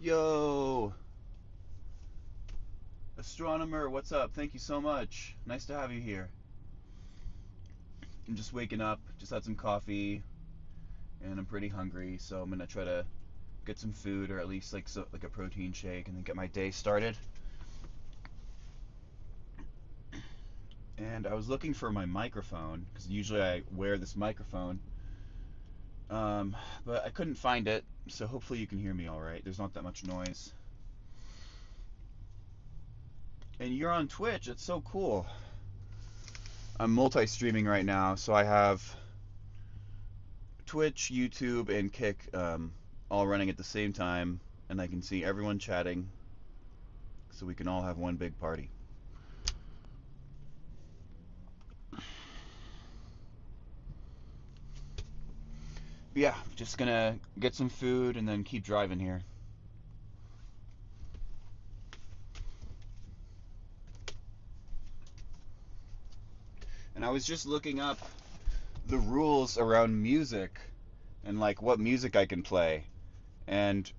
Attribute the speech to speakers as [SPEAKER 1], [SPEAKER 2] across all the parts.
[SPEAKER 1] Yo, astronomer, what's up? Thank you so much. Nice to have you here. I'm just waking up, just had some coffee, and I'm pretty hungry, so I'm gonna try to get some food or at least like a protein shake and then get my day started. And I was looking for my microphone because usually I wear this microphone, um, but I couldn't find it. So hopefully you can hear me all right. There's not that much noise. And you're on Twitch. It's so cool. I'm multi-streaming right now, so I have Twitch, YouTube, and Kick all running at the same time, and I can see everyone chatting, so we can all have one big party. But yeah, just gonna get some food and then keep driving here. And I was just looking up the rules around music and like what music I can play. And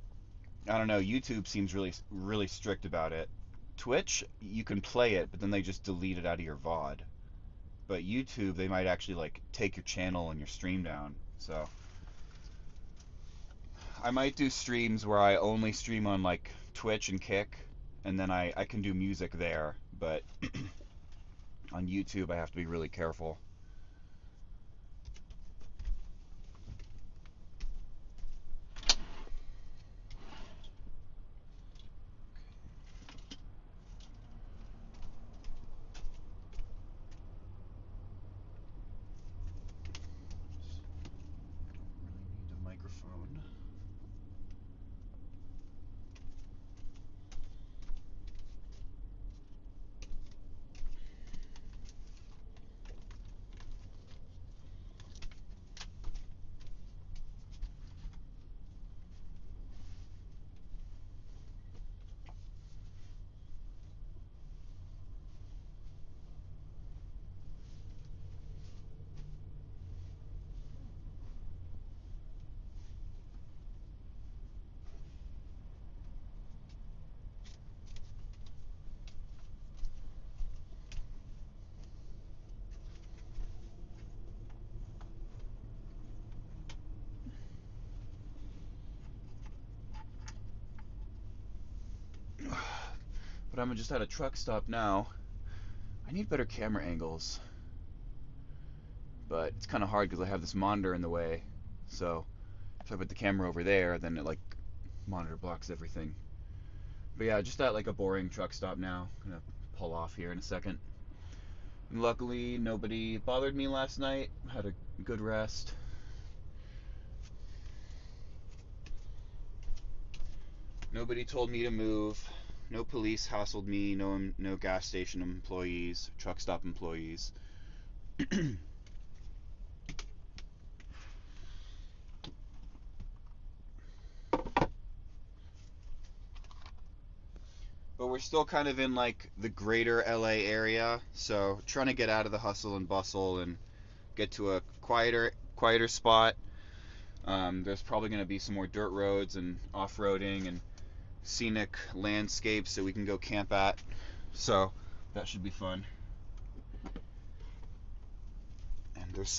[SPEAKER 1] I don't know, YouTube seems really strict about it. Twitch, you can play it, but then they just delete it out of your VOD. But YouTube, they might actually like take your channel and your stream down. So I might do streams where I only stream on like Twitch and Kick, and then I can do music there. But on YouTube, I have to be really careful. Don't really need a microphone. But I'm just at a truck stop now. I need better camera angles, but it's kind of hard because I have this monitor in the way. So if I put the camera over there, then it like monitor blocks everything. But yeah, just at like a boring truck stop now. I'm gonna pull off here in a second. And luckily, nobody bothered me last night. Had a good rest. Nobody told me to move. No police hassled me. No gas station employees, truck stop employees. But we're still kind of in like the greater LA area, so trying to get out of the hustle and bustle and get to a quieter spot. There's probably going to be some more dirt roads and off-roading and scenic landscapes that we can go camp at. So that should be fun. And there's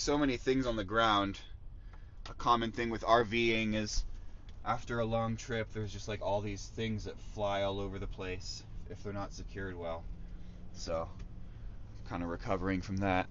[SPEAKER 1] so many things on the ground. A common thing with RVing is after a long trip, there's just like all these things that fly all over the place if they're not secured well. So, kind of recovering from that.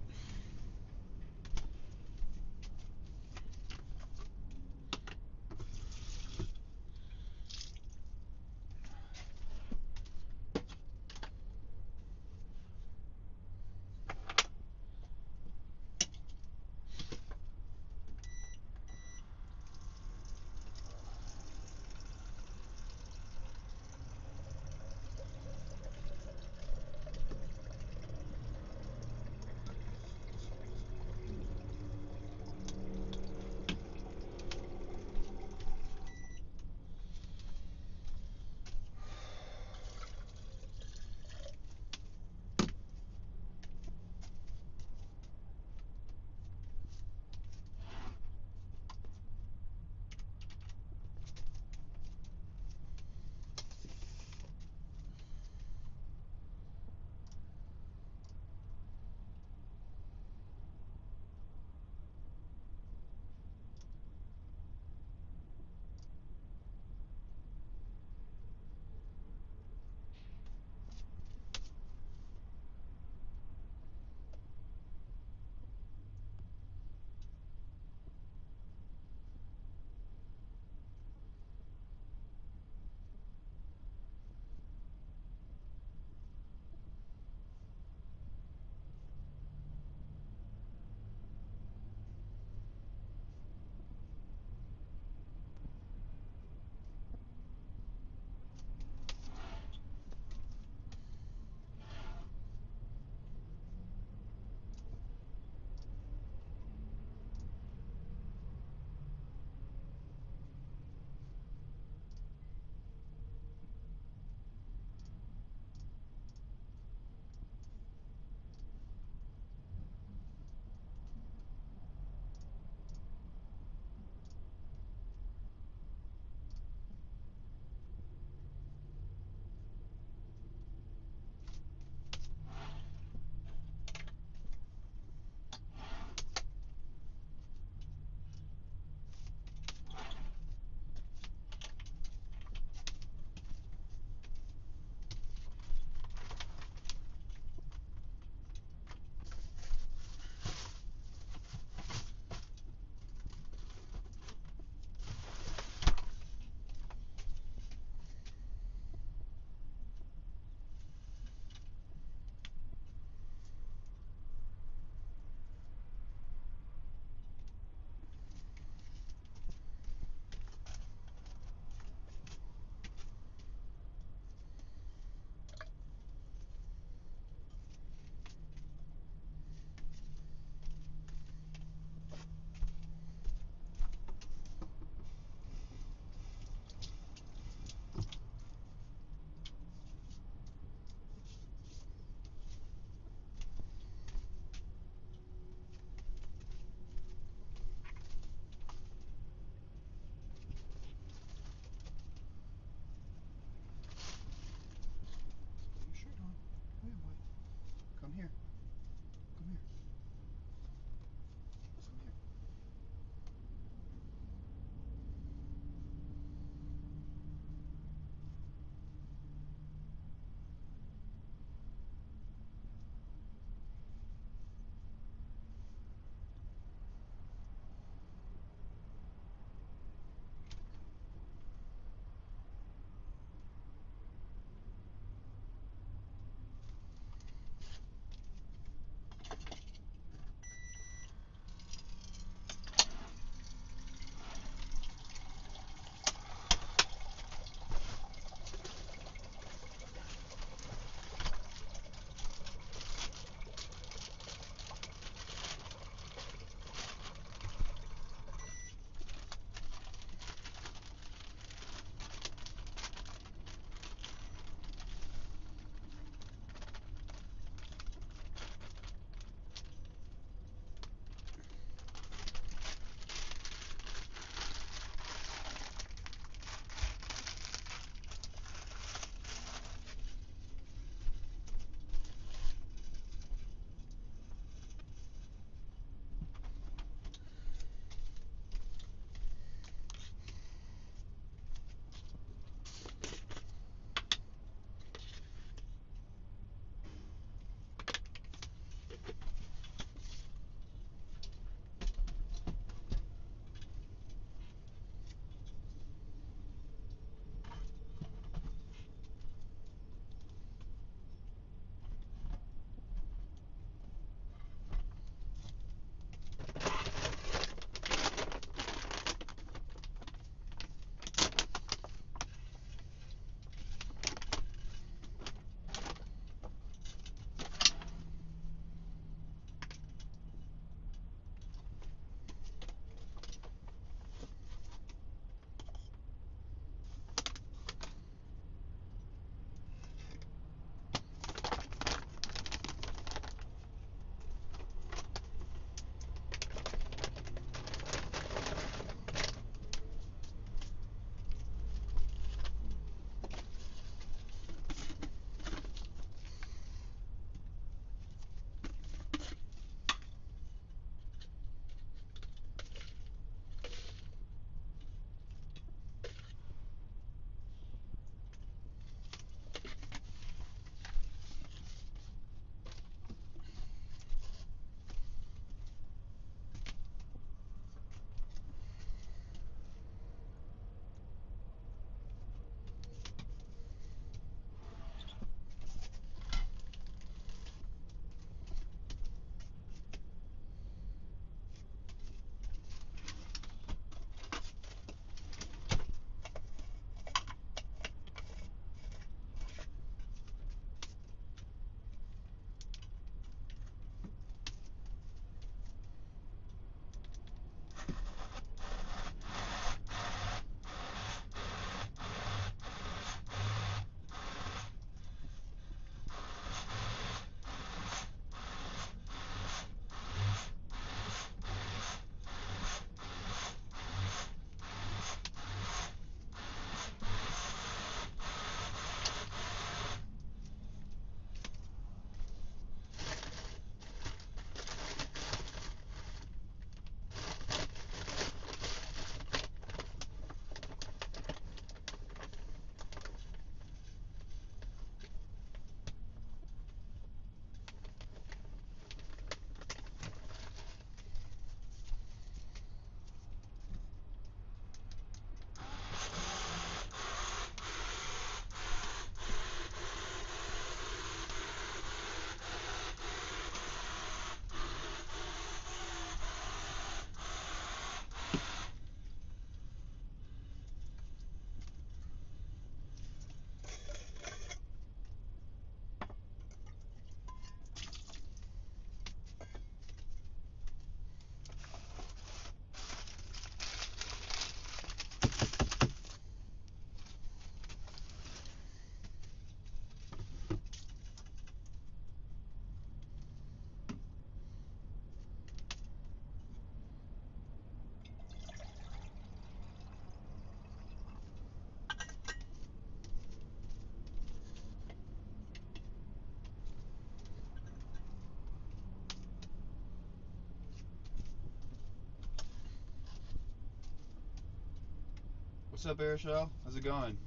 [SPEAKER 1] What's up, Arichelle? How's it going?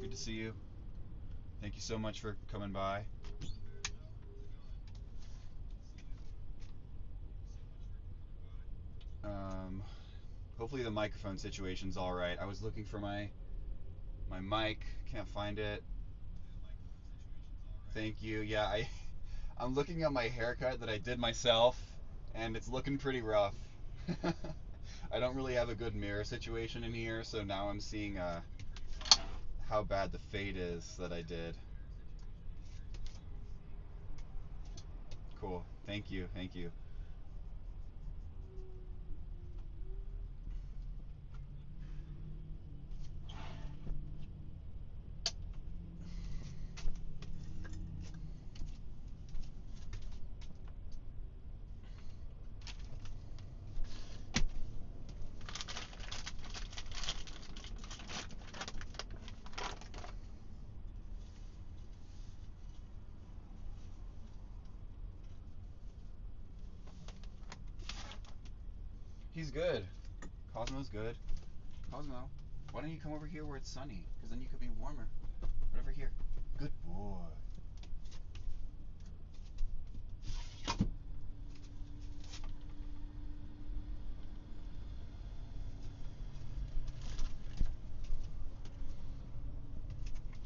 [SPEAKER 1] Good to see you. Thank you so much for coming by. Um, Hopefully the microphone situation's all right. I was looking for my mic, can't find it. Thank you. Yeah, I'm looking at my haircut that I did myself, and it's looking pretty rough. I don't really have a good mirror situation in here, so now I'm seeing how bad the fade is that I did. Cool. Thank you. Thank you. He's good. Cosmo's good. Cosmo, why don't you come over here where it's sunny? Because then you could be warmer. Right over here. Good boy.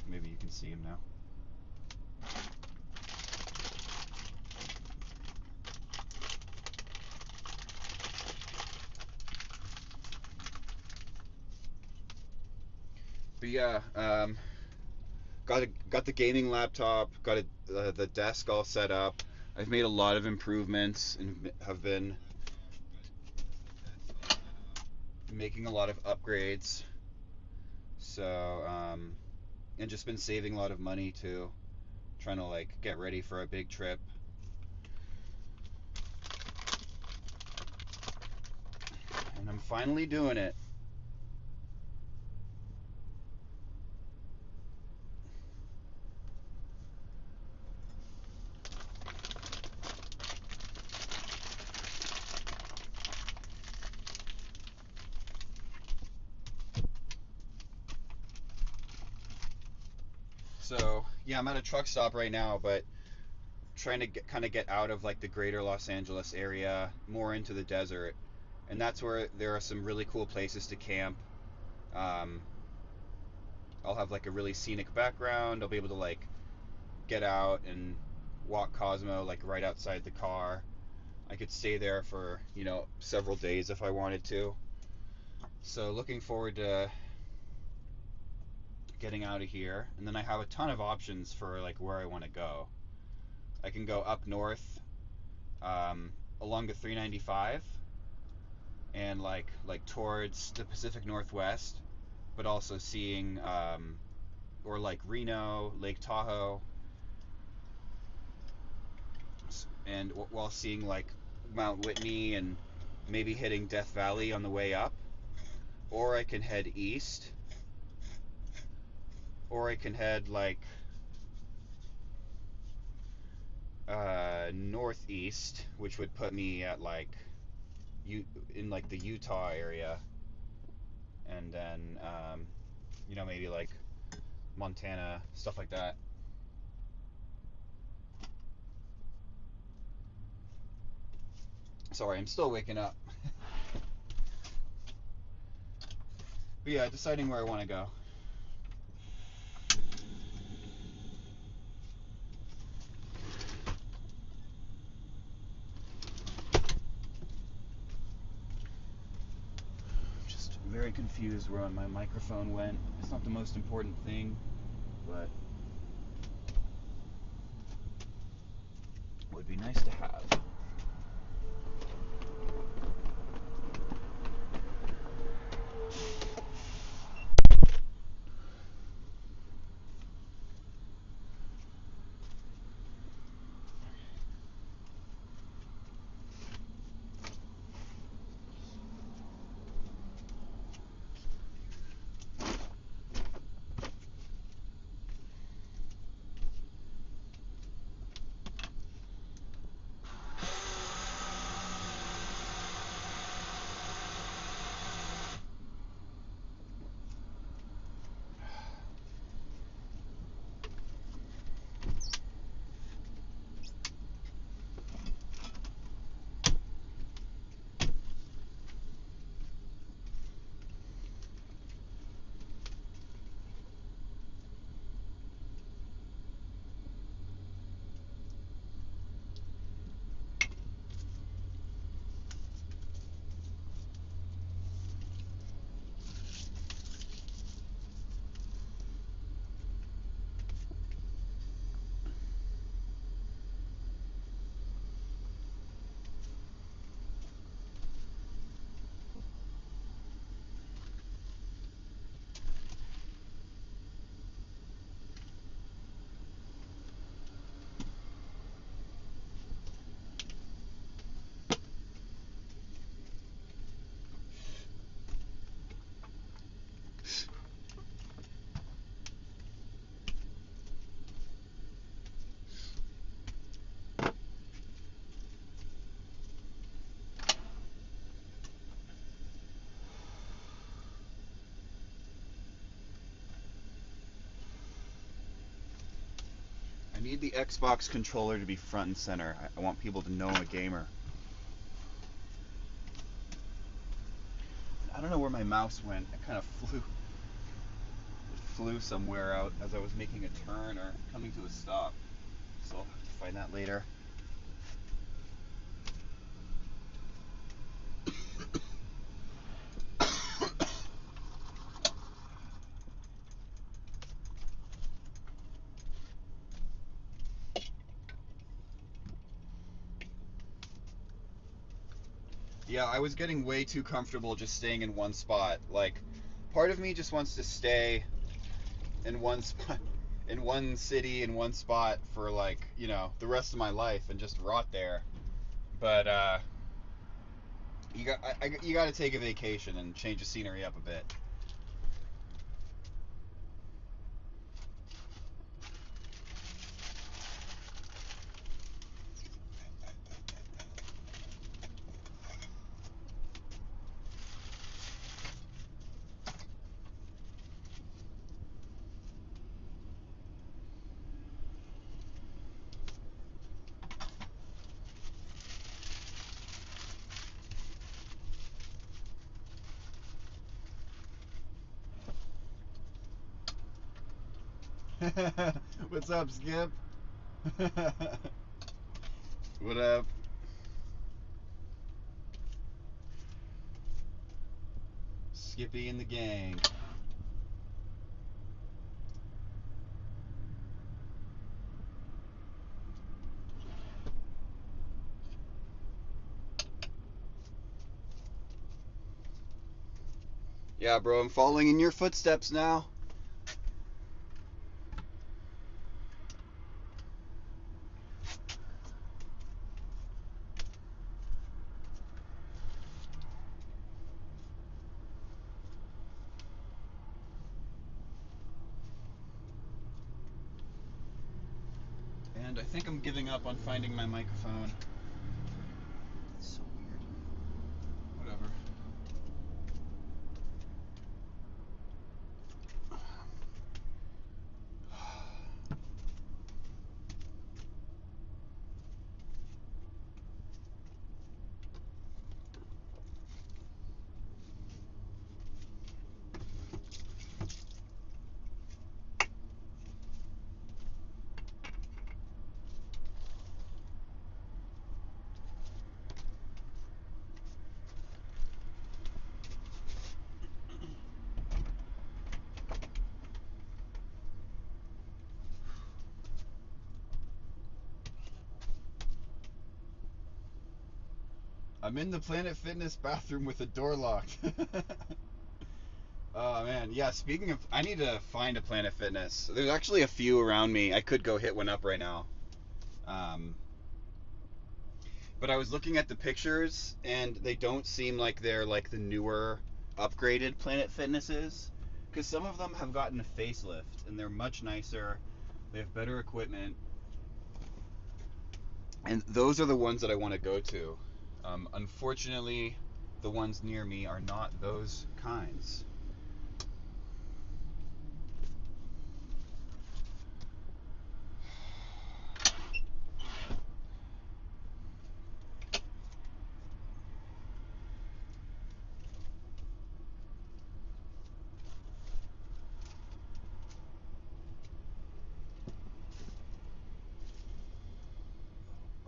[SPEAKER 1] Maybe you can see him now. But yeah, got the gaming laptop, got the desk all set up. I've made a lot of improvements and have been making a lot of upgrades. So and just been saving a lot of money too, trying to like get ready for a big trip. And I'm finally doing it. So yeah, I'm at a truck stop right now, but trying to kind of get out of like the greater Los Angeles area, more into the desert, and that's where there are some really cool places to camp. Um, I'll have like a really scenic background. I'll be able to like get out and walk Cosmo like right outside the car. I could stay there for, several days if I wanted to. So looking forward to getting out of here. And then I have a ton of options for like where I want to go. I can go up north, along the 395 and like towards the Pacific Northwest, but also seeing or like Reno, Lake Tahoe, and while seeing like Mount Whitney and maybe hitting Death Valley on the way up. Or I can head east, or I can head like northeast, which would put me at like in like the Utah area, and then maybe like Montana, stuff like that. Sorry, I'm still waking up. But yeah, deciding where I want to go. Just very confused where my microphone went. It's not the most important thing, but it would be nice to have. I need the Xbox controller to be front and center. I want people to know I'm a gamer. I don't know where my mouse went. It kind of flew somewhere out as I was making a turn or coming to a stop. So I'll have to find that later. Yeah, I was getting way too comfortable just staying in one spot. Like, part of me just wants to stay in one spot, in one city, in one spot for like, the rest of my life and just rot there. But you got to take a vacation and change the scenery up a bit. What's up, Skip? What up? Skippy and the gang. Yeah, bro, I'm following in your footsteps now. And I think I'm giving up on finding my microphone. It's so weird. Whatever. I'm in the Planet Fitness bathroom with the door locked. Oh man, yeah. Speaking of, I need to find a Planet Fitness. There's actually a few around me. I could go hit one up right now. Um, but I was looking at the pictures, and they don't seem like they're like the newer, upgraded Planet Fitnesses. Because some of them have gotten a facelift, and they're much nicer. They have better equipment, and those are the ones that I want to go to. Unfortunately, the ones near me are not those kinds.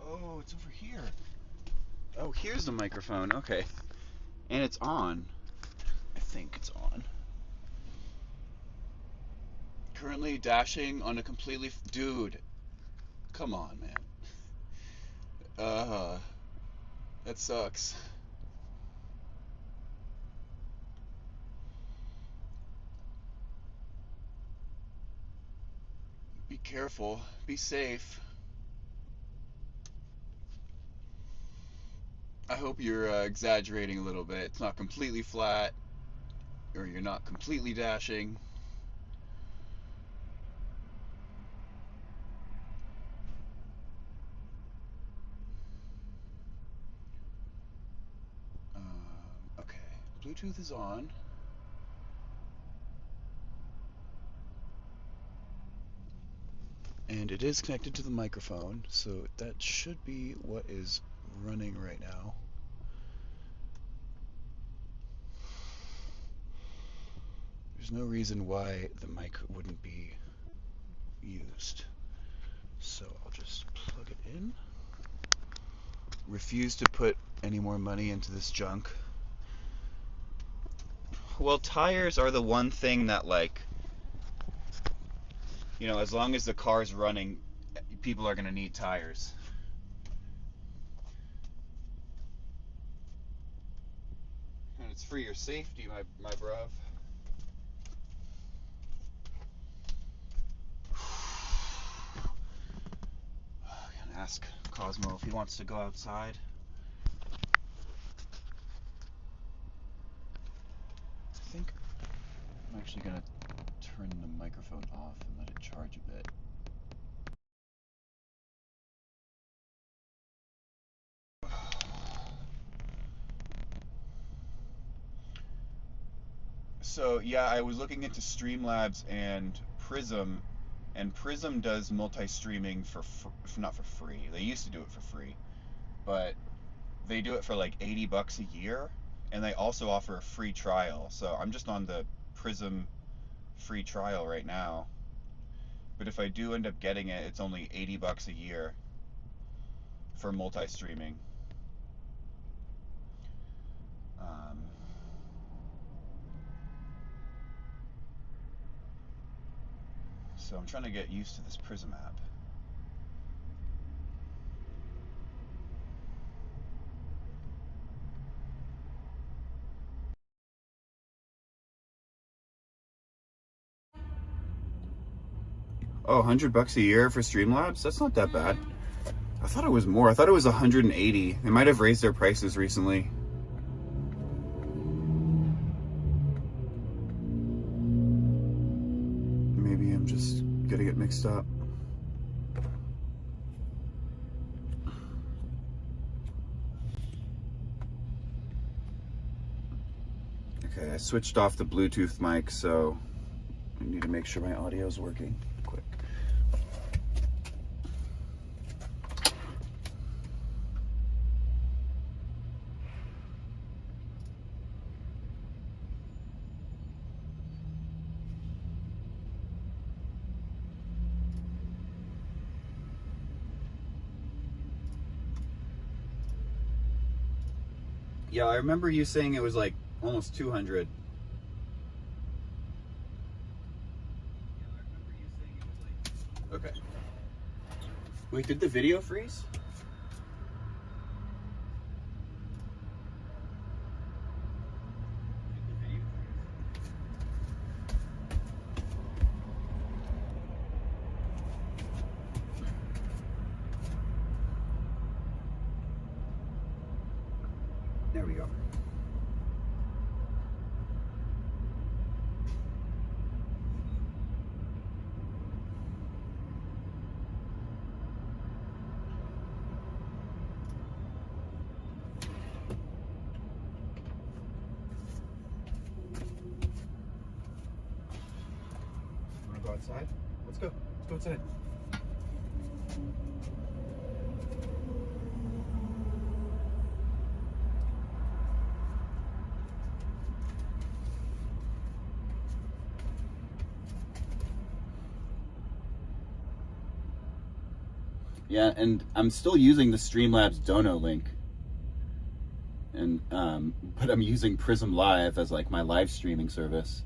[SPEAKER 1] Oh, it's over here. Oh, here's the microphone. Okay. And it's on. I think it's on. Currently dashing on a completely. Dude, come on, man. Uh, that sucks. Be careful. Be safe. I hope you're exaggerating a little bit. It's not completely flat, or you're not completely dashing. Okay. Bluetooth is on. And it is connected to the microphone, so that should be what is running right now. There's no reason why the mic wouldn't be used. So I'll just plug it in. Refuse to put any more money into this junk. Well, tires are the one thing that, like, you know, as long as the car's running, people are going to need tires. And it's for your safety, my bruv. I'm gonna ask Cosmo if he wants to go outside. I think I'm actually gonna turn the microphone off and let it charge a bit. So yeah, I was looking into Streamlabs and Prism does multi-streaming not for free. They used to do it for free, but they do it for like $80 a year, and they also offer a free trial. So I'm just on the Prism free trial right now. But if I do end up getting it, it's only $80 a year for multi-streaming. Um, so I'm trying to get used to this Prism app. Oh, $100 a year for Streamlabs? That's not that bad. I thought it was more. I thought it was 180. They might have raised their prices recently. Maybe I'm just getting it mixed up. Okay, I switched off the Bluetooth mic, so I need to make sure my audio is working. Quick. Yeah, I remember you saying it was like almost 200. Okay. Wait, did the video freeze? There we go. Wanna go outside? Let's go. Let's go outside. Yeah, and I'm still using the Streamlabs Dono link. And but I'm using Prism Live as like my live streaming service.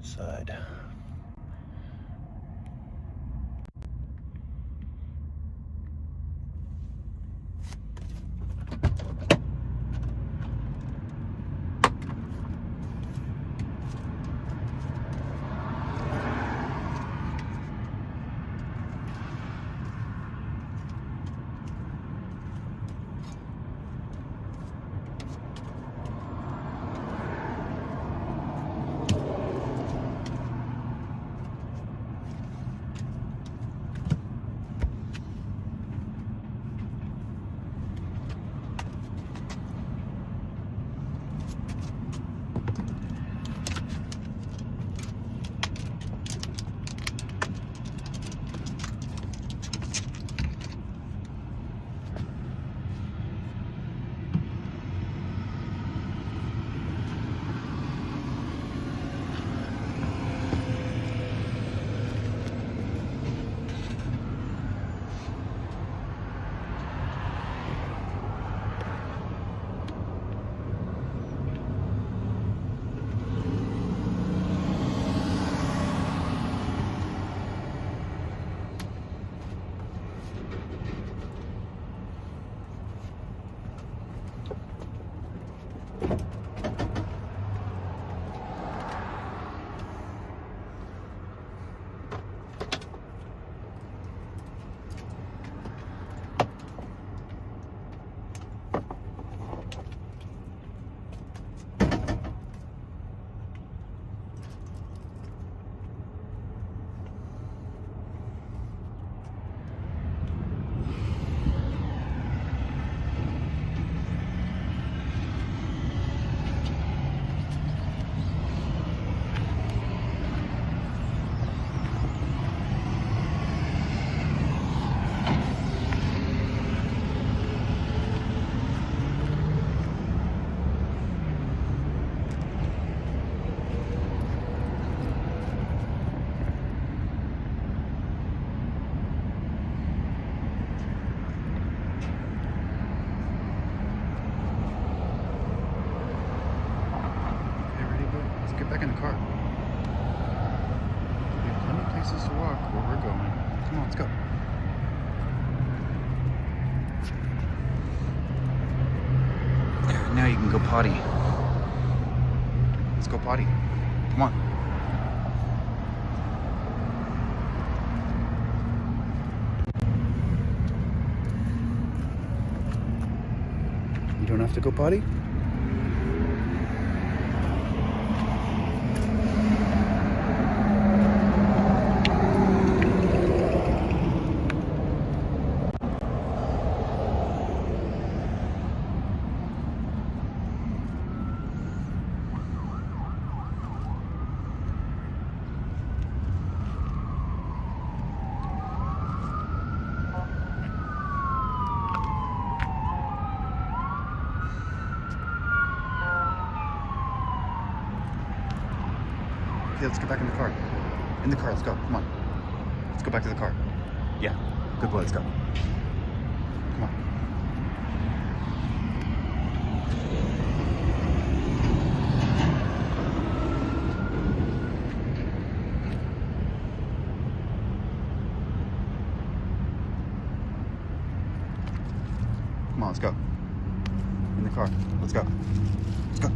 [SPEAKER 1] Side.
[SPEAKER 2] Back in the car. We have plenty of places to walk where we're going. Come on, let's go. Now you can go potty. Let's go potty. Come on. You don't have to go potty? Okay, let's get back in the car. In the car, let's go. Come on. Let's go back to the car. Yeah. Good boy, let's go. Come on. Come on, let's go. In the car. Let's go. Let's go.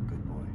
[SPEAKER 2] Good boy.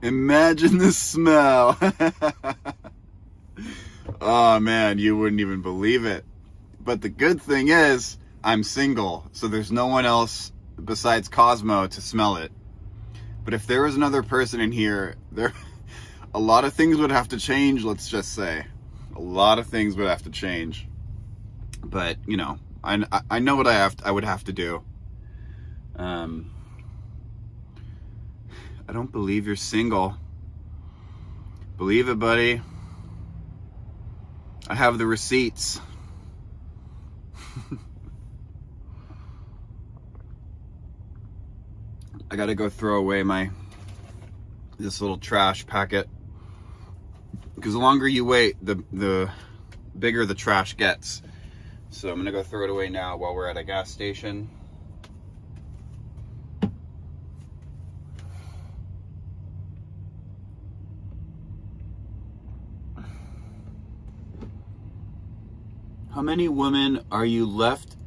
[SPEAKER 1] Imagine the smell. Oh man, you wouldn't even believe it. But the good thing is, I'm single, so there's no one else besides Cosmo to smell it. But if there was another person in here, a lot of things would have to change, let's just say. A lot of things would have to change. But, you know, I know what I would have to do. I don't believe you're single. Believe it, buddy. I have the receipts. I gotta go throw away this little trash packet, because the longer you wait, the bigger the trash gets. So I'm gonna go throw it away now while we're at a gas station. How many women are you left?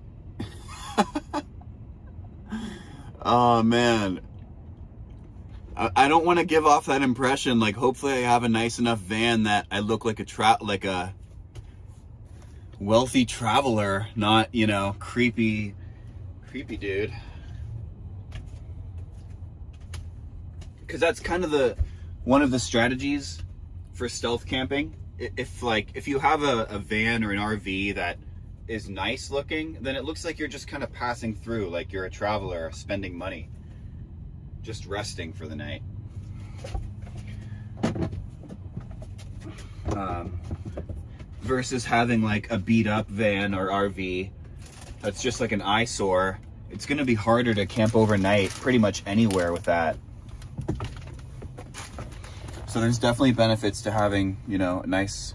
[SPEAKER 1] Oh man, I don't want to give off that impression. Like, hopefully I have a nice enough van that I look like a wealthy traveler, not, you know, creepy dude. Because that's kind of one of the strategies for stealth camping. If you have a van or an RV that is nice looking, then it looks like you're just kind of passing through, like you're a traveler spending money, just resting for the night. Versus having like a beat up van or RV that's just like an eyesore. It's gonna be harder to camp overnight pretty much anywhere with that. So there's definitely benefits to having, you know, a nice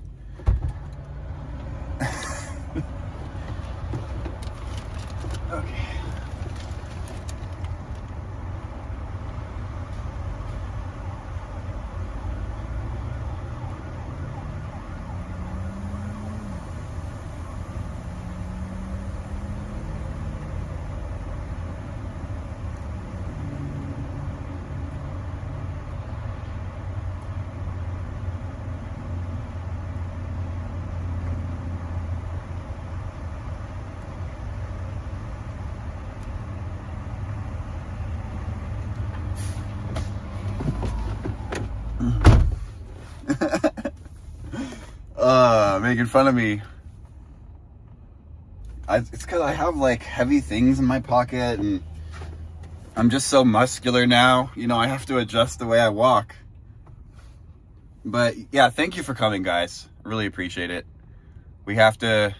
[SPEAKER 1] okay. Making fun of me. It's because I have like heavy things in my pocket and I'm just so muscular now. You know, I have to adjust the way I walk. But yeah, thank you for coming, guys. I really appreciate it. We have to...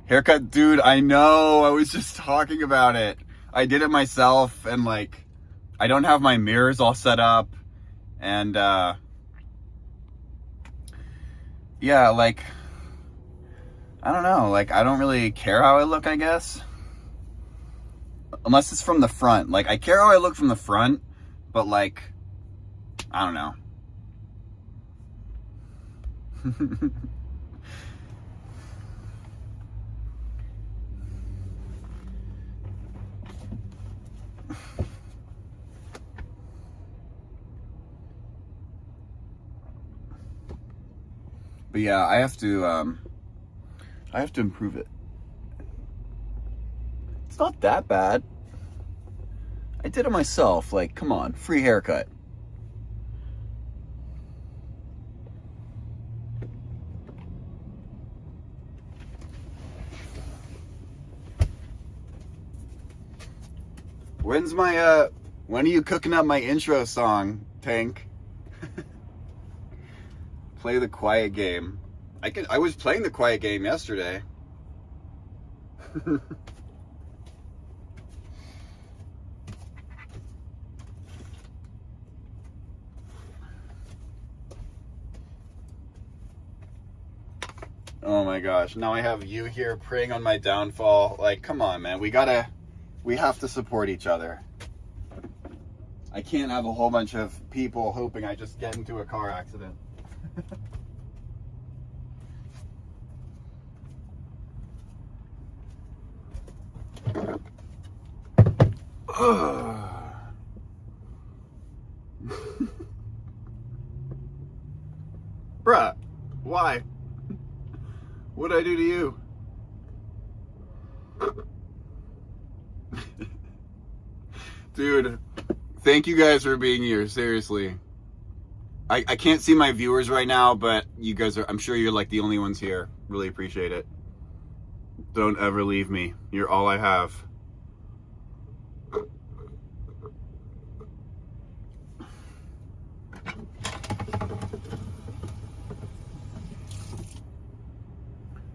[SPEAKER 1] Haircut, dude, I know. I was just talking about it. I did it myself, and like, I don't have my mirrors all set up. And yeah, like, I don't know, like, I don't really care how I look, I guess. Unless it's from the front. Like, I care how I look from the front, but like, I don't know. But yeah, I have to improve it. It's not that bad. I did it myself. Like, come on, free haircut. When are you cooking up my intro song, Tank? Play the quiet game. I was playing the quiet game yesterday. Oh my gosh, now I have you here preying on my downfall. Like, come on, man. We have to support each other. I can't have a whole bunch of people hoping I just get into a car accident. Ugh. Why? What'd I do to you? Dude, thank you guys for being here, seriously. I can't see my viewers right now, but you guys are, I'm sure you're like the only ones here. Really appreciate it. Don't ever leave me. You're all I have.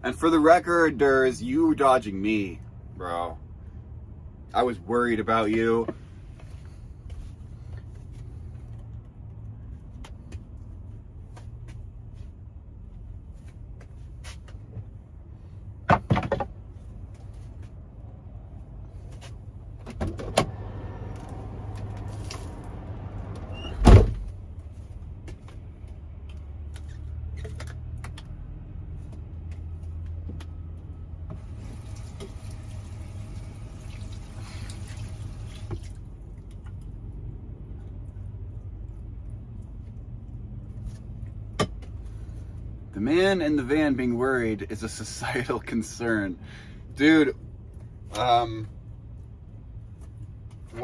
[SPEAKER 1] And for the record, Durs, you were dodging me, bro. I was worried about you. The man in the van being worried is a societal concern. Dude, what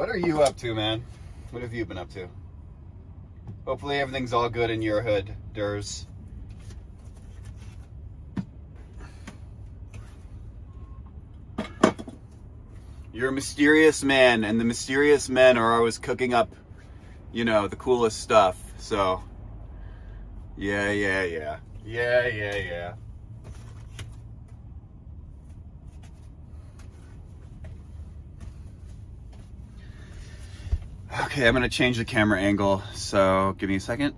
[SPEAKER 1] are you up to, man? What have you been up to? Hopefully everything's all good in your hood, Durs. You're a mysterious man, and the mysterious men are always cooking up, you know, the coolest stuff, so... Yeah. Okay, I'm gonna change the camera angle, so give me a second.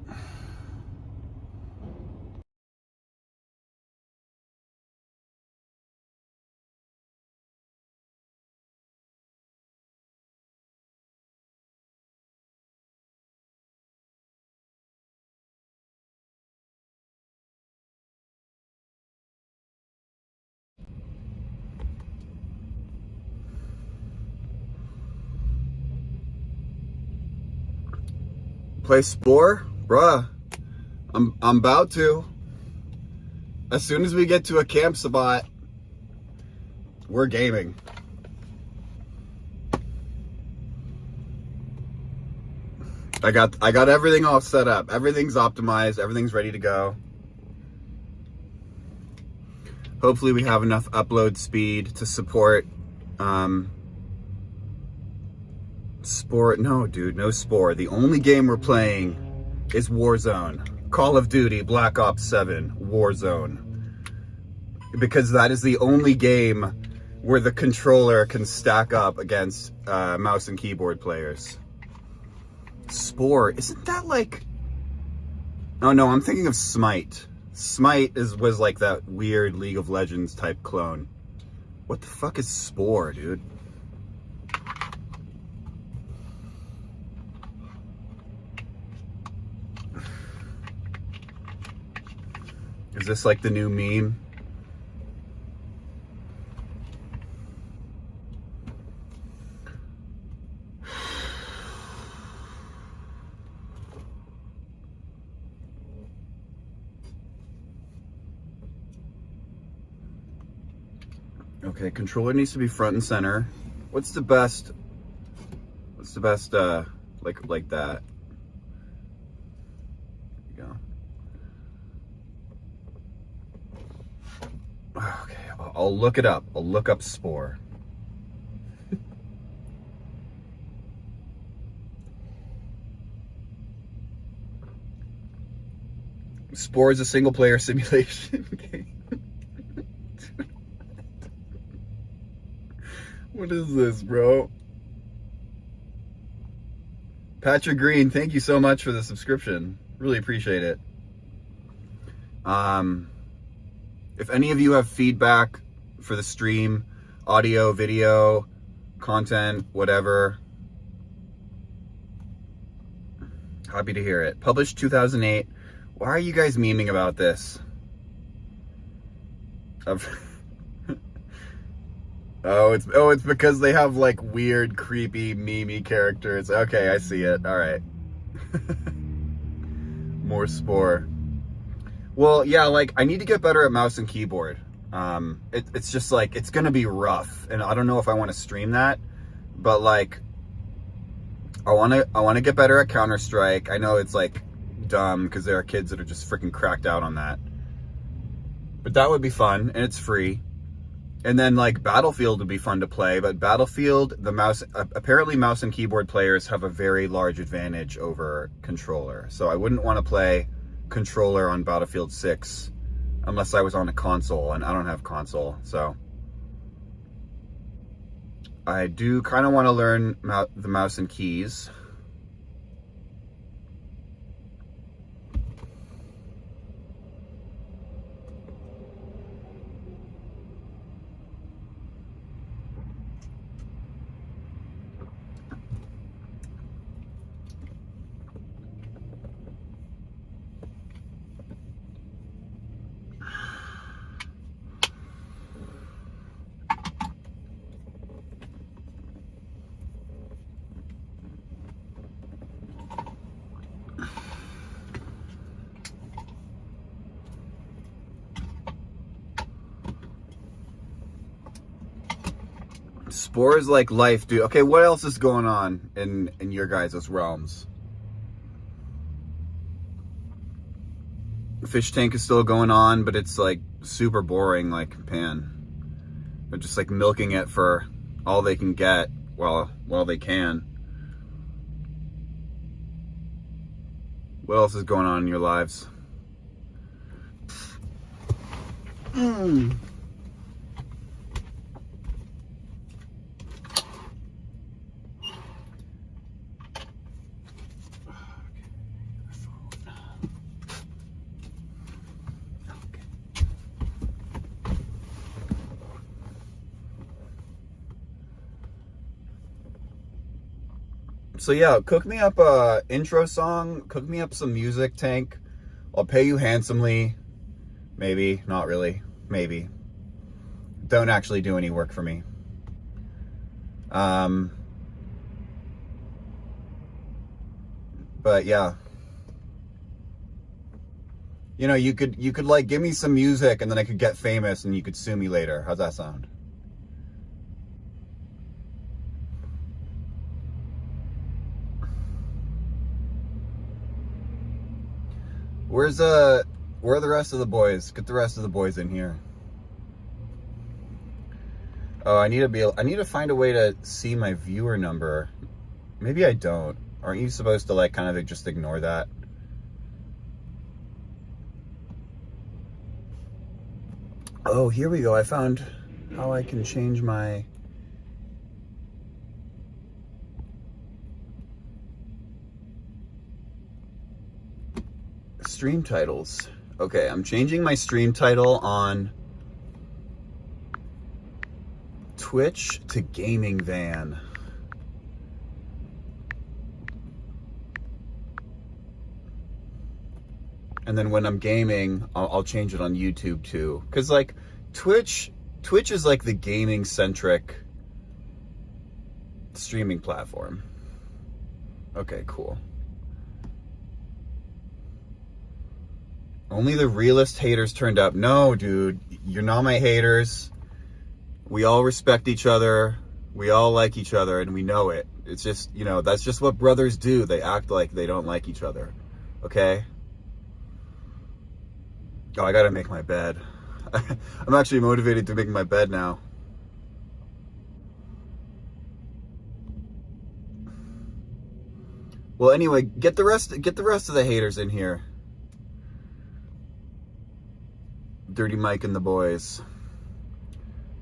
[SPEAKER 1] Play Spore? Bruh, I'm about to. As soon as we get to a camp spot, we're gaming. I got everything all set up. Everything's optimized, everything's ready to go. Hopefully we have enough upload speed to support Spore. No, dude, no Spore. The only game we're playing is Warzone. Call of Duty, Black Ops 7, Warzone. Because that is the only game where the controller can stack up against mouse and keyboard players. Spore, isn't that like... Oh no, I'm thinking of Smite. Smite was like that weird League of Legends type clone. What the fuck is Spore, dude? Is this like the new meme? Okay, controller needs to be front and center. What's the best like that? There you go. Okay, I'll look it up. I'll look up Spore. Spore is a single player simulation game. What is this, bro? Patrick Green, thank you so much for the subscription. Really appreciate it. If any of you have feedback for the stream, audio, video, content, whatever, happy to hear it. Published 2008. Why are you guys memeing about this? Oh, it's because they have like weird, creepy, memey characters. Okay, I see it. All right. More Spore.
[SPEAKER 2] Well, yeah, like I need to get better at mouse and keyboard. It's just like it's gonna be rough, and I don't know if I want to stream that, but like I want to get better at Counter-Strike. I know it's like dumb because there are kids that are just freaking cracked out on that, but that would be fun and it's free. And then like Battlefield would be fun to play, but Battlefield, the mouse, apparently mouse and keyboard players have a very large advantage over controller. So I wouldn't want to play controller on Battlefield 6 unless I was on a console, and I don't have console. So I do kind of want to learn the mouse and keys. Spores like life, dude. Okay, what else is going on in your guys' realms? Fish tank is still going on, but it's like super boring, like man. They're just like milking it for all they can get while they can. What else is going on in your lives? So yeah, cook me up a intro song, cook me up some music, Tank. I'll pay you handsomely. Maybe, not really, maybe. Don't actually do any work for me. But yeah. You know, you could like give me some music and then I could get famous and you could sue me later. How's that sound? Where are the rest of the boys? Get the rest of the boys in here. Oh, I need to find a way to see my viewer number. Maybe I don't. Aren't you supposed to like kind of just ignore that? Oh, here we go. I found how I can change my stream titles. Okay, I'm changing my stream title on Twitch to Gaming Van. And then when I'm gaming, I'll change it on YouTube too. Cause like Twitch is like the gaming centric streaming platform. Okay, cool. Only the realist haters turned up. No, dude, you're not my haters. We all respect each other. We all like each other and we know it. It's just, you know, that's just what brothers do. They act like they don't like each other. Okay? Oh, I gotta make my bed. I'm actually motivated to make my bed now. Well, anyway, get the rest of the haters in here. Dirty Mike and the boys.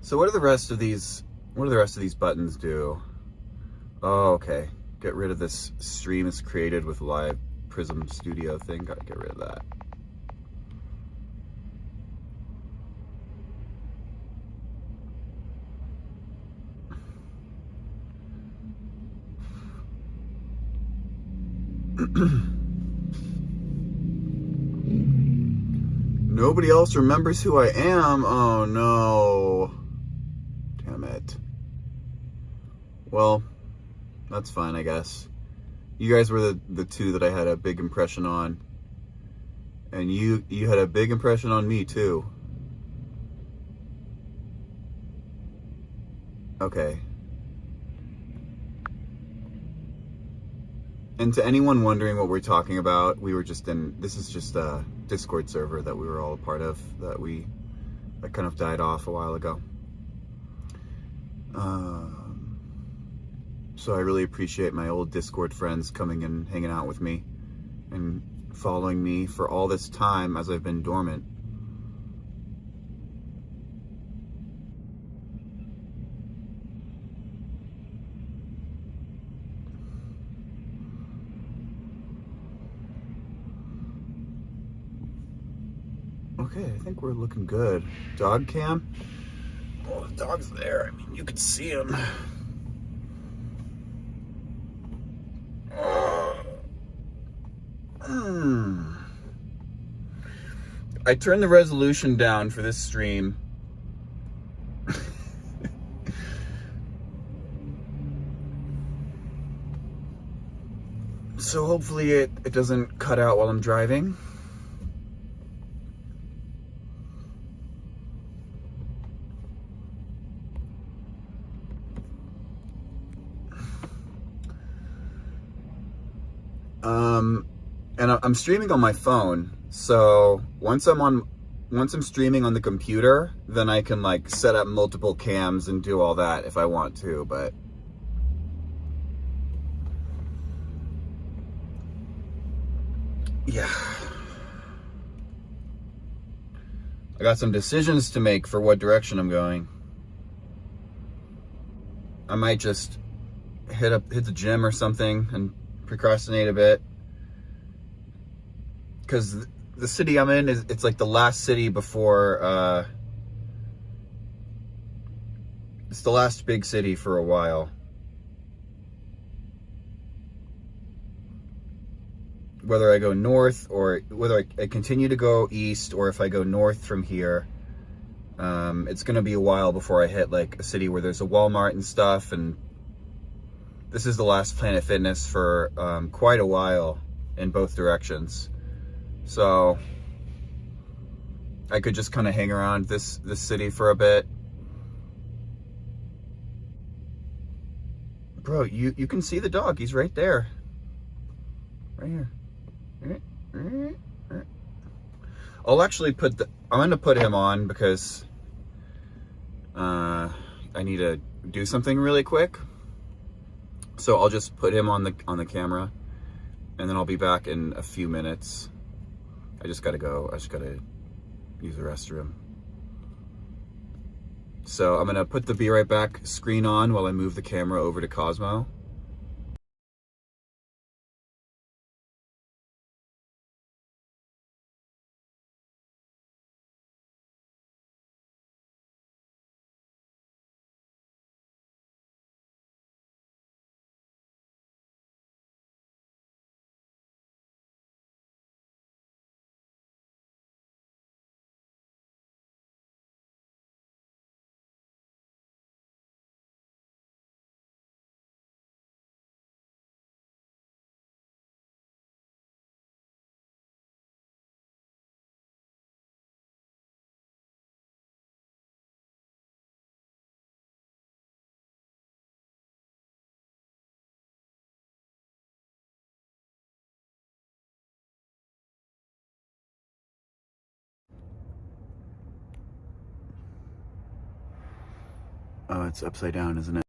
[SPEAKER 2] So what do the rest of these buttons do? Oh, okay. Get rid of this stream is created with live Prism Studio thing. Gotta get rid of that. Nobody else remembers who I am. Oh no. Damn it. Well, that's fine, I guess. You guys were the two that I had a big impression on. And you had a big impression on me too. Okay. And to anyone wondering what we're talking about, we were just this is just a Discord server that we were all a part of that kind of died off a while ago. So I really appreciate my old Discord friends coming and hanging out with me and following me for all this time as I've been dormant. Okay, I think we're looking good. Dog cam? Oh, the dog's there. I mean, you can see him. I turned the resolution down for this stream. So hopefully it doesn't cut out while I'm driving. And I'm streaming on my phone, so once I'm streaming on the computer, then I can like set up multiple cams and do all that if I want to, but yeah. I got some decisions to make for what direction I'm going. I might just hit the gym or something and procrastinate a bit. Because the city I'm in it's like the last city before it's the last big city for a while. Whether I go north or whether I continue to go east, or if I go north from here, it's gonna be a while before I hit like a city where there's a Walmart and stuff. And this is the last Planet Fitness for quite a while in both directions. So I could just kind of hang around this city for a bit. Bro, you can see the dog. He's right there. Right here. I'll actually I'm going to put him on because I need to do something really quick. So I'll just put him on the camera, and then I'll be back in a few minutes. I just gotta go. I just gotta use the restroom. So I'm gonna put the Be Right Back screen on while I move the camera over to Cosmo. Oh, it's upside down, isn't it?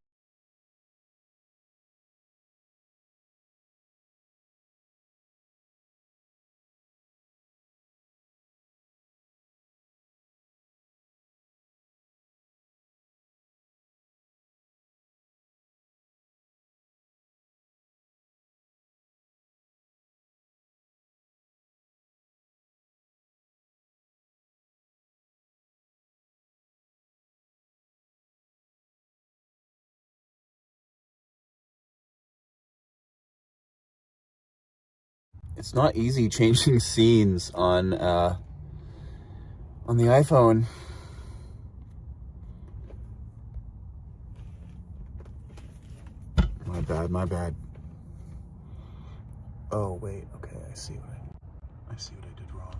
[SPEAKER 2] It's not easy changing scenes on the iPhone. My bad. Oh wait, okay, I see what I did wrong.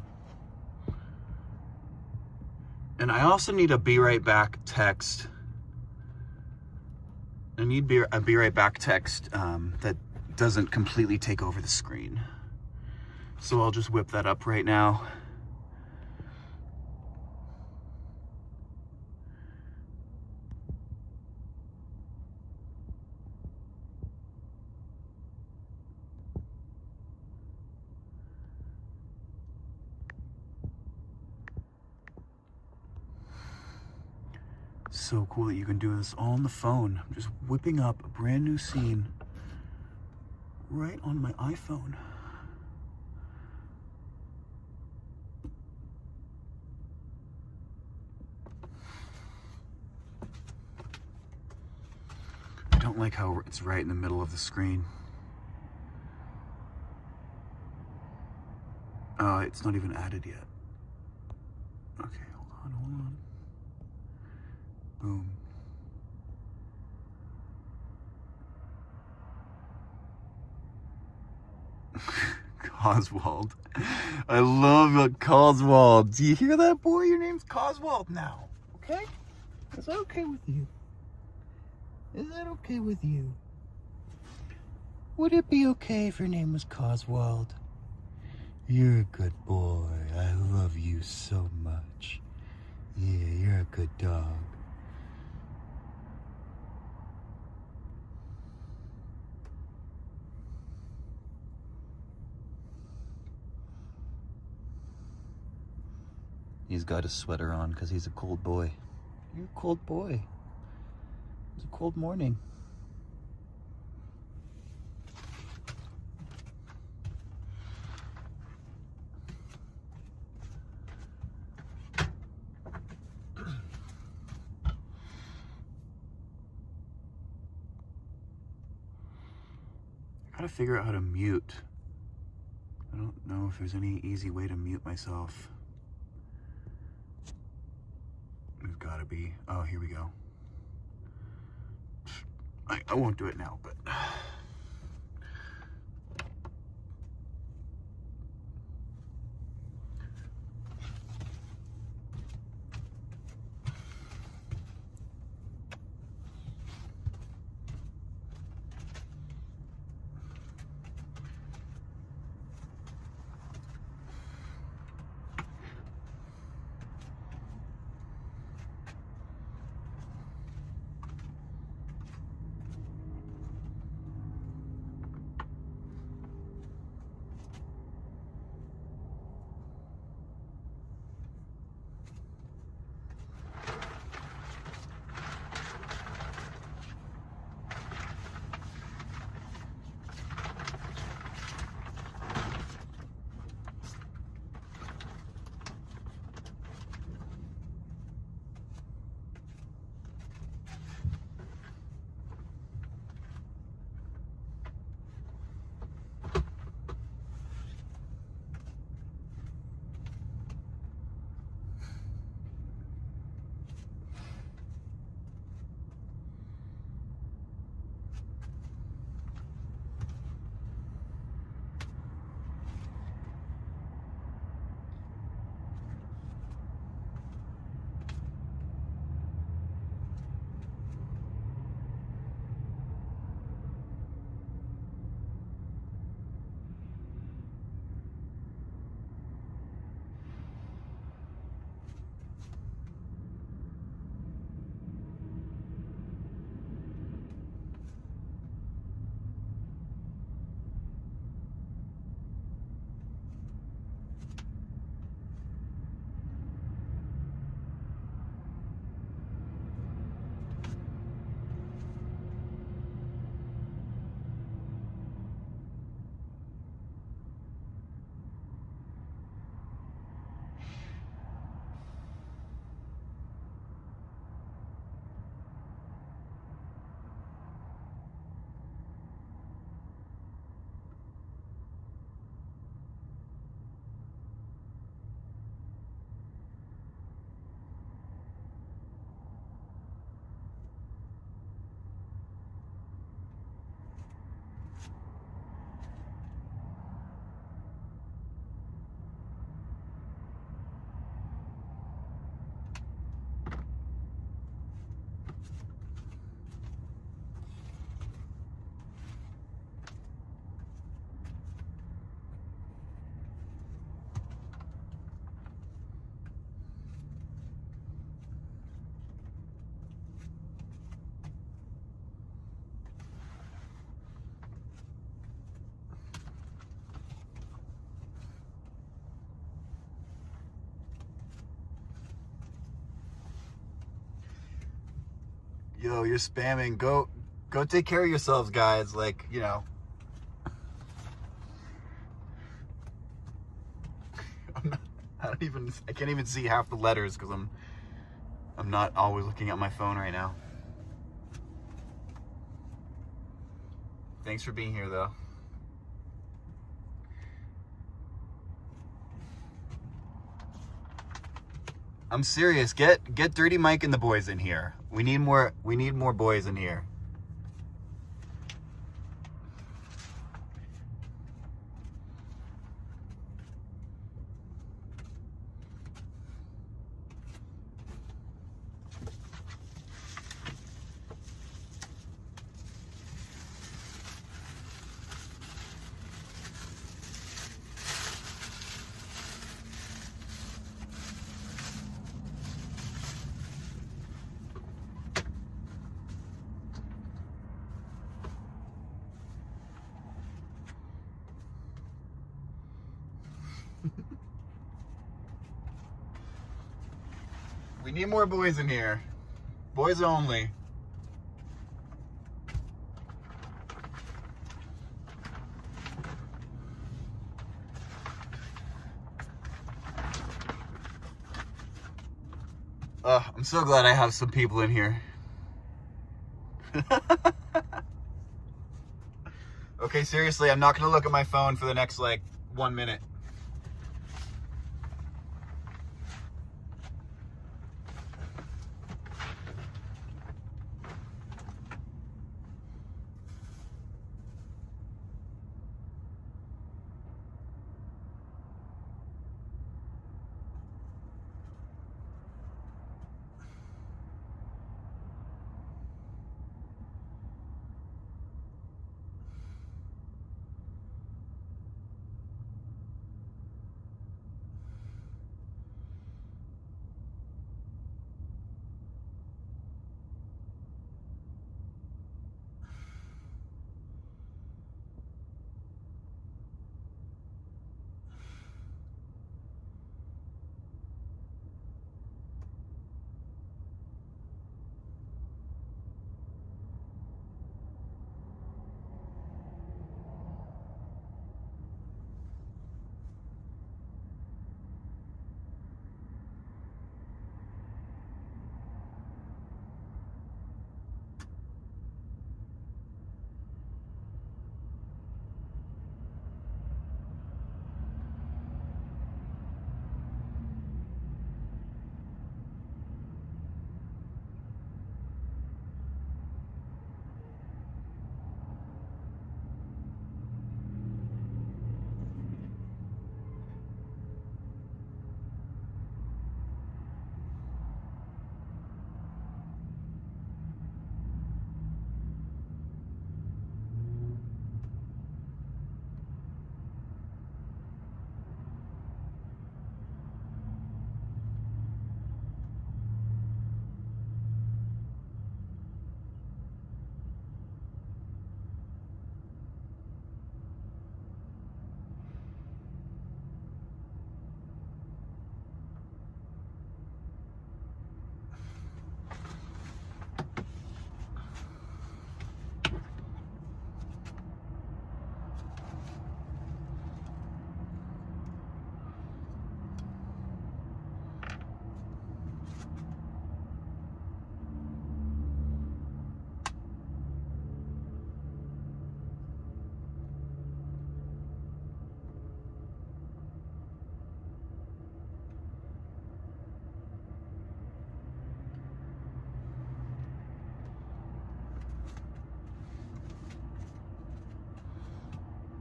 [SPEAKER 2] And I also need a be right back text. I need a be right back text that doesn't completely take over the screen. So I'll just whip that up right now. So cool that you can do this all on the phone. I'm just whipping up a brand new scene right on my iPhone. I don't like how it's right in the middle of the screen. It's not even added yet. Okay, hold on. Boom. Coswald. I love Coswald. Do you hear that, boy? Your name's Coswald now. Okay? Is that okay with you? Is that okay with you? Would it be okay if your name was Coswald? You're a good boy. I love you so much. Yeah, you're a good dog. He's got his sweater on because he's a cold boy. You're a cold boy. It's a cold morning. I gotta figure out how to mute. I don't know if there's any easy way to mute myself. There's gotta be. Oh, here we go. I won't do it now, but... Yo, you're spamming. Go take care of yourselves, guys. Like, you know. I can't even see half the letters because I'm not always looking at my phone right now. Thanks for being here, though. I'm serious. Get Dirty Mike and the boys in here. We need more boys in here. We need more boys in here. Boys only. I'm so glad I have some people in here. Okay, seriously, I'm not gonna look at my phone for the next, like, 1 minute.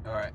[SPEAKER 2] All right.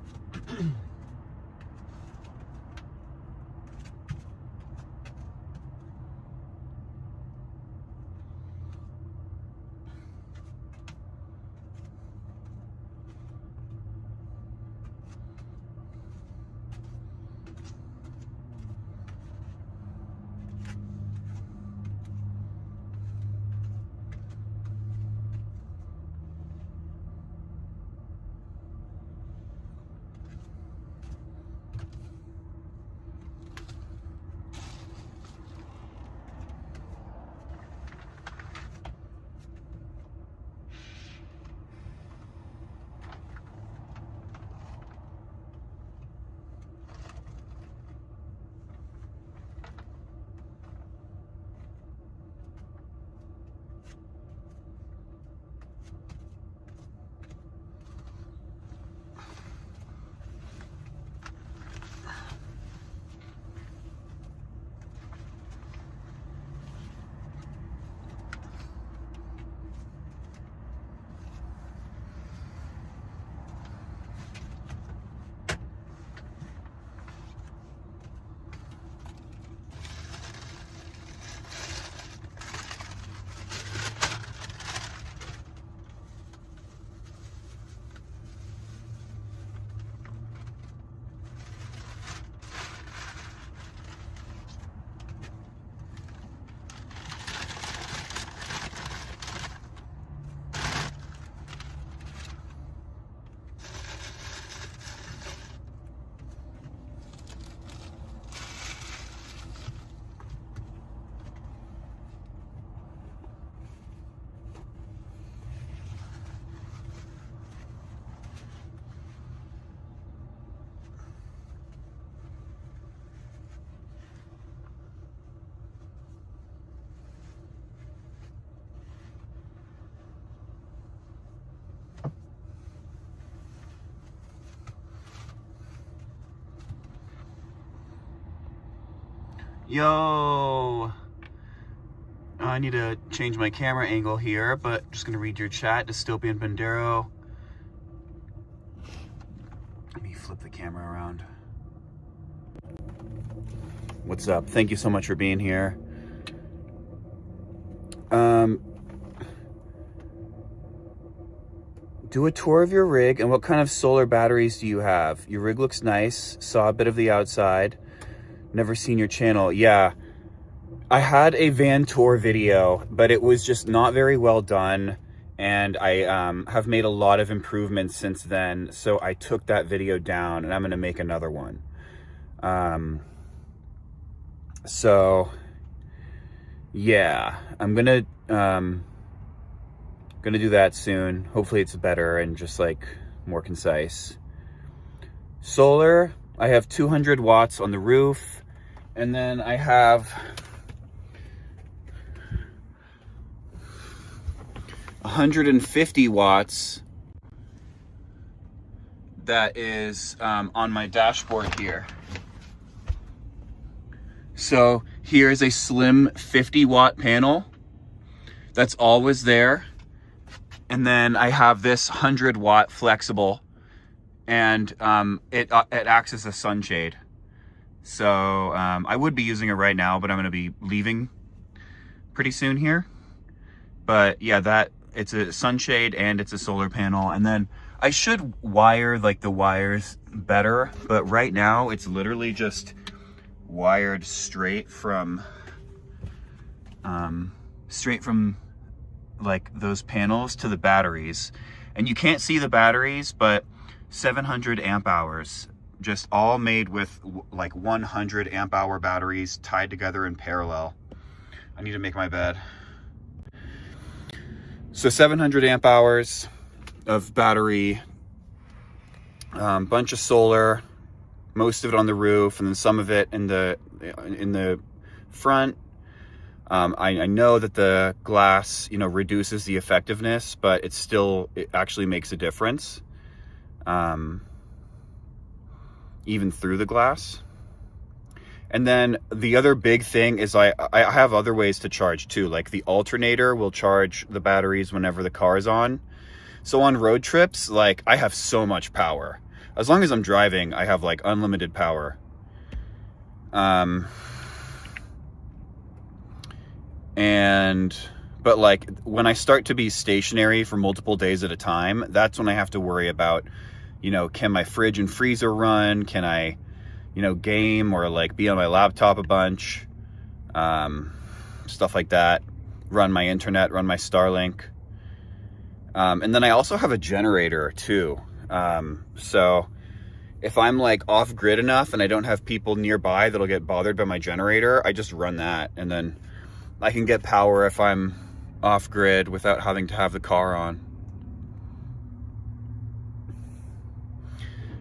[SPEAKER 2] Yo! I need to change my camera angle here, but just gonna read your chat. Dystopian Bandero. Let me flip the camera around. What's up? Thank you so much for being here. Do a tour of your rig, and what kind of solar batteries do you have? Your rig looks nice. Saw a bit of the outside. Never seen your channel. Yeah, I had a van tour video, but it was just not very well done. And I have made a lot of improvements since then. So I took that video down, and I'm going to make another one. So yeah, I'm going to do that soon. Hopefully it's better and just like more concise. Solar, I have 200 watts on the roof, and then I have 150 watts that is on my dashboard here. So here's a slim 50 watt panel that's always there. And then I have this 100 watt flexible, and it acts as a sunshade. So I would be using it right now, but I'm going to be leaving pretty soon here. But yeah, it's a sunshade and it's a solar panel. And then I should wire like the wires better, but right now it's literally just wired straight from like those panels to the batteries. And you can't see the batteries, but 700 amp hours, just all made with like 100 amp hour batteries tied together in parallel. I need to make my bed. So 700 amp hours of battery, bunch of solar, most of it on the roof, and then some of it in the front. I know that the glass, reduces the effectiveness, but it actually makes a difference, even through the glass. And then the other big thing is I have other ways to charge too. Like the alternator will charge the batteries whenever the car is on. So on road trips, like I have so much power. As long as I'm driving, I have like unlimited power. But like when I start to be stationary for multiple days at a time, that's when I have to worry about, can my fridge and freezer run? Can I, game or like be on my laptop a bunch, stuff like that, run my internet, run my Starlink. And then I also have a generator too. So if I'm like off grid enough and I don't have people nearby that'll get bothered by my generator, I just run that, and then I can get power if I'm off grid without having to have the car on.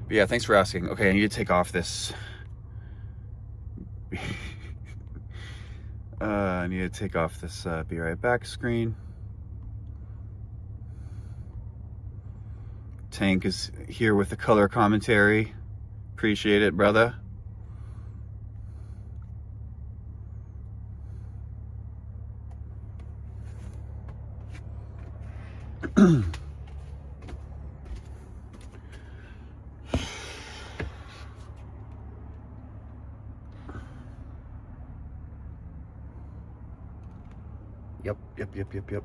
[SPEAKER 2] But yeah, thanks for asking. Okay, I need to take off this. I need to take off this be right back screen. Tank is here with the color commentary. Appreciate it, brother. Yep.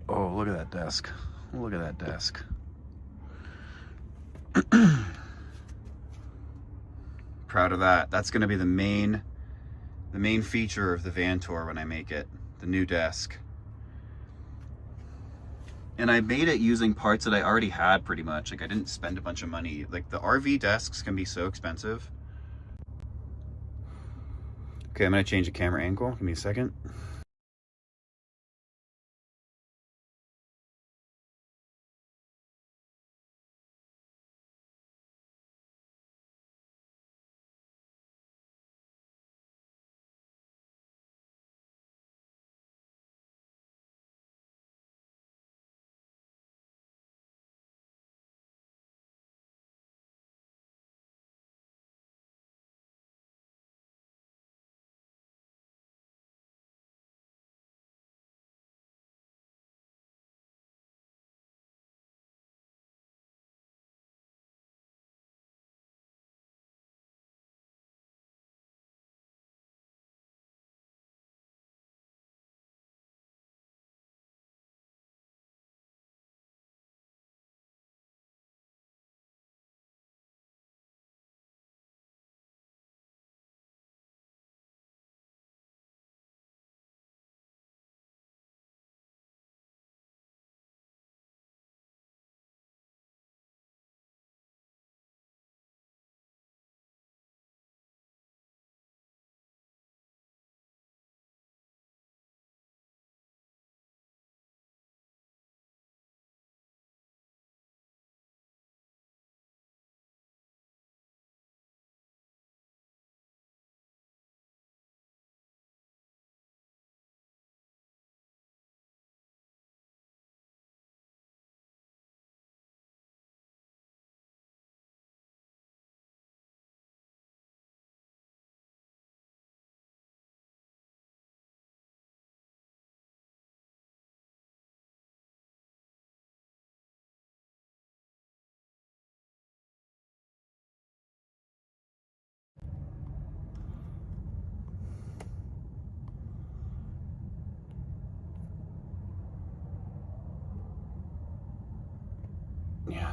[SPEAKER 2] Oh, look at that desk. Look at that desk. Proud of that. That's going to be the main feature of the van tour when I make it, the new desk. And I made it using parts that I already had pretty much. Like I didn't spend a bunch of money. Like the RV desks can be so expensive. Okay, I'm going to change the camera angle. Give me a second.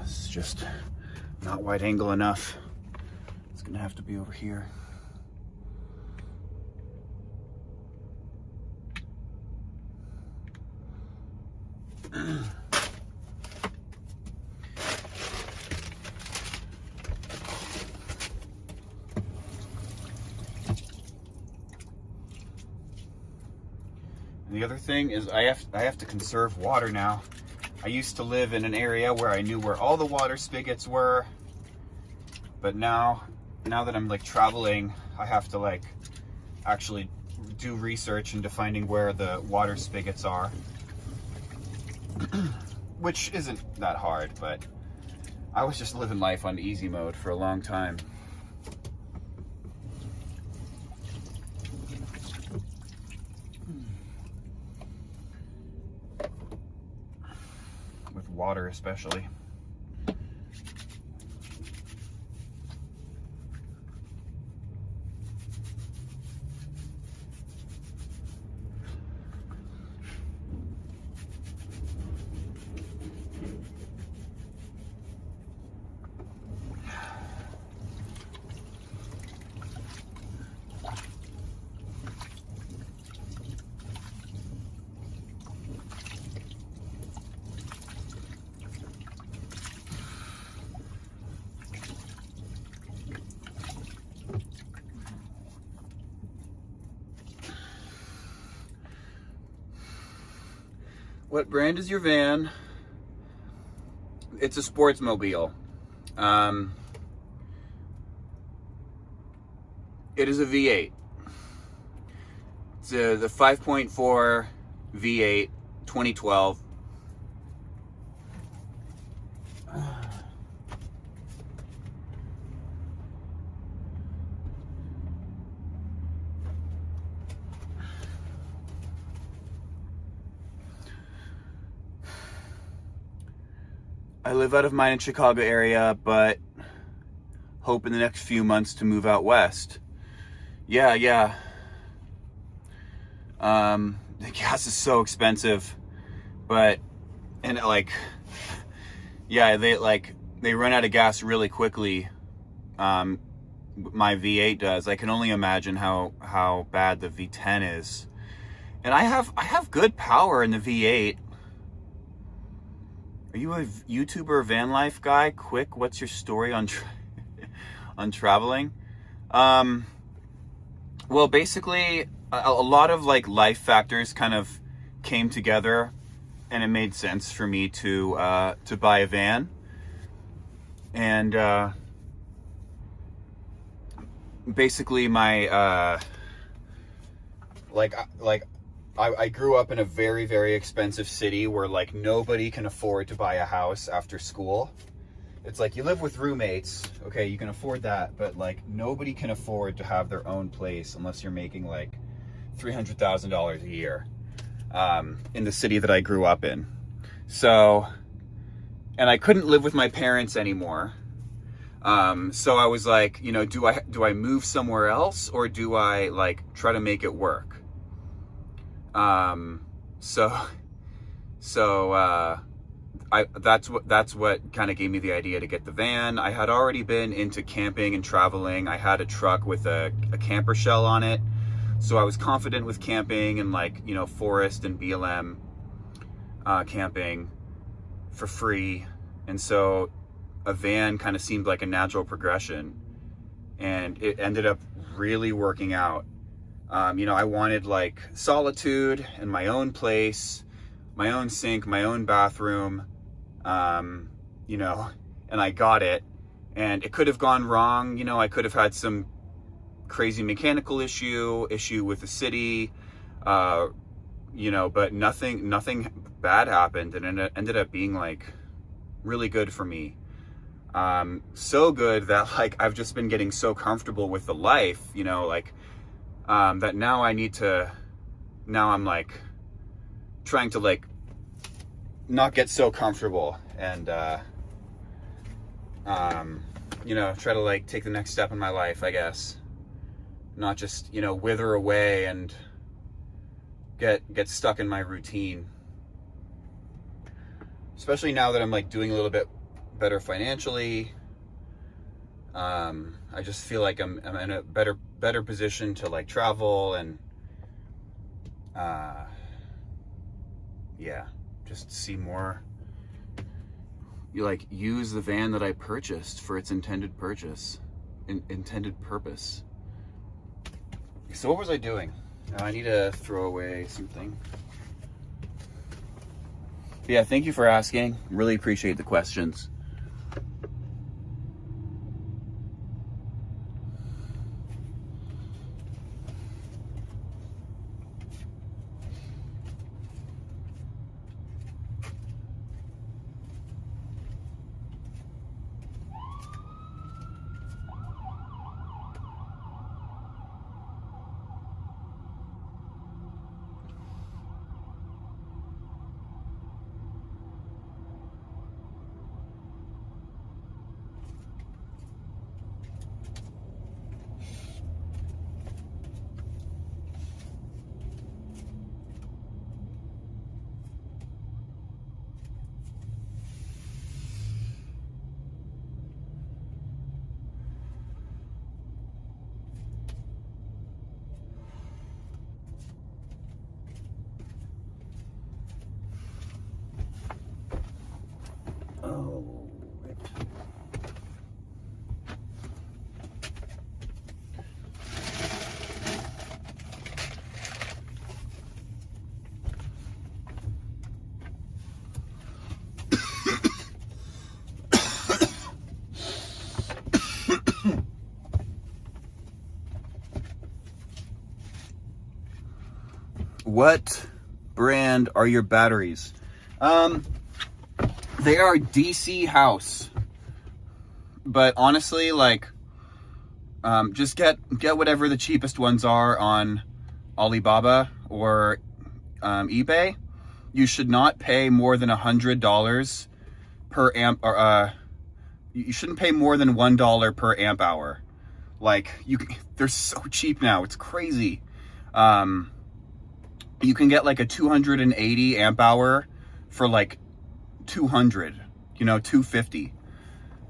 [SPEAKER 2] It's just not wide angle enough. It's gonna have to be over here. And the other thing is I have to conserve water now. I used to live in an area where I knew where all the water spigots were, but now that I'm like traveling, I have to like actually do research into finding where the water spigots are, which isn't that hard, but I was just living life on easy mode for a long time. With water especially. What brand is your van? It's a Sportsmobile. It is a V8. It's the 5.4 V8 2012. I live out of mine in Chicago area, but hope in the next few months to move out west. Yeah. The gas is so expensive, but, and like, yeah, they run out of gas really quickly. My V8 does. I can only imagine how bad the V10 is. And I have good power in the V8. Are you a YouTuber van life guy? Quick, what's your story on on traveling? Well, basically, a lot of like life factors kind of came together, and it made sense for me to buy a van. And basically, my I grew up in a very, very expensive city where like nobody can afford to buy a house after school. It's like you live with roommates, okay, you can afford that, but like nobody can afford to have their own place unless you're making like $300,000 a year in the city that I grew up in. So, and I couldn't live with my parents anymore. So I was like, you know, do I move somewhere else, or do I like try to make it work? That's what kind of gave me the idea to get the van. I had already been into camping and traveling. I had a truck with a camper shell on it. So I was confident with camping and like, you know, forest and BLM, camping for free. And so a van kind of seemed like a natural progression, and it ended up really working out. You know, I wanted like solitude and my own place, my own sink, my own bathroom, you know, and I got it. And it could have gone wrong. You know, I could have had some crazy mechanical issue with the city, you know, but nothing bad happened. And it ended up being like really good for me. So good that like I've just been getting so comfortable with the life, you know, like, that now I'm like trying to like not get so comfortable and, you know, try to like take the next step in my life, I guess. Not just, you know, wither away and get stuck in my routine. Especially now that I'm like doing a little bit better financially. I just feel like I'm in a better position to like travel and yeah, just see more. You like use the van that I purchased for its intended purpose. So what was I doing? I need to throw away something. Yeah, thank you for asking. Really appreciate the questions. Oh, wait. What brand are your batteries? They are DC House, but honestly, like, just get whatever the cheapest ones are on Alibaba or eBay. You should not pay more than $100 per amp, or you shouldn't pay more than $1 per amp hour. Like, they're so cheap now, it's crazy. You can get like a 280 amp hour for like 200, 250.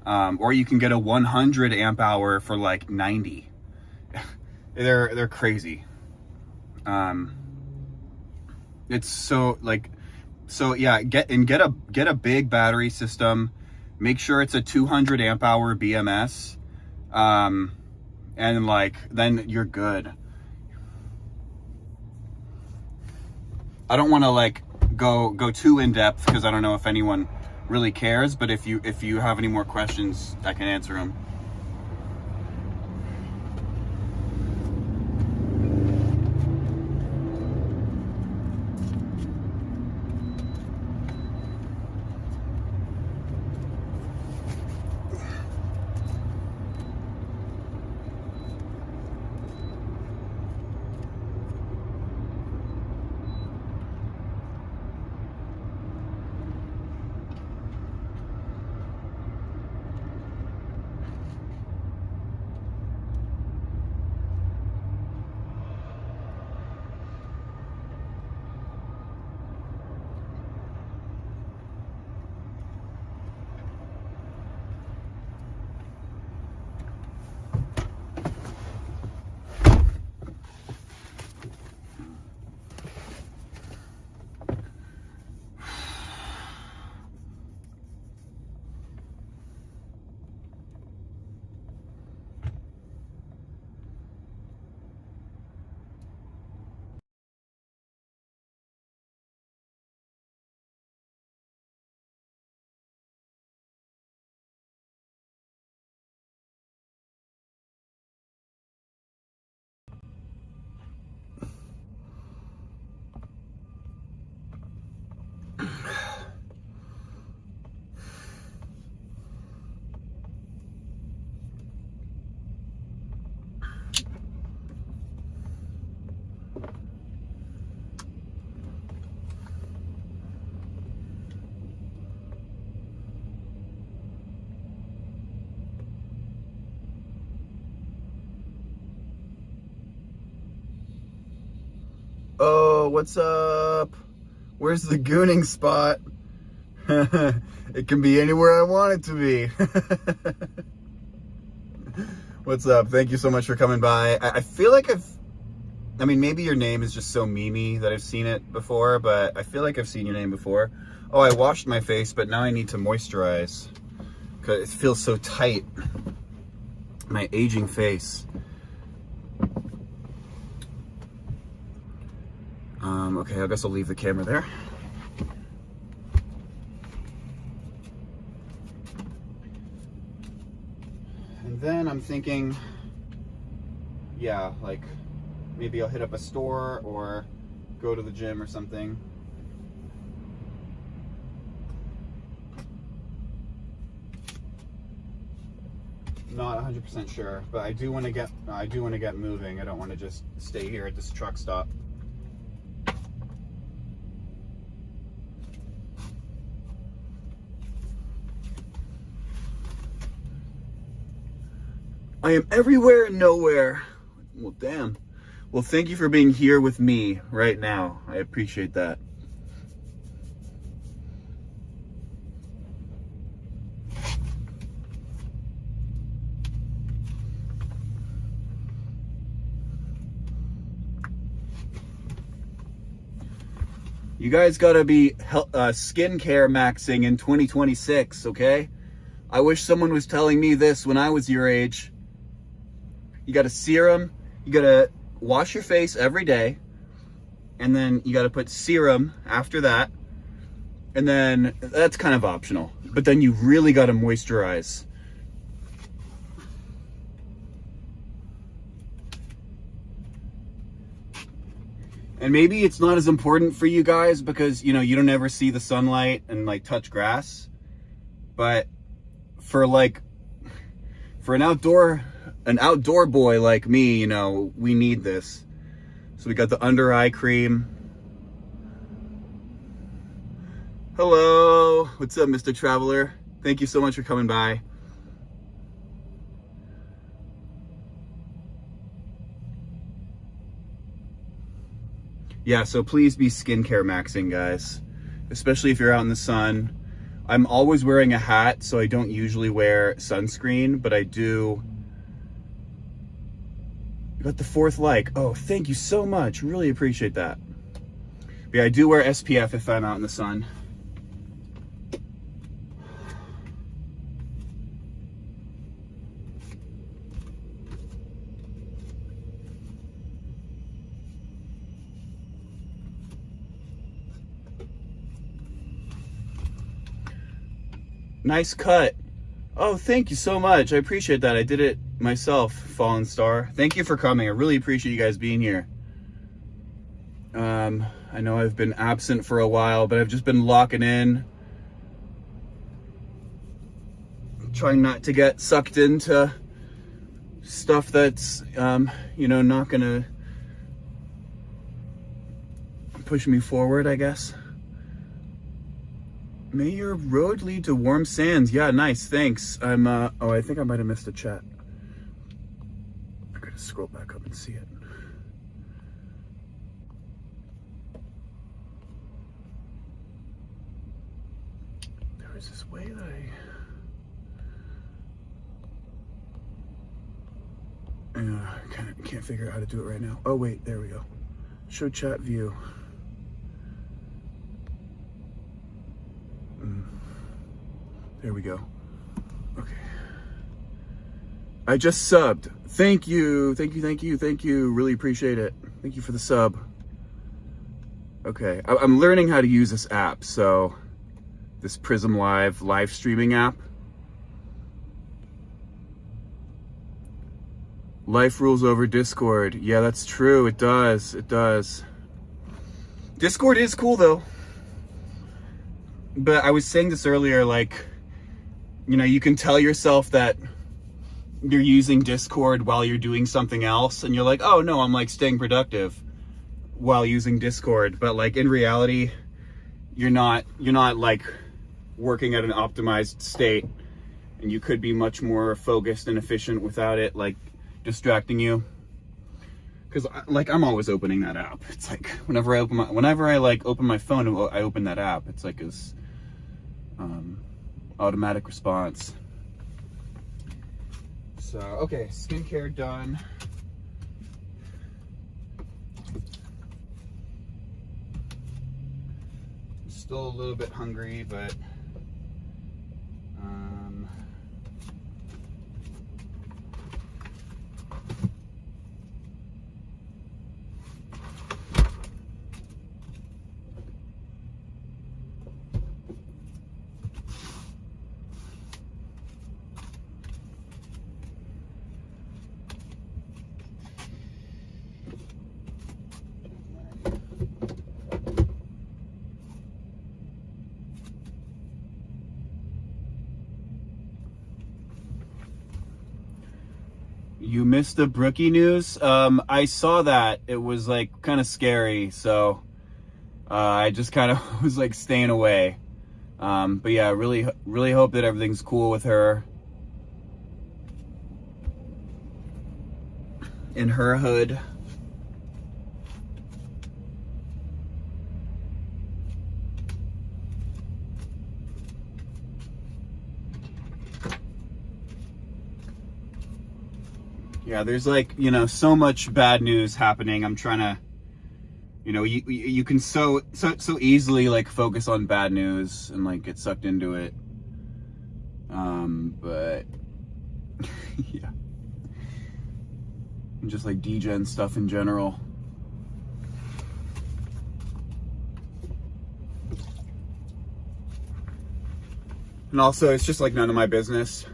[SPEAKER 2] Or you can get a 100 amp hour for like 90. They're crazy. It's so like, so yeah, get a big battery system. Make sure it's a 200 amp hour BMS. And like, then you're good. I don't want to like go too in depth because I don't know if anyone really cares, but if you have any more questions, I can answer them. Oh, what's up? Where's the gooning spot? It can be anywhere I want it to be. What's up? Thank you so much for coming by. I feel like I mean, maybe your name is just so memey that I've seen it before, but I feel like I've seen your name before. Oh, I washed my face, but now I need to moisturize because it feels so tight. My aging face. Okay, I guess I'll leave the camera there. And then I'm thinking, yeah, like maybe I'll hit up a store or go to the gym or something. Not 100% sure, but I do want to get moving. I don't want to just stay here at this truck stop. I am everywhere and nowhere. Well, damn. Well, thank you for being here with me right now. I appreciate that. You guys gotta be skincare maxing in 2026, okay? I wish someone was telling me this when I was your age. You got a serum, you gotta wash your face every day, and then you gotta put serum after that, and then that's kind of optional, but then you really gotta moisturize. And maybe it's not as important for you guys because, you know, you don't ever see the sunlight and like touch grass, but for an outdoor boy like me, you know, we need this. So we got the under eye cream. Hello, what's up, Mr. Traveler? Thank you so much for coming by. Yeah, so please be skincare maxing, guys, especially if you're out in the sun. I'm always wearing a hat, so I don't usually wear sunscreen, but I do. You got the 4th like. Oh, thank you so much. Really appreciate that. But yeah, I do wear SPF if I'm out in the sun. Nice cut. Oh, thank you so much. I appreciate that. I did it myself, Fallen Star. Thank you for coming. I really appreciate you guys being here. I know I've been absent for a while, but I've just been locking in. Trying not to get sucked into stuff that's, you know, not gonna push me forward, I guess. May your road lead to warm sands. Yeah, nice, thanks. Oh, I think I might have missed a chat. I gotta scroll back up and see it. There was this way that I can't figure out how to do it right now. Oh wait, there we go. Show chat view. There we go. Okay. I just subbed. Thank you. Thank you, thank you, thank you. Really appreciate it. Thank you for the sub. Okay. I'm learning how to use this app. So this Prism live streaming app. Life rules over Discord. Yeah, that's true. It does. It does. Discord is cool though. But I was saying this earlier, like, you know, you can tell yourself that you're using Discord while you're doing something else, and you're like, oh no, I'm like staying productive while using Discord. But like in reality, you're not like working at an optimized state, and you could be much more focused and efficient without it like distracting you. Because like I'm always opening that app. It's like whenever I open my phone, I open that app. It's like as Automatic response. So, okay, skincare done. Still a little bit hungry, but you missed the Brookie news. I saw that. It was like kind of scary, so I just kind of was like staying away. But yeah, really hope that everything's cool with her in her hood. Yeah, there's like, so much bad news happening. I'm trying to, you can so easily like focus on bad news and like get sucked into it. But yeah, and just like degen stuff in general. And also, it's just like none of my business.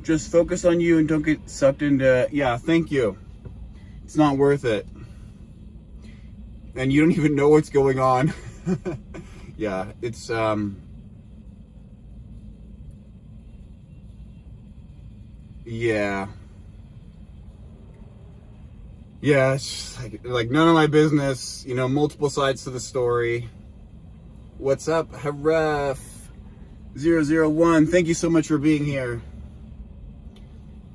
[SPEAKER 2] Just focus on you and don't get sucked into, yeah, thank you. It's not worth it. And you don't even know what's going on. Yeah, it's, yeah. Yeah, it's just like none of my business, multiple sides to the story. What's up, Haref 001? Thank you so much for being here.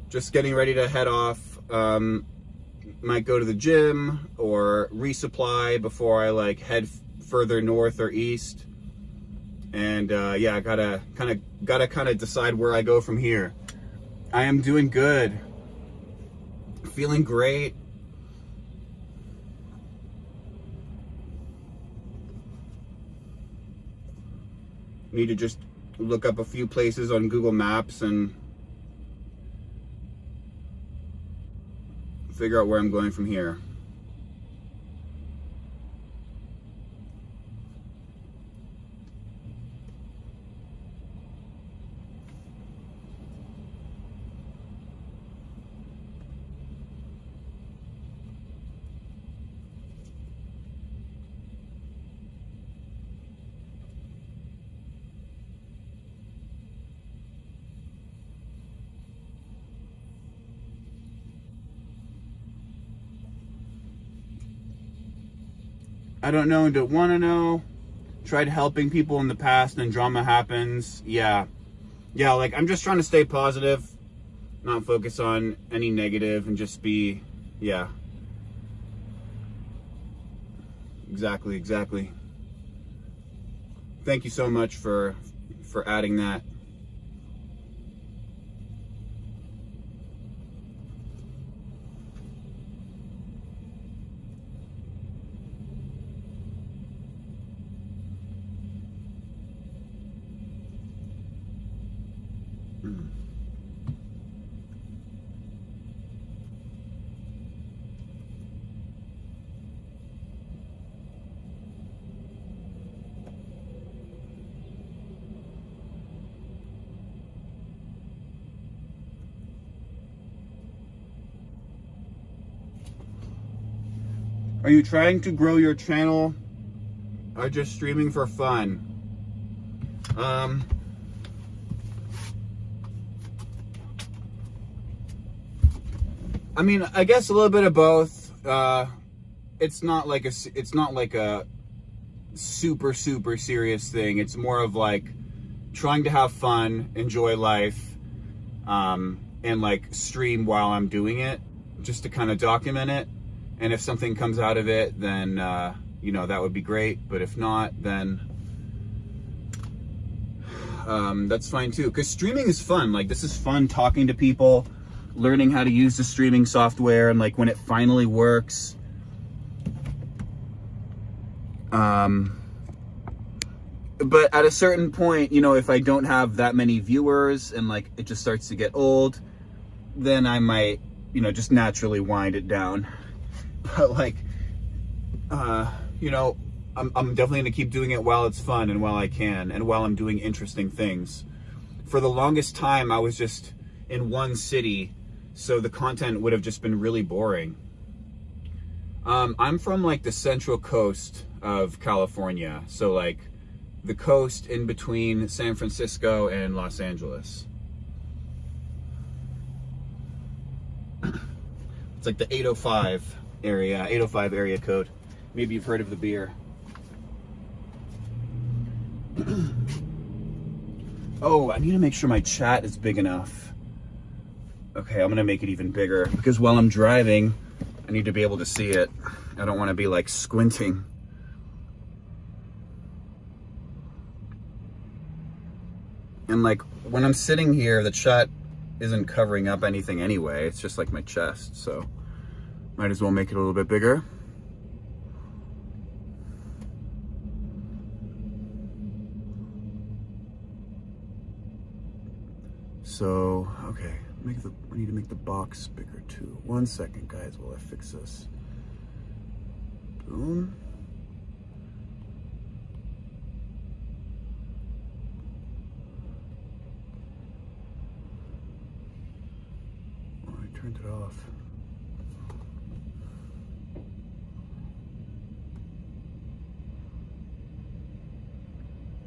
[SPEAKER 2] Just getting ready to head off. Might go to the gym or resupply before I like head further north or east. And yeah, I gotta kind of decide where I go from here. I am doing good. Feeling great. Need to just look up a few places on Google Maps and figure out where I'm going from here. I don't know and don't want to know. Tried helping people in the past and drama happens. Yeah, like I'm just trying to stay positive, not focus on any negative, and just be, yeah. Exactly. Thank you so much for adding that. Are you trying to grow your channel or just streaming for fun? I mean, I guess a little bit of both. It's not like a super serious thing. It's more of like trying to have fun, enjoy life, and like stream while I'm doing it, just to kind of document it. And if something comes out of it, then you know, that would be great. But if not, then that's fine too. Because streaming is fun. Like, this is fun, talking to people, learning how to use the streaming software, and like when it finally works. But at a certain point, you know, if I don't have that many viewers and like it just starts to get old, then I might, you know, just naturally wind it down. But like, you know, I'm definitely gonna keep doing it while it's fun and while I can, and while I'm doing interesting things. For the longest time, I was just in one city, so the content would have just been really boring. I'm from like the central coast of California, so like the coast in between San Francisco and Los Angeles. It's like the 805 area, 805 area code. Maybe you've heard of the beer. Oh, I need to make sure my chat is big enough. Okay, I'm gonna make it even bigger because while I'm driving, I need to be able to see it. I don't want to be like squinting. And like when I'm sitting here, the chat isn't covering up anything anyway. It's just like my chest, so might as well make it a little bit bigger. So, okay, I need to make the box bigger too. 1 second, guys, while I fix this. Boom. Oh, I turned it off.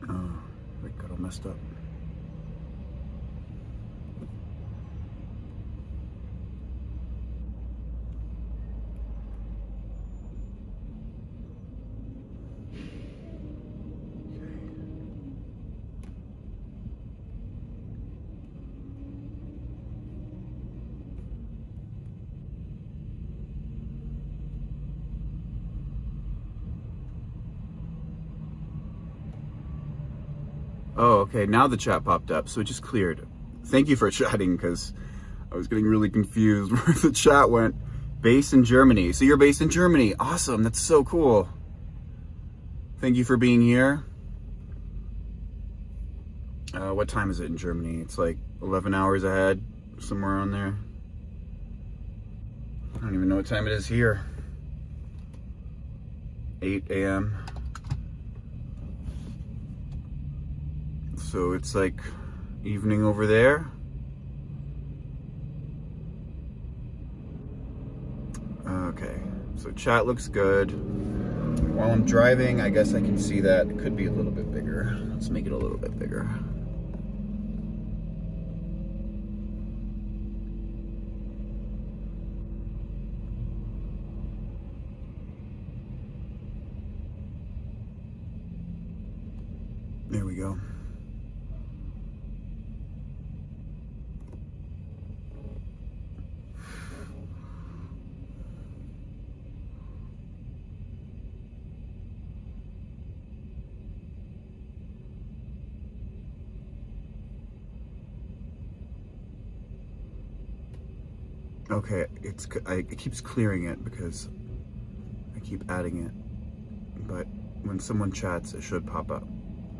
[SPEAKER 2] Oh, it got all messed up. Oh, okay, now the chat popped up, so it just cleared. Thank you for chatting, because I was getting really confused where the chat went. Based in Germany. So you're based in Germany. Awesome, that's so cool. Thank you for being here. What time is it in Germany? It's like 11 hours ahead, somewhere on there. I don't even know what time it is here. 8 a.m. So it's like evening over there. Okay, so chat looks good. While I'm driving, I guess I can see that it could be a little bit bigger. Let's make it a little bit bigger. There we go. Okay, it keeps clearing it because I keep adding it. But when someone chats, it should pop up.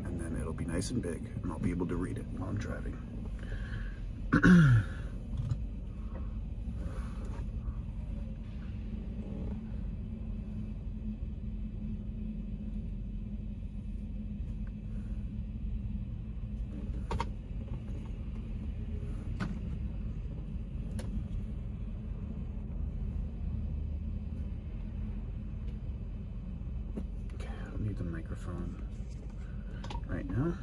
[SPEAKER 2] And then it'll be nice and big, and I'll be able to read it while I'm driving. microphone right now.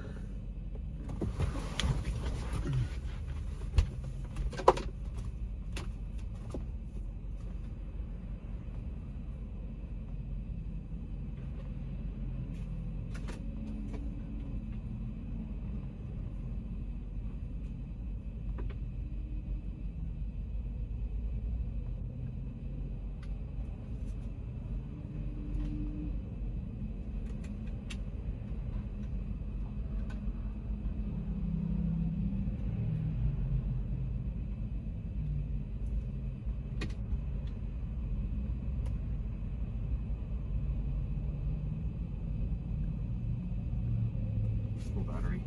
[SPEAKER 2] Full battery.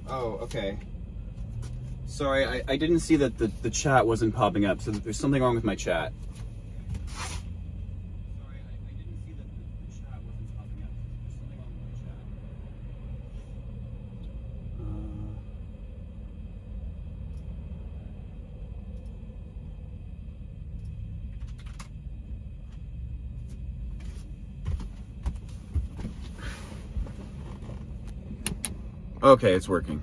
[SPEAKER 2] Oh, okay. Sorry, I didn't see that the chat wasn't popping up, so there's something wrong with my chat. Sorry, I didn't see that the chat wasn't popping up, so there's something wrong with my chat. Okay, it's working.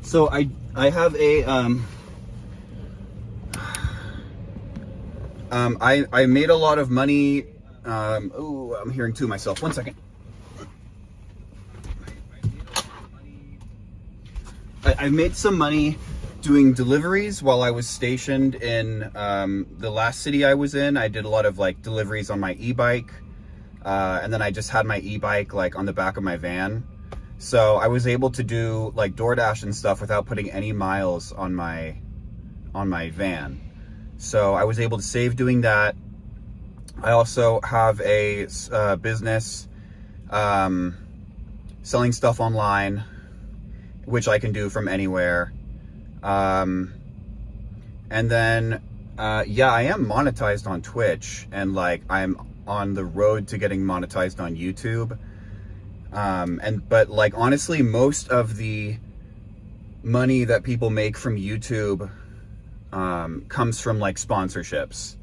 [SPEAKER 2] So I have a I made a lot of money. Oh, I'm hearing two myself. 1 second. I made some money doing deliveries while I was stationed in the last city I was in. I did a lot of like deliveries on my e-bike, and then I just had my e-bike like on the back of my van. So I was able to do like DoorDash and stuff without putting any miles on my van. So I was able to save doing that. I also have a business selling stuff online, which I can do from anywhere. And then, yeah, I am monetized on Twitch, and like I'm on the road to getting monetized on YouTube. But like, honestly, most of the money that people make from YouTube, comes from like sponsorships.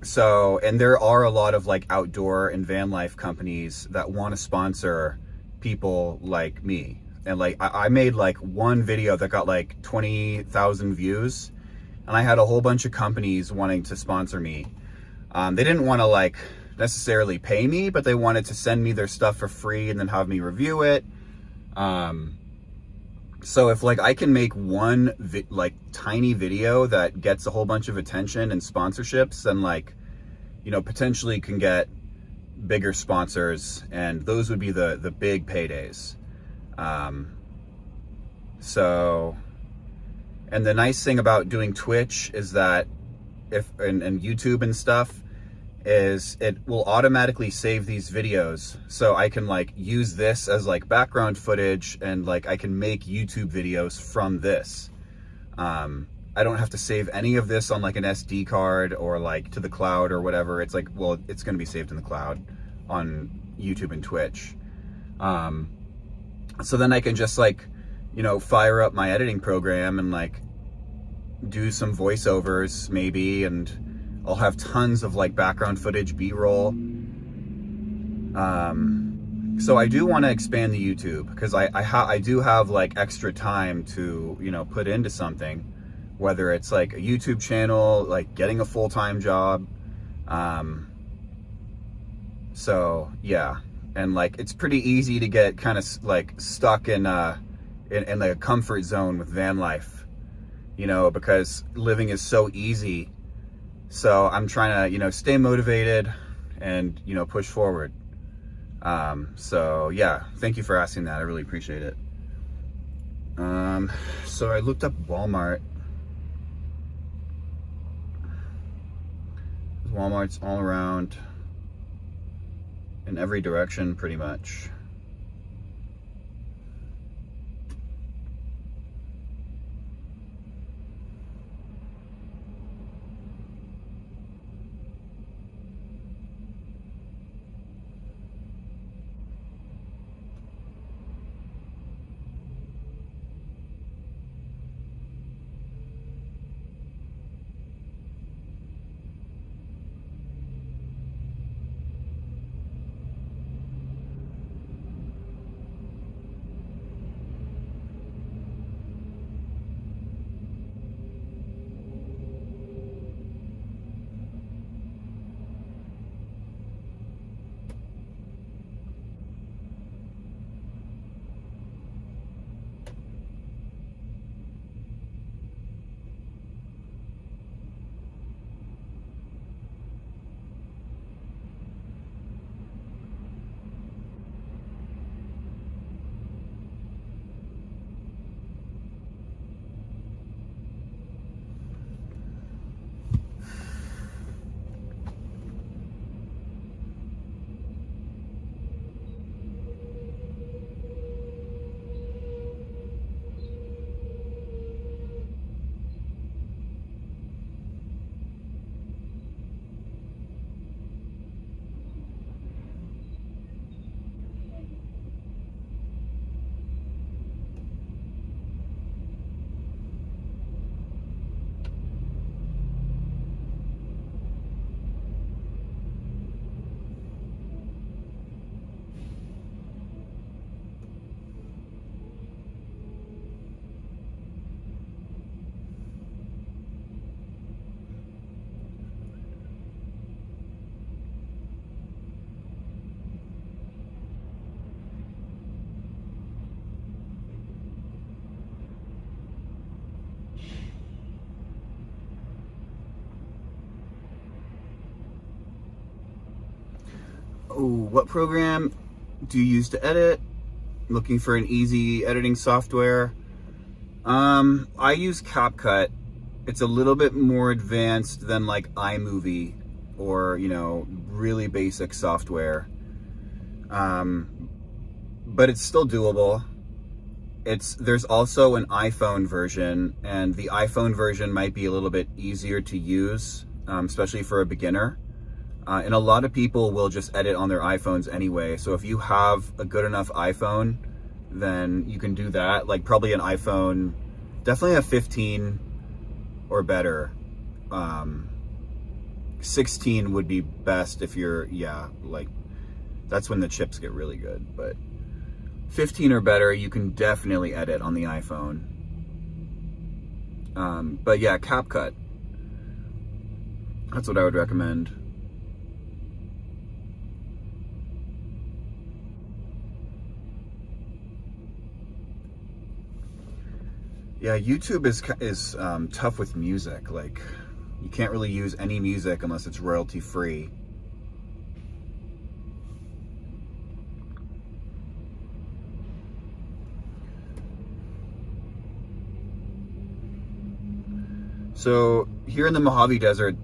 [SPEAKER 2] So, and there are a lot of like outdoor and van life companies that want to sponsor people like me. And like, I made like one video that got like 20,000 views, and I had a whole bunch of companies wanting to sponsor me. They didn't want to like necessarily pay me, but they wanted to send me their stuff for free and then have me review it. So if like I can make one like tiny video that gets a whole bunch of attention and sponsorships, then like, you know, potentially can get bigger sponsors, and those would be the big paydays. So, and the nice thing about doing Twitch is that and YouTube and stuff is it will automatically save these videos, so I can like use this as like background footage, and like I can make YouTube videos from this. I don't have to save any of this on like an SD card or like to the cloud or whatever. It's like, well, it's going to be saved in the cloud on YouTube and Twitch. So then I can just like, you know, fire up my editing program and like do some voiceovers maybe, and I'll have tons of like background footage, B-roll. So I do want to expand the YouTube, because I do have like extra time to, you know, put into something, whether it's like a YouTube channel, like getting a full-time job. So yeah, and like it's pretty easy to get kind of like stuck in like a comfort zone with van life, you know, because living is so easy. So I'm trying to, you know, stay motivated and, you know, push forward. So yeah, thank you for asking that. I really appreciate it. So I looked up Walmart. Walmart's all around in every direction pretty much. Oh, what program do you use to edit? Looking for an easy editing software? I use CapCut. It's a little bit more advanced than like iMovie or, you know, really basic software. But it's still doable. There's also an iPhone version, and the iPhone version might be a little bit easier to use, especially for a beginner. And a lot of people will just edit on their iPhones anyway. So if you have a good enough iPhone, then you can do that. Like probably an iPhone, definitely a 15 or better. 16 would be best if you're, yeah, like that's when the chips get really good. But 15 or better, you can definitely edit on the iPhone. But yeah, CapCut. That's what I would recommend. Yeah, YouTube is tough with music. Like, you can't really use any music unless it's royalty free. So here in the Mojave Desert,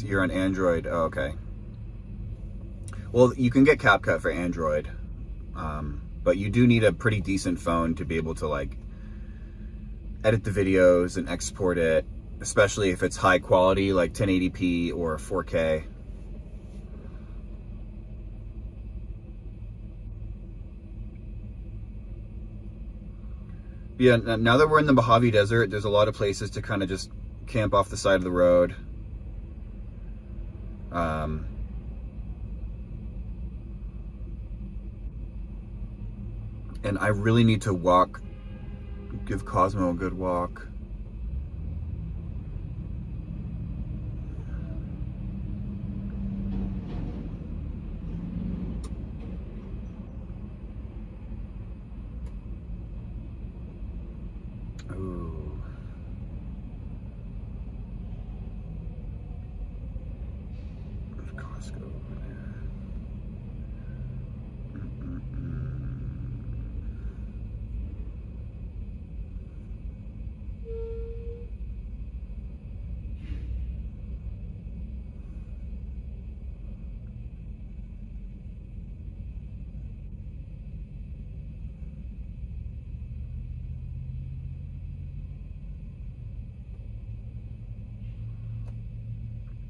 [SPEAKER 2] you're on Android. Oh, okay. Well, you can get CapCut for Android, but you do need a pretty decent phone to be able to like edit the videos and export it, especially if it's high quality, like 1080p or 4K. Yeah, now that we're in the Mojave Desert, there's a lot of places to kind of just camp off the side of the road. And I really need to walk, give Cosmo a good walk. Ooh. There's Costco over there.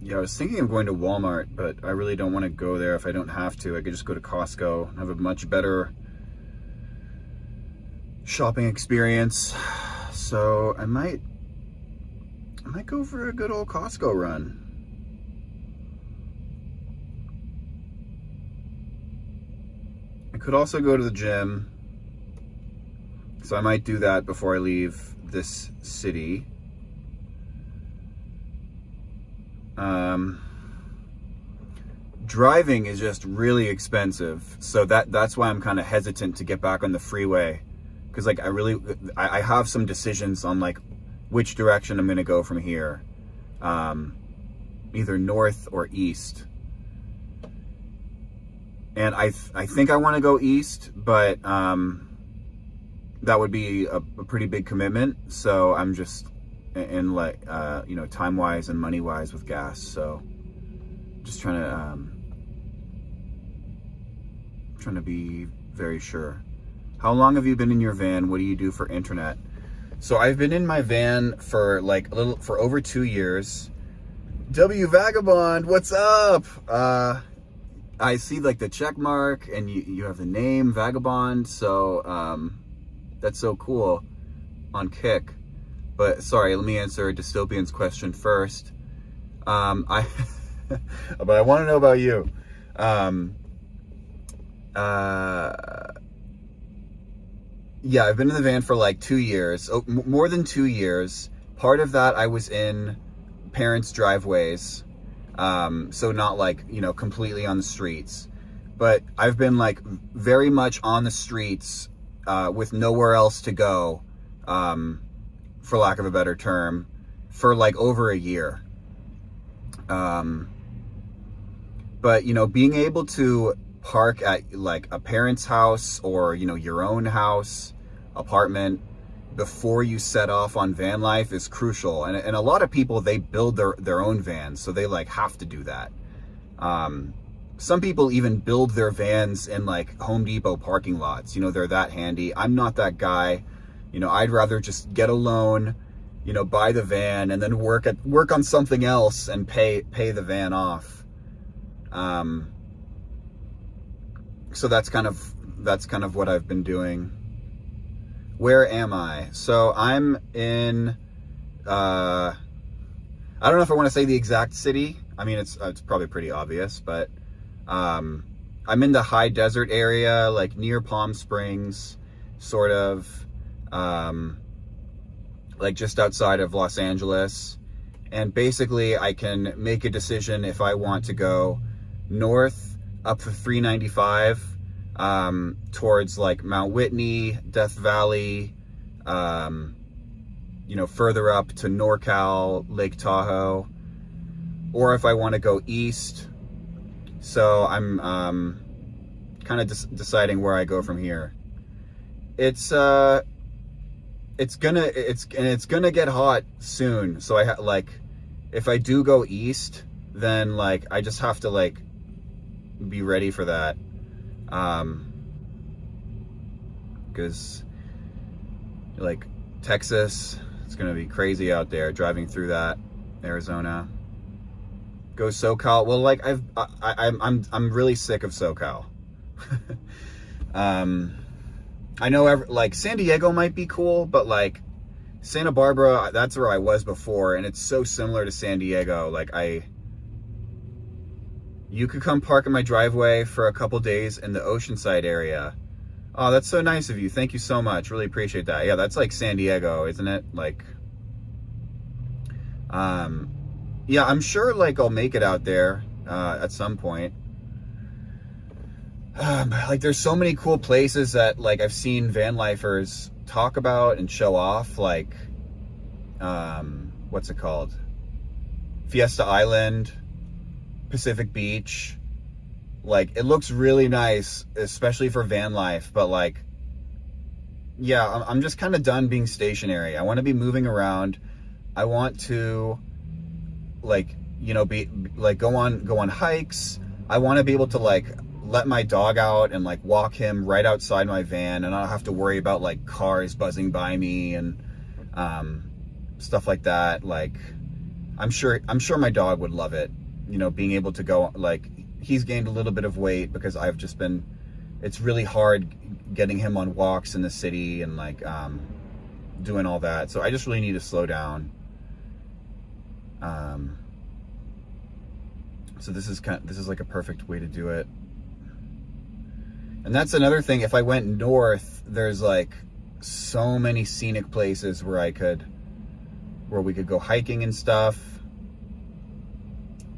[SPEAKER 2] Yeah, I was thinking of going to Walmart, but I really don't want to go there if I don't have to. I could just go to Costco and have a much better shopping experience. So I might go for a good old Costco run. I could also go to the gym, so I might do that before I leave this city. Driving is just really expensive, so that's why I'm kind of hesitant to get back on the freeway, because like I have some decisions on like which direction I'm gonna go from here, either north or east, and I think I want to go east, but that would be a pretty big commitment, so I'm just in like you know, time wise and money wise with gas, so just trying to be very sure. How long have you been in your van? What do you do for internet? So I've been in my van for like for over 2 years. W Vagabond, what's up? I see like the check mark and you have the name Vagabond, so that's so cool on Kick. But sorry, let me answer Dystopian's question first. But I want to know about you. Yeah, I've been in the van for like 2 years, more than 2 years. Part of that I was in parents' driveways, so not like, you know, completely on the streets. But I've been like very much on the streets with nowhere else to go, for lack of a better term, for like over a year. But, you know, being able to park at like a parent's house or, you know, your own house, apartment, before you set off on van life is crucial. And a lot of people, they build their own vans, so they like have to do that. Some people even build their vans in like Home Depot parking lots. You know, they're that handy. I'm not that guy. You know, I'd rather just get a loan, you know, buy the van and then work on something else and pay the van off. So that's kind of what I've been doing. Where am I? So I'm in, I don't know if I want to say the exact city. I mean, it's probably pretty obvious, but I'm in the high desert area, like near Palm Springs, sort of, like just outside of Los Angeles. And basically I can make a decision if I want to go north up the 395, towards like Mount Whitney, Death Valley, you know, further up to NorCal, Lake Tahoe, or if I want to go east. So I'm kind of deciding where I go from here. It's gonna get hot soon. So like, if I do go east, then like I just have to like be ready for that. Because like Texas, it's gonna be crazy out there driving through that. Arizona, go SoCal. Well, like I'm really sick of SoCal. I know like San Diego might be cool, but like Santa Barbara, that's where I was before, and it's so similar to San Diego. Like you could come park in my driveway for a couple days in the Oceanside area. Oh, that's so nice of you. Thank you so much. Really appreciate that. Yeah, that's like San Diego, isn't it? Like, yeah, I'm sure like I'll make it out there at some point. Like there's so many cool places that like I've seen van lifers talk about and show off, like what's it called? Fiesta Island, Pacific Beach. Like it looks really nice, especially for van life, but like yeah, I'm just kind of done being stationary. I want to be moving around. I want to like, you know, be like go on hikes. I want to be able to like let my dog out and like walk him right outside my van, and I don't have to worry about like cars buzzing by me and stuff like that. Like I'm sure my dog would love it, you know, being able to go. Like he's gained a little bit of weight because I've just been, it's really hard getting him on walks in the city and like doing all that, so I just really need to slow down. So this is like a perfect way to do it. And that's another thing. If I went north, there's like so many scenic places where we could go hiking and stuff.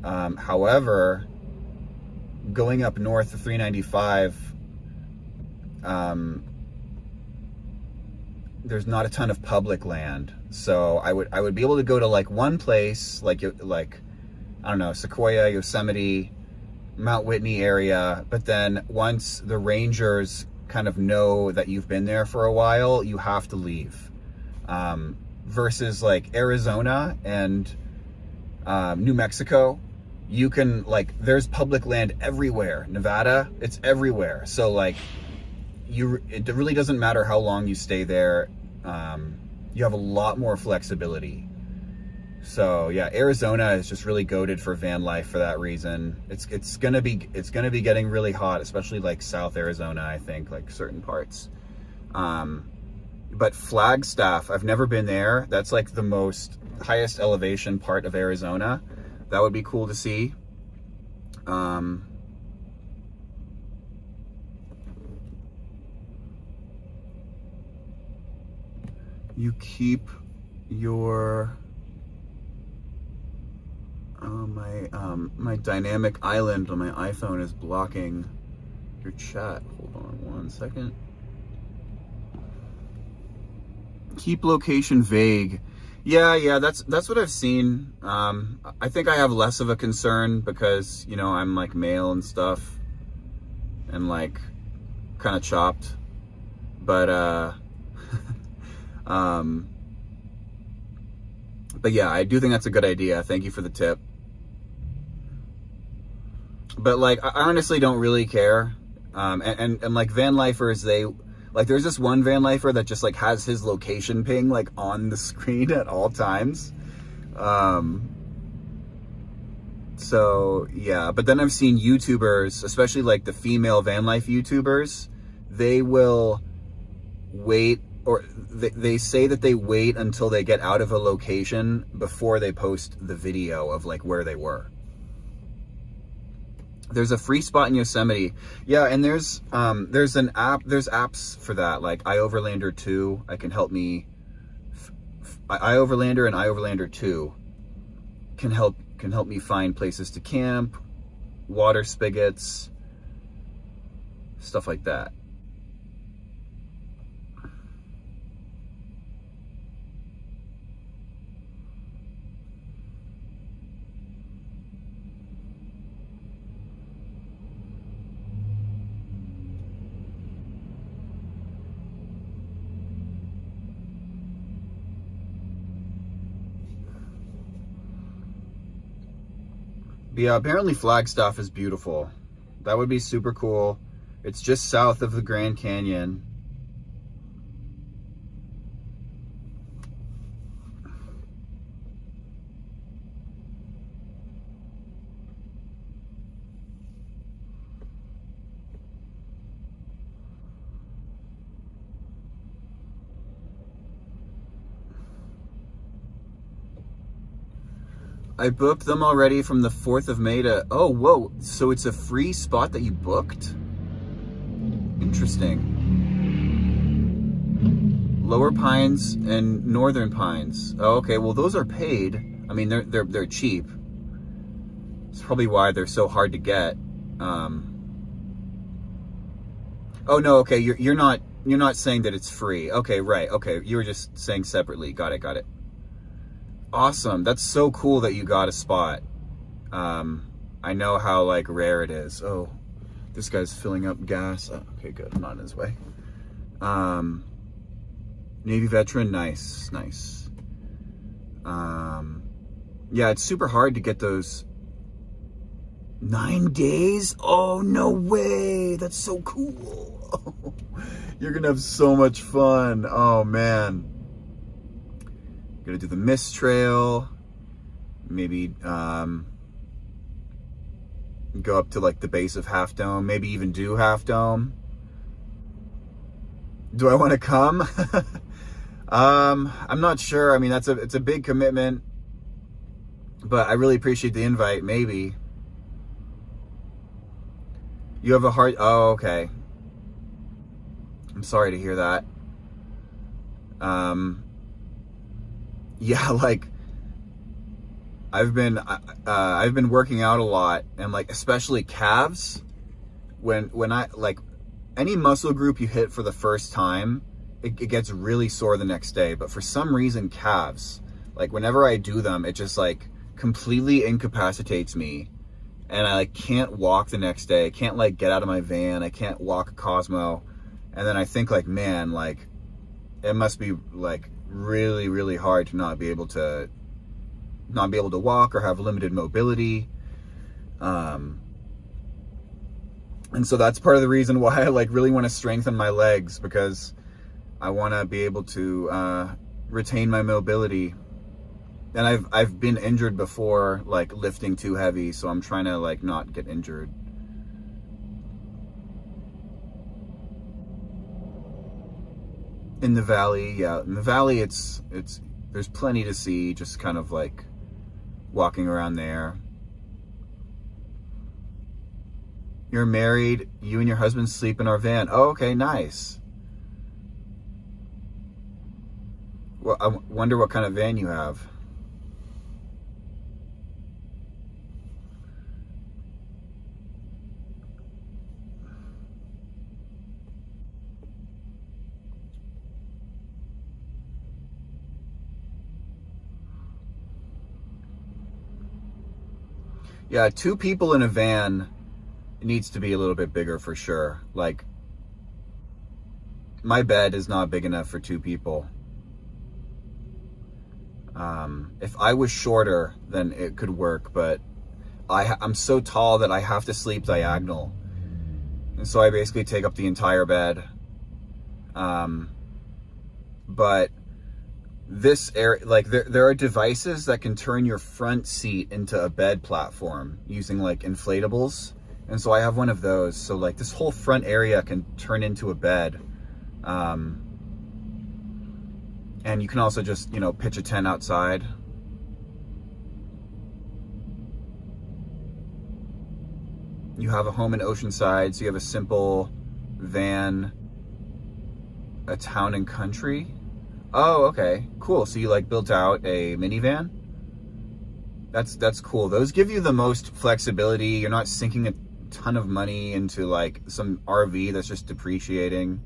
[SPEAKER 2] However, going up north of 395, there's not a ton of public land. So I would be able to go to like one place, like I don't know, Sequoia, Yosemite, Mount Whitney area, but then once the rangers kind of know that you've been there for a while, you have to leave. Versus like Arizona and New Mexico, you can like, there's public land everywhere. Nevada, it's everywhere. So like it really doesn't matter how long you stay there. You have a lot more flexibility. So yeah, Arizona is just really goated for van life for that reason. It's gonna be getting really hot, especially like South Arizona, I think, like certain parts. But Flagstaff, I've never been there. That's like the most highest elevation part of Arizona. That would be cool to see. You keep your my dynamic island on my iPhone is blocking your chat. Hold on one second. Keep location vague. Yeah, that's what I've seen. I think I have less of a concern because, you know, I'm like male and stuff and like kind of chopped, but but yeah, I do think that's a good idea. Thank you for the tip. But like, I honestly don't really care. And like van lifers, they like, there's this one van lifer that just like has his location ping like on the screen at all times. So yeah, but then I've seen YouTubers, especially like the female van life YouTubers, they will wait, or they say that they wait until they get out of a location before they post the video of like where they were. There's a free spot in Yosemite. Yeah, and there's an app, there's apps for that, like iOverlander 2. I can help me, iOverlander and iOverlander 2 can help me find places to camp, water spigots, stuff like that. But yeah, apparently Flagstaff is beautiful. That would be super cool. It's just south of the Grand Canyon. I booked them already from the 4th of May to... Oh, whoa. So it's a free spot that you booked? Interesting. Lower Pines and Northern Pines. Oh, okay. Well, those are paid. I mean, they're cheap. It's probably why they're so hard to get. Oh no, okay. You're not saying that it's free. Okay, right. Okay, you were just saying separately. Got it. Awesome. That's so cool that you got a spot. I know how like rare it is. Oh, this guy's filling up gas. Oh, okay, good. I'm not in his way. Navy veteran. Nice. Yeah, it's super hard to get those. 9 days? Oh, no way. That's so cool. You're gonna have so much fun. Oh man. Gonna do the Mist Trail, maybe go up to like the base of Half Dome, maybe even do Half Dome. Do I want to come? I'm not sure. I mean, it's a big commitment, but I really appreciate the invite. Maybe. You have a heart. Oh, okay. I'm sorry to hear that. Yeah, like I've been working out a lot, and like especially calves. When I like any muscle group you hit for the first time, it gets really sore the next day. But for some reason, calves, like whenever I do them, it just like completely incapacitates me, and I like can't walk the next day. I can't like get out of my van. I can't walk a Cosmo, and then I think like, man, like it must be like really, really hard to not be able to walk or have limited mobility. And so that's part of the reason why I like really want to strengthen my legs, because I want to be able to retain my mobility. And I've been injured before, like lifting too heavy, so I'm trying to like not get injured. In the valley, yeah. In the valley, it's there's plenty to see, just kind of like walking around there. You're married, you and your husband sleep in our van. Oh, okay, nice. Well, I wonder what kind of van you have. Yeah, 2 people in a van, it needs to be a little bit bigger for sure. Like, my bed is not big enough for 2 people. If I was shorter, then it could work, but I'm so tall that I have to sleep diagonal. And so I basically take up the entire bed. But this area, like there are devices that can turn your front seat into a bed platform using like inflatables, and so I have one of those, so like this whole front area can turn into a bed. And you can also just, pitch a tent outside. You have a home in Oceanside, so you have a simple van, a town and country. Oh, okay, cool. So you like built out a minivan? That's cool. Those give you the most flexibility. You're not sinking a ton of money into like some RV that's just depreciating.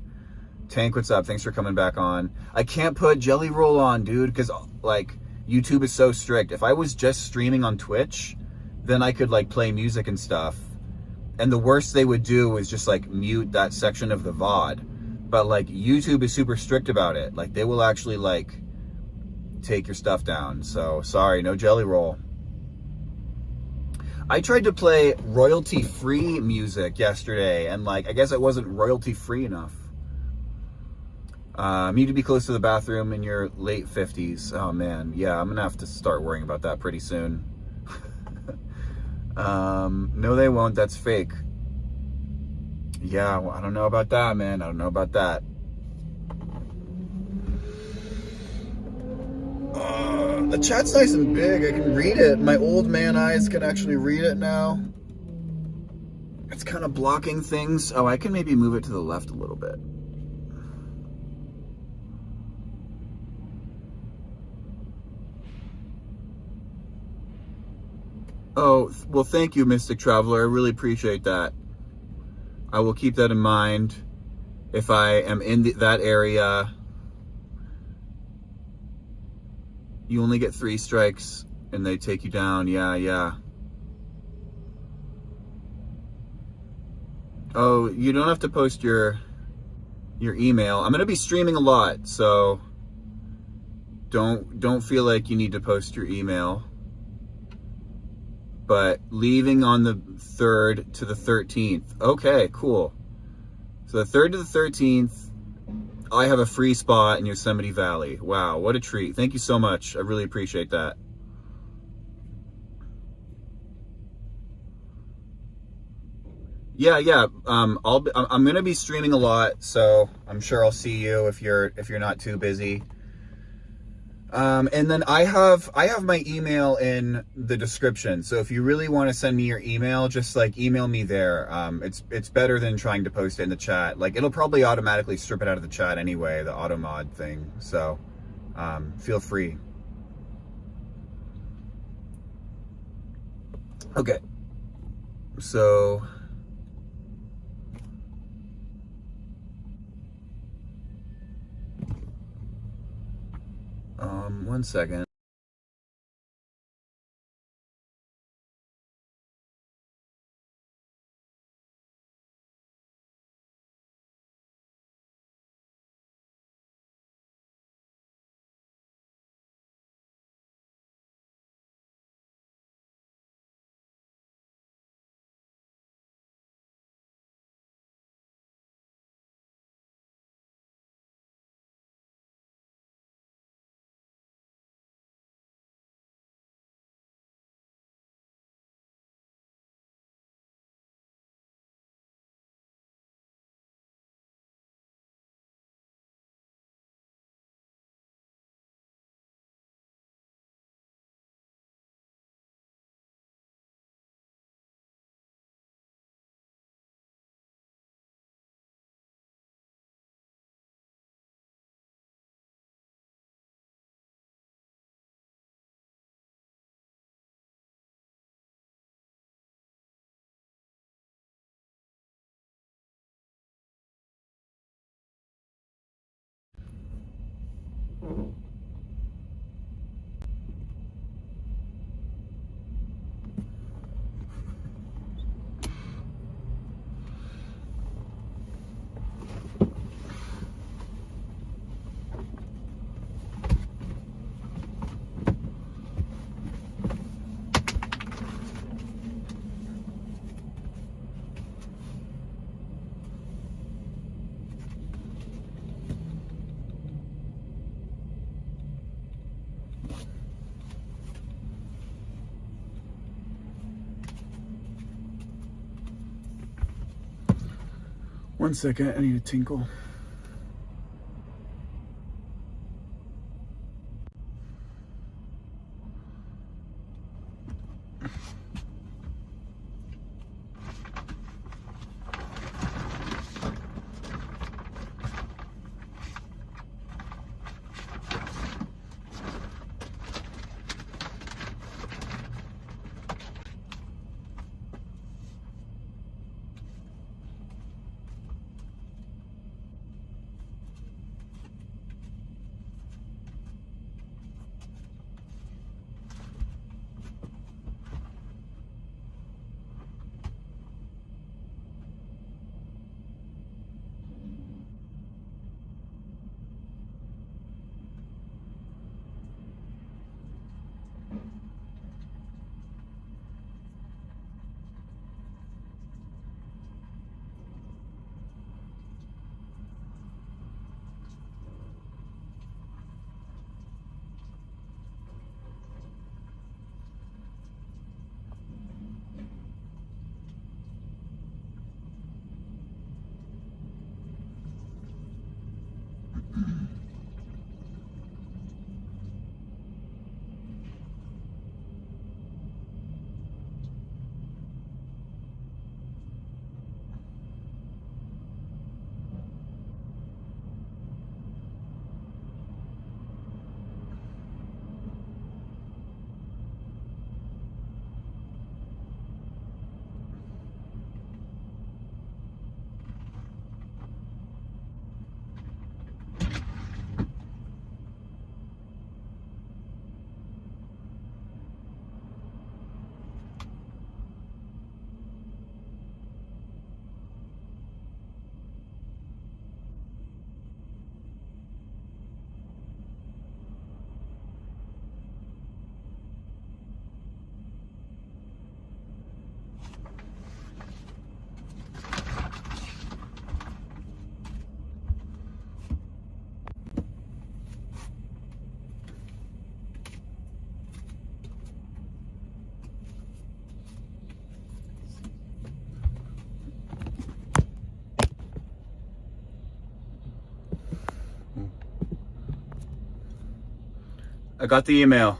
[SPEAKER 2] Tank, what's up? Thanks for coming back on. I can't put Jelly Roll on, dude, because like YouTube is so strict. If I was just streaming on Twitch, then I could like play music and stuff. And the worst they would do is just like mute that section of the VOD. But like YouTube is super strict about it. Like they will actually like take your stuff down. So sorry, no Jelly Roll. I tried to play royalty-free music yesterday, and like, I guess it wasn't royalty-free enough. Need to be close to the bathroom in your late 50s. Oh man, yeah, I'm gonna have to start worrying about that pretty soon. No, they won't. That's fake. Yeah, well, I don't know about that, man. I don't know about that. The chat's nice and big. I can read it. My old man eyes can actually read it now. It's kind of blocking things. Oh, I can maybe move it to the left a little bit. Oh, well, thank you, Mystic Traveler. I really appreciate that. I will keep that in mind if I am in that area. You only get 3 strikes and they take you down. Yeah, yeah. Oh, you don't have to post your email. I'm going to be streaming a lot, so don't feel like you need to post your email. But leaving on the 3rd to the 13th. Okay, cool. So the 3rd to the 13th, I have a free spot in Yosemite Valley. Wow, what a treat. Thank you so much. I really appreciate that. Yeah. I'm going to be streaming a lot, so I'm sure I'll see you if you're not too busy. And then I have my email in the description. So if you really want to send me your email, just like email me there. It's better than trying to post it in the chat. Like it'll probably automatically strip it out of the chat anyway, the auto mod thing. So, feel free. Okay. So, 1 second. One second, I need a tinkle. I got the email.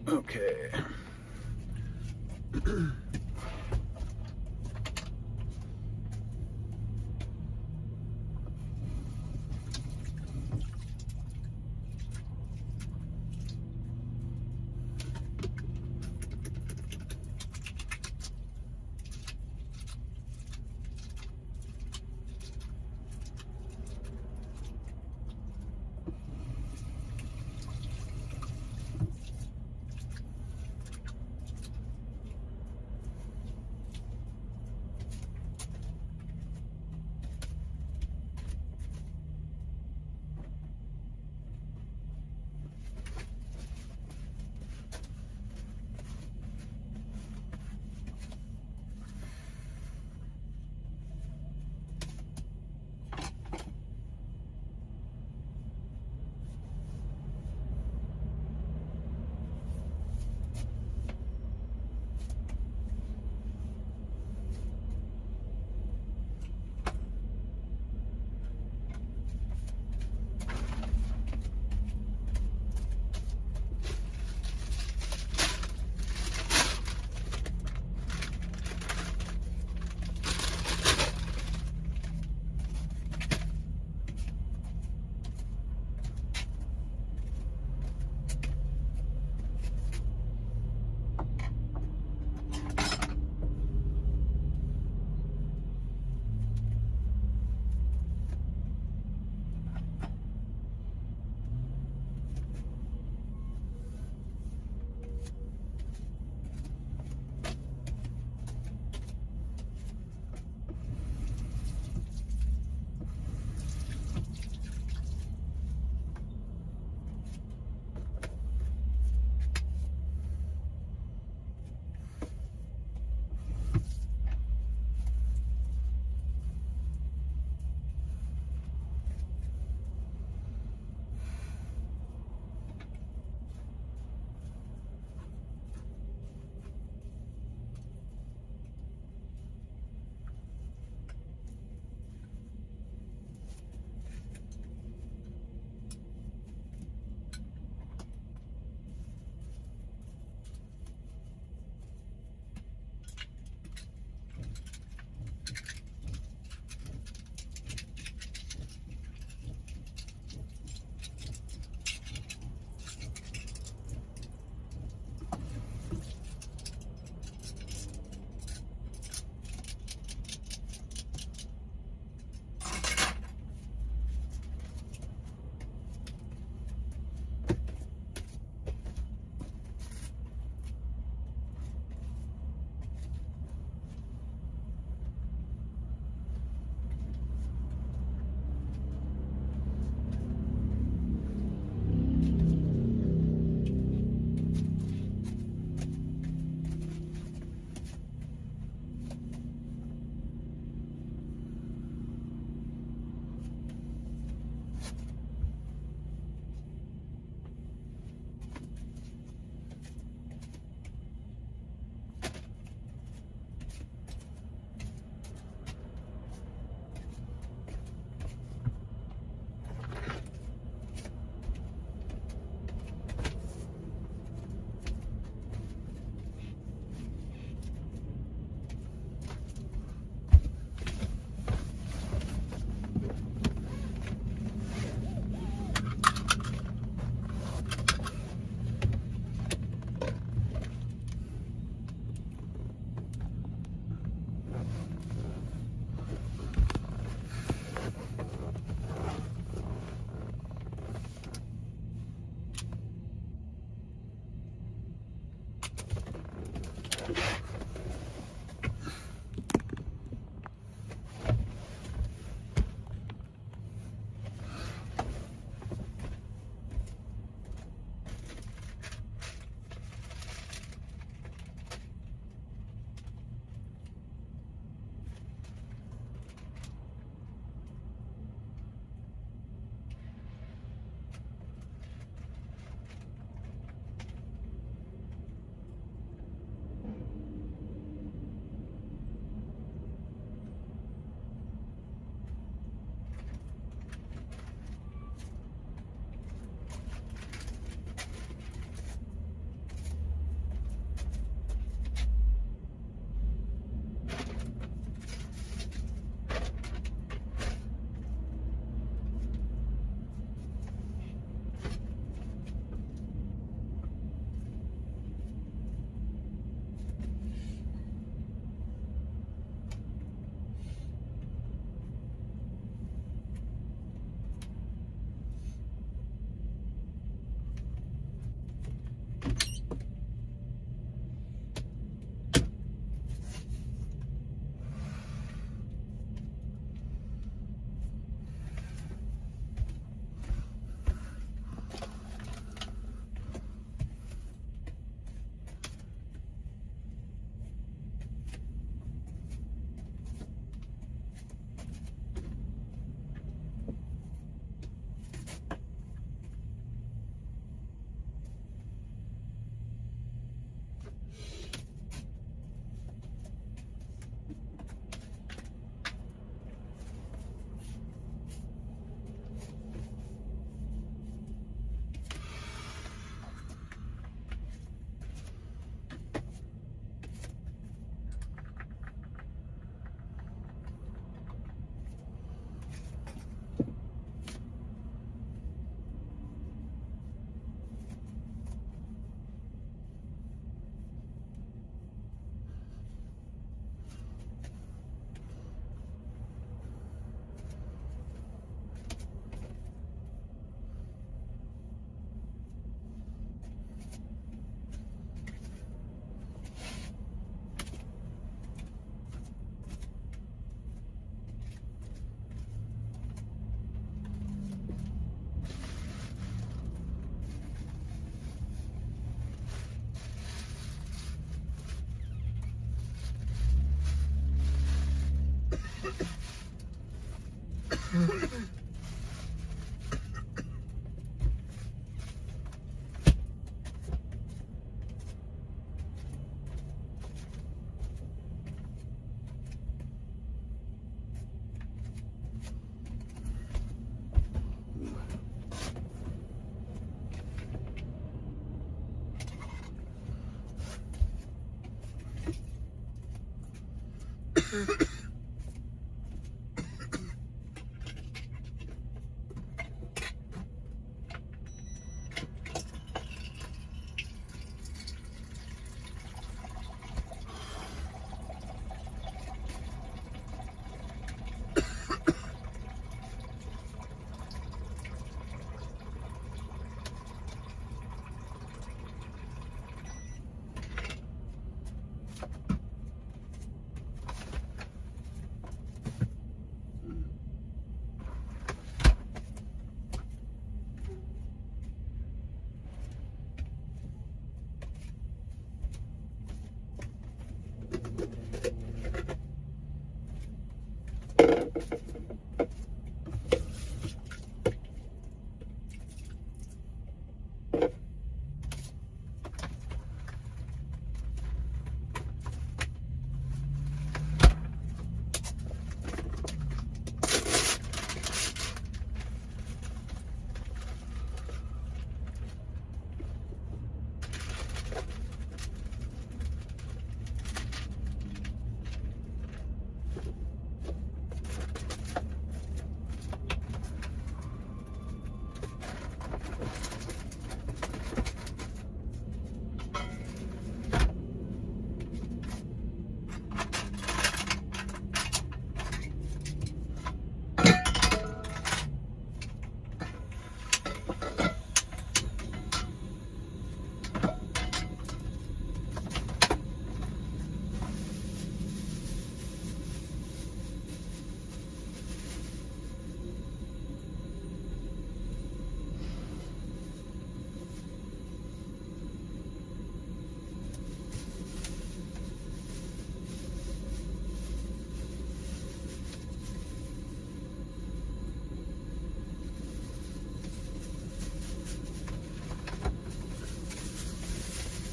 [SPEAKER 2] Okay.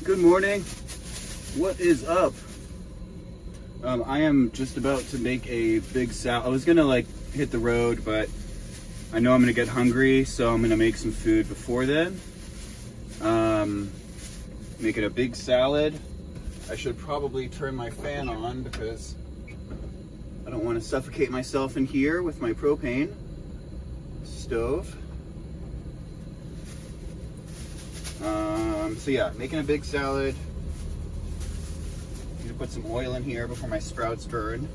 [SPEAKER 1] Good morning. What is up? I am just about to make a big salad. I was gonna like hit the road, but I know I'm gonna get hungry, so I'm gonna make some food before then. Making a big salad. I should probably turn my fan on because I don't want to suffocate myself in here with my propane stove. So yeah, making a big salad. Need to put some oil in here before my sprouts burn.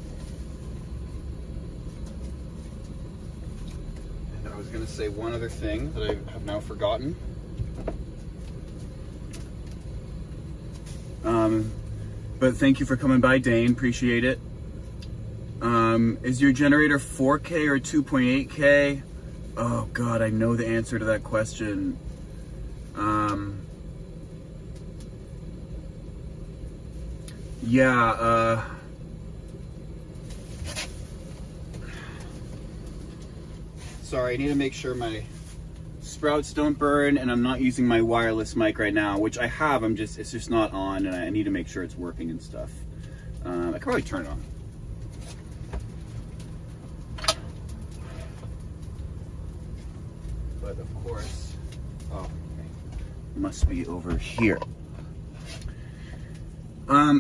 [SPEAKER 1] And I was gonna say one other thing that I have now forgotten. But thank you for coming by, Dane. Appreciate it. Is your generator 4K or 2.8K? Oh God, I know the answer to that question. Sorry, I need to make sure my sprouts don't burn, and I'm not using my wireless mic right now, which I have. It's just not on, and I need to make sure it's working and stuff. I could probably turn it on. But of course, oh, okay. Must be over here.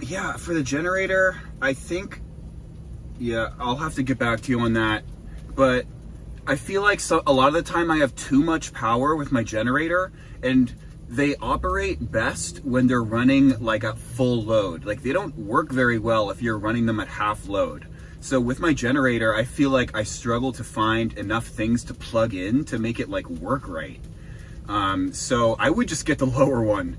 [SPEAKER 1] Yeah, for the generator, I think, yeah, I'll have to get back to you on that. But I feel like a lot of the time I have too much power with my generator, and they operate best when they're running like at full load. Like they don't work very well if you're running them at half load. So with my generator, I feel like I struggle to find enough things to plug in to make it like work right. So I would just get the lower one.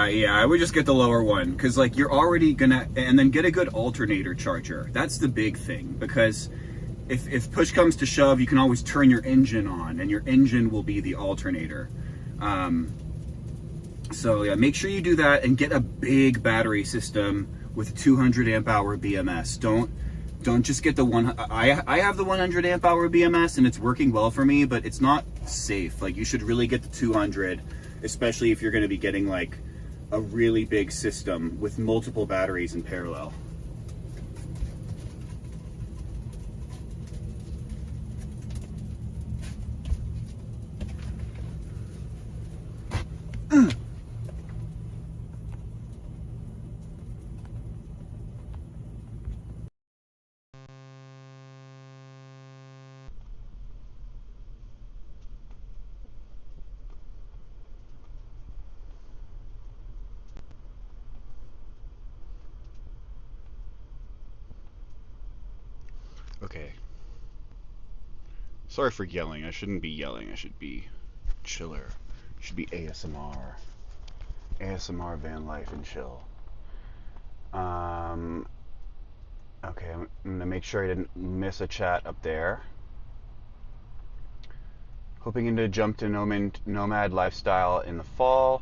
[SPEAKER 1] Yeah, I would just get the lower one, because like you're already gonna, and then get a good alternator charger. That's the big thing, because if push comes to shove, you can always turn your engine on, and your engine will be the alternator. So yeah, make sure you do that, and get a big battery system with 200 amp hour BMS. Don't
[SPEAKER 2] Don't just get the one. I have the 100 amp hour BMS and it's working well for me, but it's not safe. Like, you should really get the 200, especially if you're going to be getting like a really big system with multiple batteries in parallel. Okay. Sorry for yelling. I shouldn't be yelling. I should be chiller. It should be ASMR. ASMR van life and chill. Um, okay, I'm gonna make sure I didn't miss a chat up there. Hoping to jump to nomad lifestyle in the fall.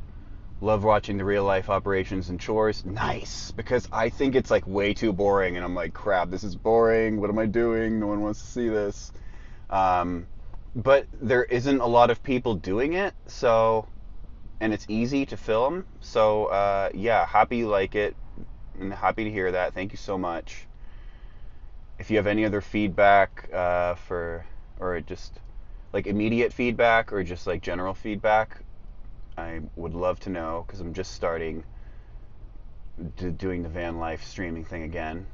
[SPEAKER 2] Love watching the real life operations and chores. Nice, because I think it's like way too boring, and I'm like, crap, this is boring. What am I doing? No one wants to see this. Um, but there isn't a lot of people doing it, so, and it's easy to film. So yeah, happy you like it, and happy to hear that. Thank you so much. If you have any other feedback or just like immediate feedback or just like general feedback, I would love to know, because I'm just starting doing the van life streaming thing again.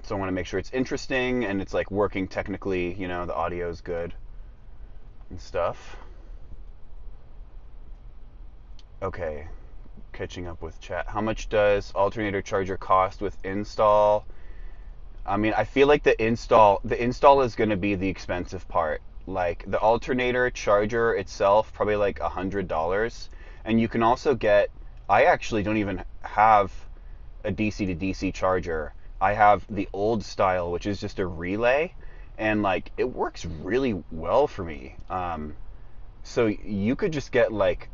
[SPEAKER 2] So I want to make sure it's interesting and it's like working technically, you know, the audio is good and stuff. Okay, catching up with chat. How much does alternator charger cost with install? I mean, I feel like the install is going to be the expensive part. Like the alternator charger itself, probably like $100. And you can also get, I actually don't even have a DC to DC charger. I have the old style, which is just a relay, and like it works really well for me. So you could just get like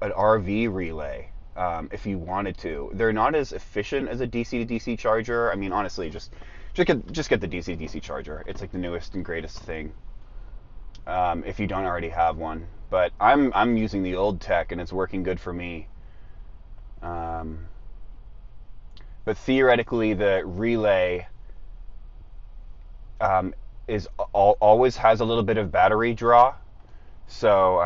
[SPEAKER 2] an RV relay if you wanted to. They're not as efficient as a DC to DC charger. I mean, honestly, just get the DC to DC charger. It's like the newest and greatest thing. If you don't already have one, but I'm using the old tech and it's working good for me. But theoretically, the relay is always has a little bit of battery draw. So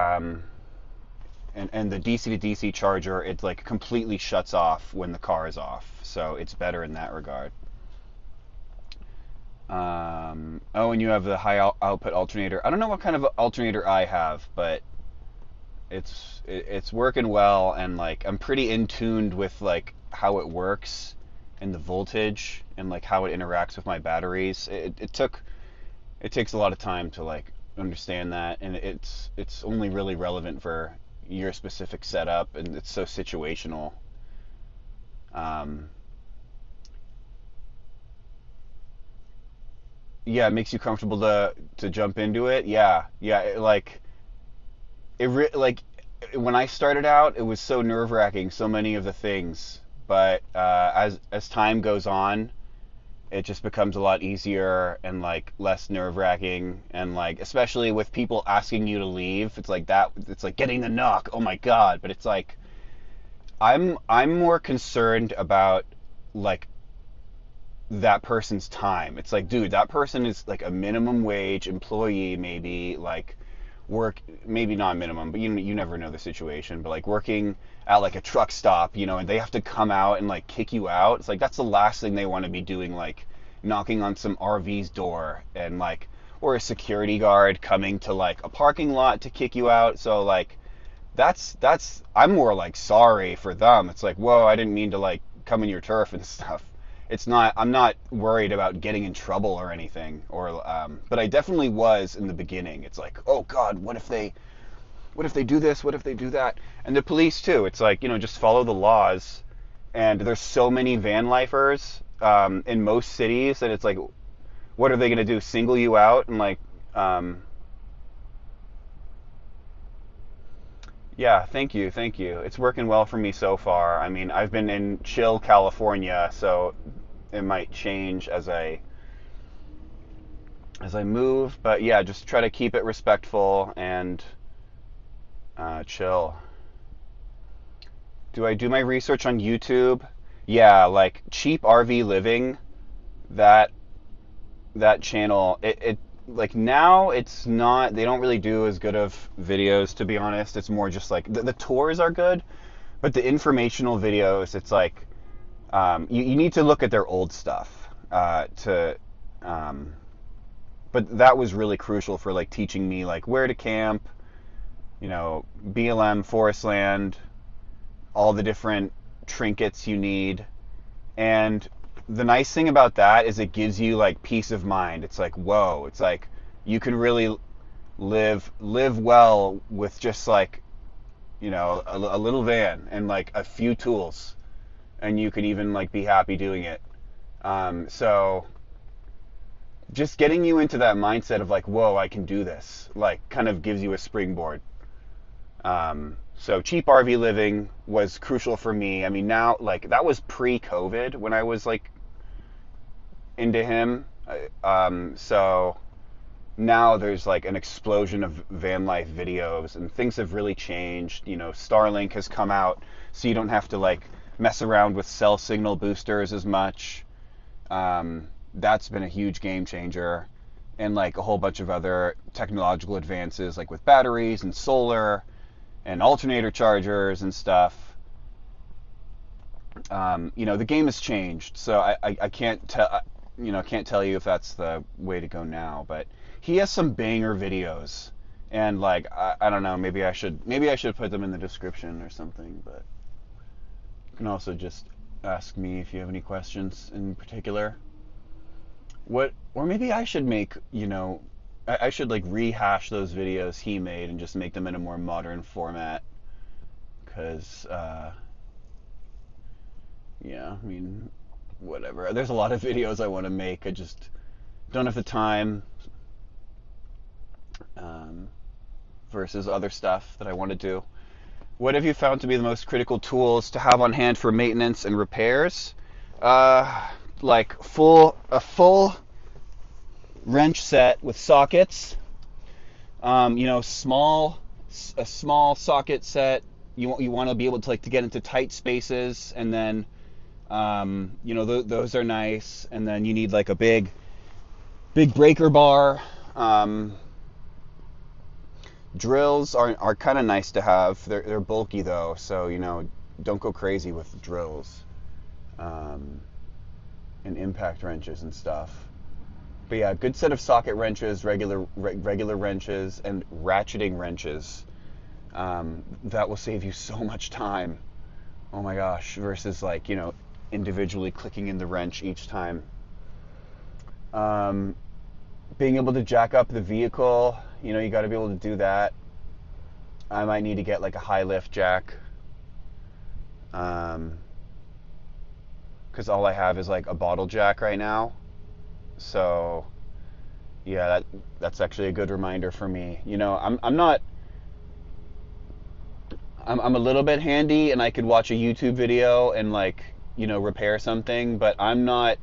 [SPEAKER 2] and the DC to DC charger, it like completely shuts off when the car is off. So it's better in that regard. Oh, and you have the high output alternator. I don't know what kind of alternator I have, but it's working well, and like I'm pretty in tuned with like how it works and the voltage and like how it interacts with my batteries. It takes a lot of time to like understand that, and it's only really relevant for your specific setup, and it's so situational. Um, yeah, it makes you comfortable to jump into it. Yeah, yeah, like like when I started out, it was so nerve wracking, so many of the things. But as time goes on, it just becomes a lot easier and like less nerve wracking, and like especially with people asking you to leave, it's like that. It's like getting the knock. Oh my god! But it's like I'm more concerned about like that person's time. It's like, dude, that person is like a minimum wage employee, maybe like work, maybe not minimum, but you never know the situation. But like working at like a truck stop, you know, and they have to come out and like kick you out. It's like that's the last thing they want to be doing, like knocking on some RV's door and like, or a security guard coming to like a parking lot to kick you out. So like that's I'm more like sorry for them. It's like, whoa, I didn't mean to like come in your turf and stuff. It's not, I'm not worried about getting in trouble or anything, or but I definitely was in the beginning. It's like, oh god, what if they do this, what if they do that? And the police too. It's like, you know, just follow the laws. And there's so many van lifers in most cities that it's like, what are they going to do, single you out? And like um,
[SPEAKER 1] Yeah, thank you, thank you. It's working well for me so far. I mean, I've been in chill California, so it might change as I move, but yeah, just try to keep it respectful and chill. Do I do my research on YouTube? Yeah, like cheap RV living, that that channel, it like now it's not, they don't really do as good of videos, to be honest. It's more just like the tours are good, but the informational videos, it's like you need to look at their old stuff to um, but that was really crucial for like teaching me like where to camp, BLM, forest land, all the different trinkets you need. And the nice thing about that is it gives you like peace of mind. It's like, whoa, it's like you can really live well with just like, a little van and like a few tools, and you can even like be happy doing it. So just getting you into that mindset of like, whoa, I can do this, like kind of gives you a springboard. So cheap RV living was crucial for me. I mean, now like that was pre-COVID when I was like into him. So now there's like an explosion of van life videos, and things have really changed. Starlink has come out, so you don't have to like mess around with cell signal boosters as much. That's been a huge game changer, and like a whole bunch of other technological advances, like with batteries and solar and alternator chargers and stuff. The game has changed, so I can't tell. Can't tell you if that's the way to go now, but he has some banger videos, and like I don't know, maybe I should put them in the description or something, but you can also just ask me if you have any questions in particular. Or maybe I should make, I should like rehash those videos he made and just make them in a more modern format, because yeah, I mean, whatever. There's a lot of videos I want to make. I just don't have the time, versus other stuff that I want to do. What have you found to be the most critical tools to have on hand for maintenance and repairs? Like a full wrench set with sockets. A small socket set. You want to be able to like to get into tight spaces, and then those are nice. And then you need like a big breaker bar. Drills are kind of nice to have. They're bulky though, so don't go crazy with drills, and impact wrenches and stuff. But yeah, good set of socket wrenches, regular wrenches, and ratcheting wrenches. That will save you so much time. Oh my gosh, versus like individually clicking in the wrench each time. Being able to jack up the vehicle, you got to be able to do that. I might need to get like a high lift jack, because all I have is like a bottle jack right now. So yeah, that's actually a good reminder for me. I'm a little bit handy, and I could watch a YouTube video and like repair something, but I'm not,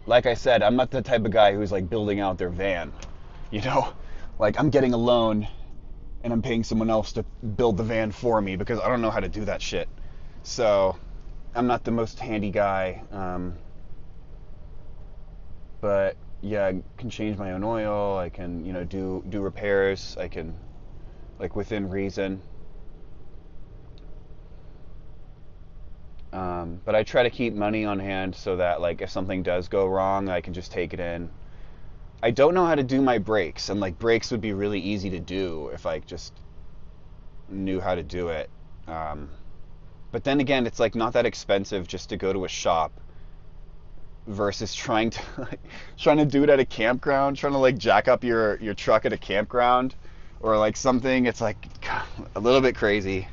[SPEAKER 1] like I said, I'm not the type of guy who's like building out their van. You know, like I'm getting a loan and I'm paying someone else to build the van for me because I don't know how to do that shit. So I'm not the most handy guy. But yeah, I can change my own oil. I can, do repairs. I can, like within reason. But I try to keep money on hand so that like if something does go wrong, I can just take it in. I don't know how to do my brakes, and like brakes would be really easy to do if I just knew how to do it. But then again, it's like not that expensive just to go to a shop versus trying to do it at a campground, trying to like jack up your truck at a campground or like something. It's like a little bit crazy.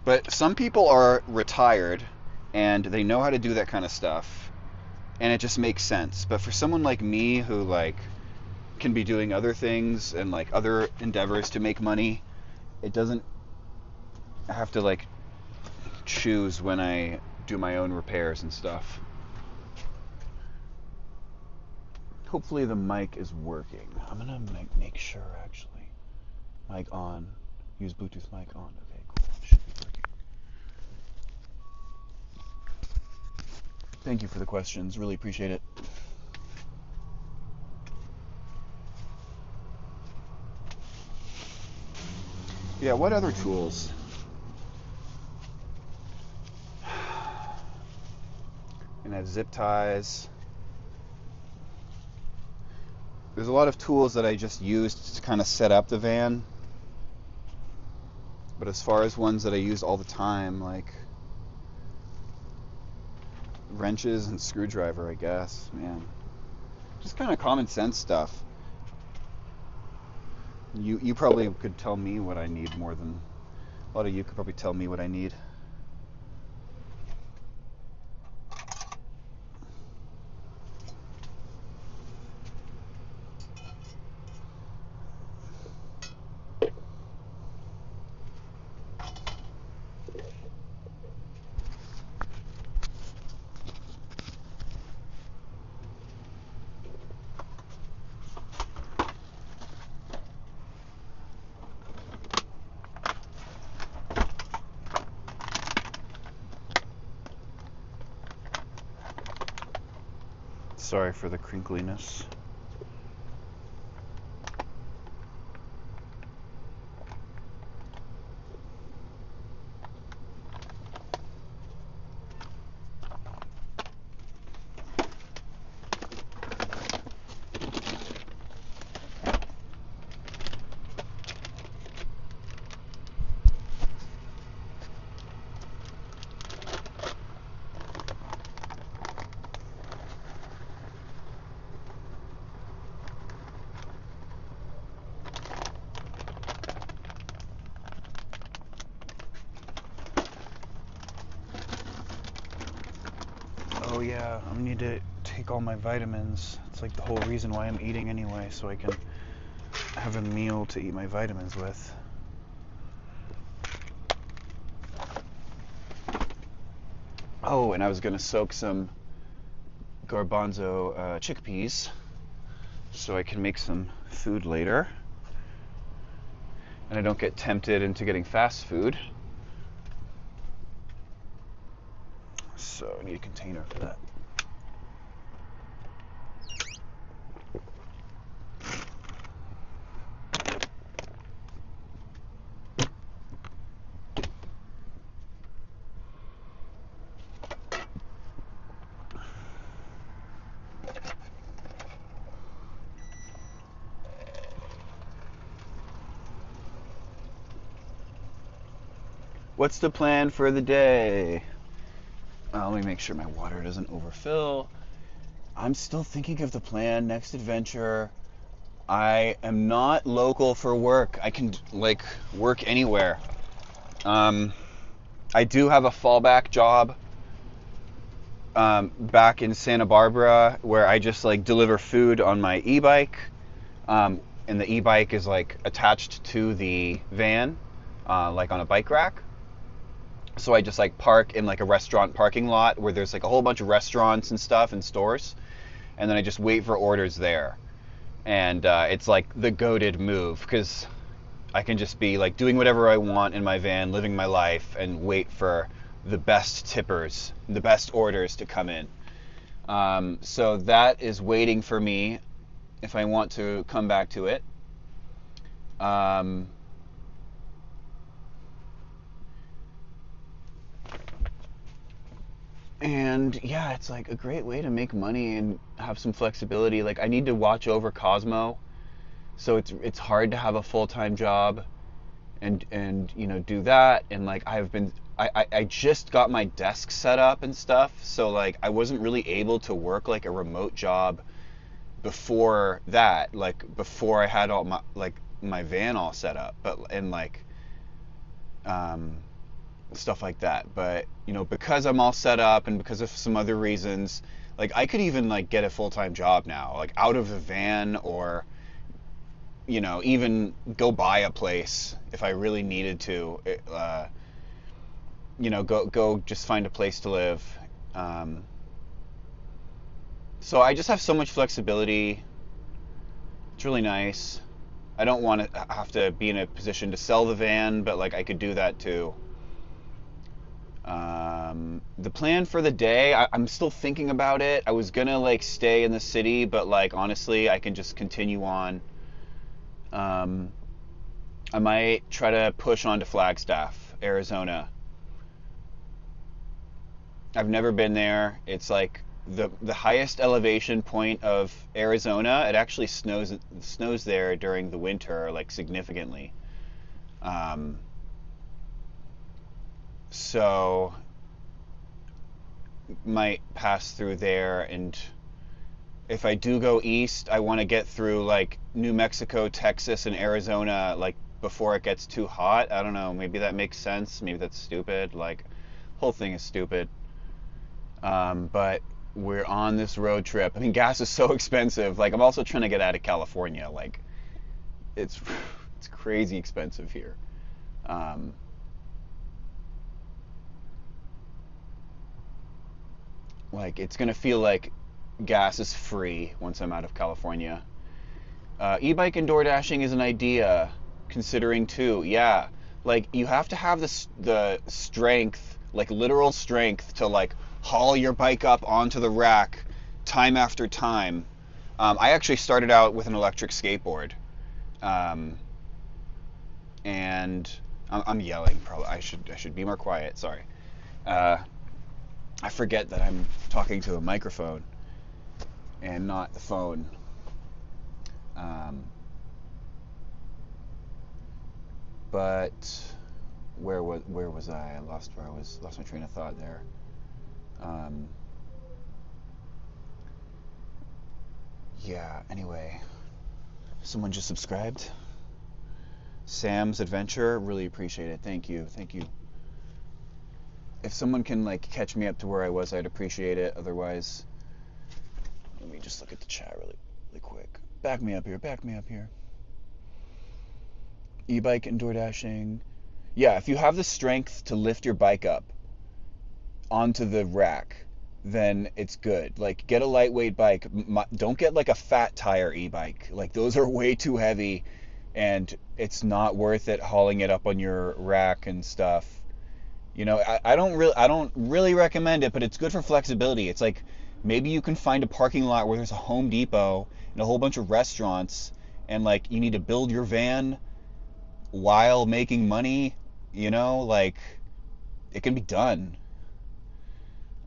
[SPEAKER 1] But some people are retired and they know how to do that kind of stuff, and it just makes sense. But for someone like me who like can be doing other things and like other endeavors to make money. It doesn't have to like choose when I do my own repairs and stuff. Hopefully the mic is working. I'm gonna make sure actually. Mic on. Use Bluetooth mic on. Okay, cool. Should be working. Thank you for the questions. Really appreciate it. Yeah, what other tools? And I have zip ties. There's a lot of tools that I just used to kind of set up the van. But as far as ones that I use all the time, like wrenches and screwdriver, I guess, man. Just kind of common sense stuff. You probably could tell me what I need more than a lot of you could probably tell me what I need. Sorry for the crinkliness. Oh yeah, I need to take all my vitamins. It's like the whole reason why I'm eating anyway, so I can have a meal to eat my vitamins with. Oh, and I was gonna soak some garbanzo chickpeas so I can make some food later. And I don't get tempted into getting fast food. So I need a container for that. What's the plan for the day? Let me make sure my water doesn't overfill. I'm still thinking of the plan. Next adventure. I am not local for work. I can like work anywhere. I do have a fallback job back in Santa Barbara where I just like deliver food on my e-bike. And the e-bike is like attached to the van, like on a bike rack. So I just like park in like a restaurant parking lot where there's like a whole bunch of restaurants and stuff and stores, and then I just wait for orders there. And it's like the goated move because I can just be like doing whatever I want in my van, living my life, and wait for the best tippers, the best orders to come in. So that is waiting for me if I want to come back to it. And yeah, it's like a great way to make money and have some flexibility. Like I need to watch over Cosmo, so it's hard to have a full-time job and you know do that. And like I just got my desk set up and stuff, so like I wasn't really able to work like a remote job before that, like before I had all my van all set up, but and like stuff like that. But you know, because I'm all set up and because of some other reasons, like I could even like get a full-time job now, like out of the van, or even go buy a place if I really needed to. Go just find a place to live. Um, so I just have so much flexibility. It's really nice. I don't want to have to be in a position to sell the van, but like I could do that too. The plan for the day, I'm still thinking about it. I was gonna like stay in the city, but like honestly, I can just continue on. Um, I might try to push on to Flagstaff, Arizona. I've never been there. It's like the highest elevation point of Arizona. It actually snows there during the winter, like significantly. Um, so might pass through there, and if I do go east, I want to get through like New Mexico, Texas, and Arizona, like before it gets too hot. I don't know. Maybe that makes sense. Maybe that's stupid. Like, whole thing is stupid. But we're on this road trip. I mean, gas is so expensive. Like, I'm also trying to get out of California. Like, it's it's crazy expensive here. Um, like, it's gonna feel like gas is free once I'm out of California. E-bike and door dashing is an idea, considering too. Yeah, like you have to have the strength, like literal strength, to like haul your bike up onto the rack time after time. I actually started out with an electric skateboard, um, and I'm yelling. Probably I should be more quiet. Sorry. Uh, I forget that I'm talking to a microphone and not the phone. Um, but where was I? I lost my train of thought there. Um, yeah. Anyway, someone just subscribed. Sam's Adventure. Really appreciate it. Thank you. Thank you. If someone can like catch me up to where I was, I'd appreciate it. Otherwise, let me just look at the chat really quick. Back me up here. Back me up here. E-bike and door dashing. Yeah, if you have the strength to lift your bike up onto the rack, then it's good. Like, get a lightweight bike. Don't get like a fat tire e-bike. Like, those are way too heavy, and it's not worth it hauling it up on your rack and stuff. I don't really recommend it, but it's good for flexibility. It's like maybe you can find a parking lot where there's a Home Depot and a whole bunch of restaurants, and like you need to build your van while making money. Like it can be done,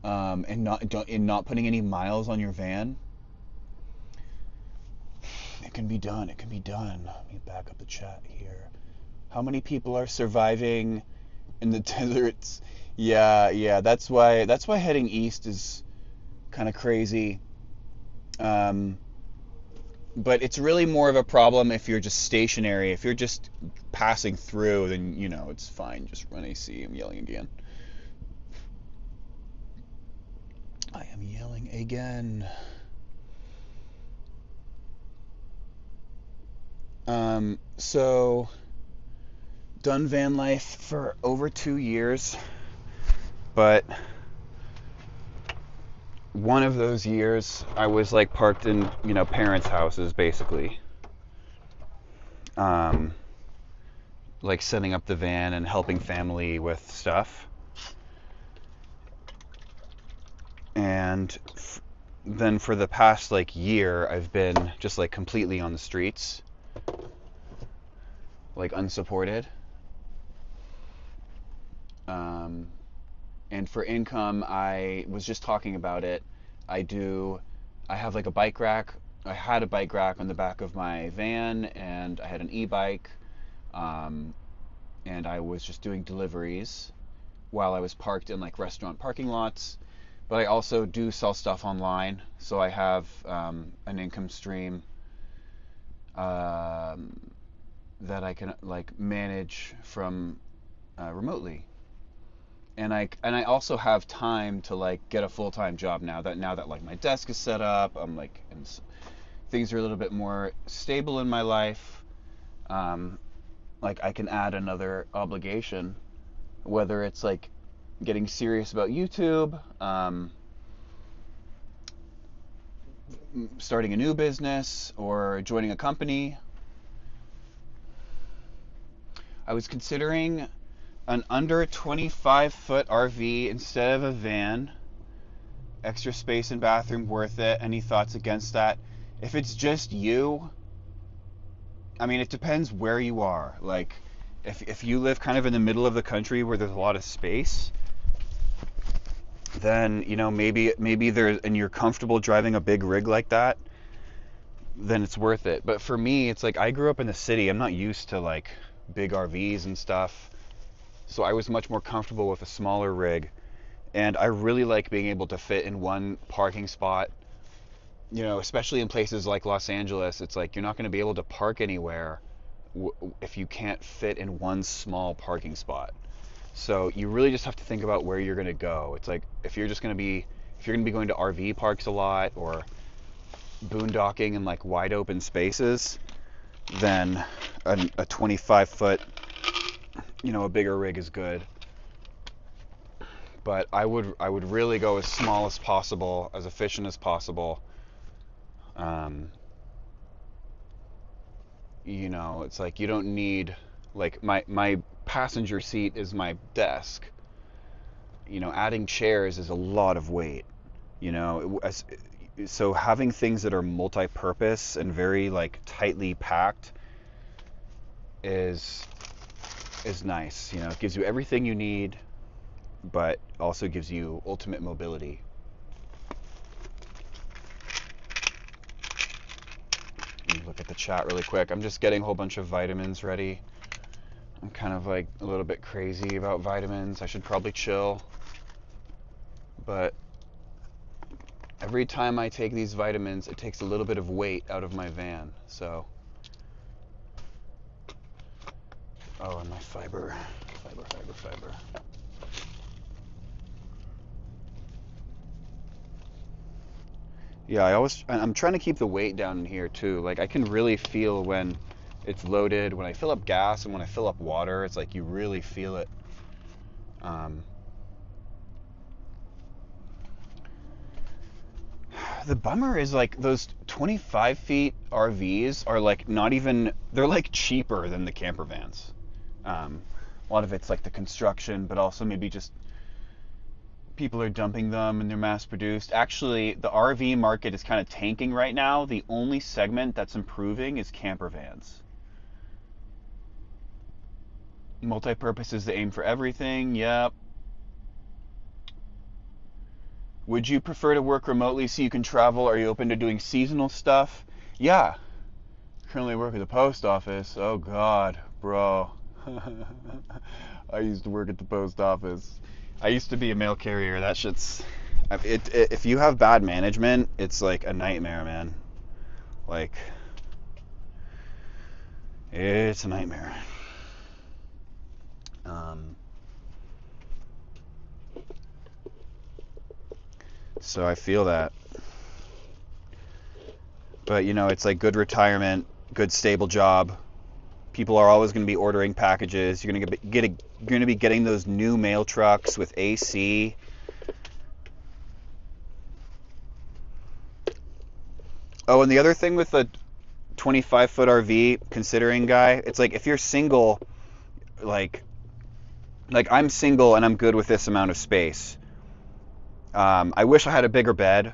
[SPEAKER 1] and not putting any miles on your van. It can be done. It can be done. Let me back up the chat here. How many people are surviving in the deserts? Yeah, yeah. That's why heading east is kind of crazy. Um, but it's really more of a problem if you're just stationary. If you're just passing through, then it's fine. Just run AC. I'm yelling again. I am yelling again. So done van life for over 2 years, but one of those years I was like parked in parents' houses basically, um, like setting up the van and helping family with stuff, and then for the past like year I've been just like completely on the streets, like unsupported. Um, and for income, I was just talking about it. I do, I have like a bike rack. I had a bike rack on the back of my van, and I had an e-bike, um, and I was just doing deliveries while I was parked in like restaurant parking lots. But I also do sell stuff online, so I have an income stream, um, that I can like manage from remotely. And I also have time to like get a full-time job now that like my desk is set up. I'm like, and things are a little bit more stable in my life. Um, like I can add another obligation, whether it's like getting serious about YouTube, starting a new business, or joining a company. I was considering an under 25-foot RV instead of a van. Extra space and bathroom worth it. Any thoughts against that? If it's just you, I mean, it depends where you are. Like, if you live kind of in the middle of the country where there's a lot of space, then maybe there and you're comfortable driving a big rig like that, then it's worth it. But for me, it's like I grew up in the city. I'm not used to like big RVs and stuff, so I was much more comfortable with a smaller rig. And I really like being able to fit in one parking spot. Especially in places like Los Angeles, it's like you're not going to be able to park anywhere if you can't fit in one small parking spot. So you really just have to think about where you're going to go. It's like if you're going to be going to RV parks a lot or boondocking in like wide open spaces, then a 25 foot, a bigger rig is good. But I would really go as small as possible, as efficient as possible. Um, it's like you don't need, like, my passenger seat is my desk. Adding chairs is a lot of weight. So having things that are multi-purpose and very like tightly packed is nice. It gives you everything you need, but also gives you ultimate mobility. Let me look at the chat really quick. I'm just getting a whole bunch of vitamins ready. I'm kind of like a little bit crazy about vitamins. I should probably chill. But every time I take these vitamins, it takes a little bit of weight out of my van. So, and my fiber. Yeah, I'm trying to keep the weight down in here too. Like I can really feel when it's loaded, when I fill up gas and when I fill up water, it's like you really feel it. Um, the bummer is like those 25 feet RVs are like not even, they're like cheaper than the camper vans. A lot of it's like the construction, but also maybe just people are dumping them and they're mass produced. Actually, the RV market is kind of tanking right now. The only segment that's improving is camper vans. Multi-purpose is the aim for everything. Yep. Would you prefer to work remotely so you can travel? Are you open to doing seasonal stuff? Yeah. Currently work at the post office. Oh God, bro. I used to work at the post office. I used to be a mail carrier. That shit's if you have bad management, it's like a nightmare, man. Like it's a nightmare. So I feel that. But it's like good retirement, good stable job. People are always going to be ordering packages. You're going to be getting those new mail trucks with AC. Oh, and the other thing with a 25-foot RV, considering guy, it's like if you're single, like I'm single and I'm good with this amount of space. I wish I had a bigger bed,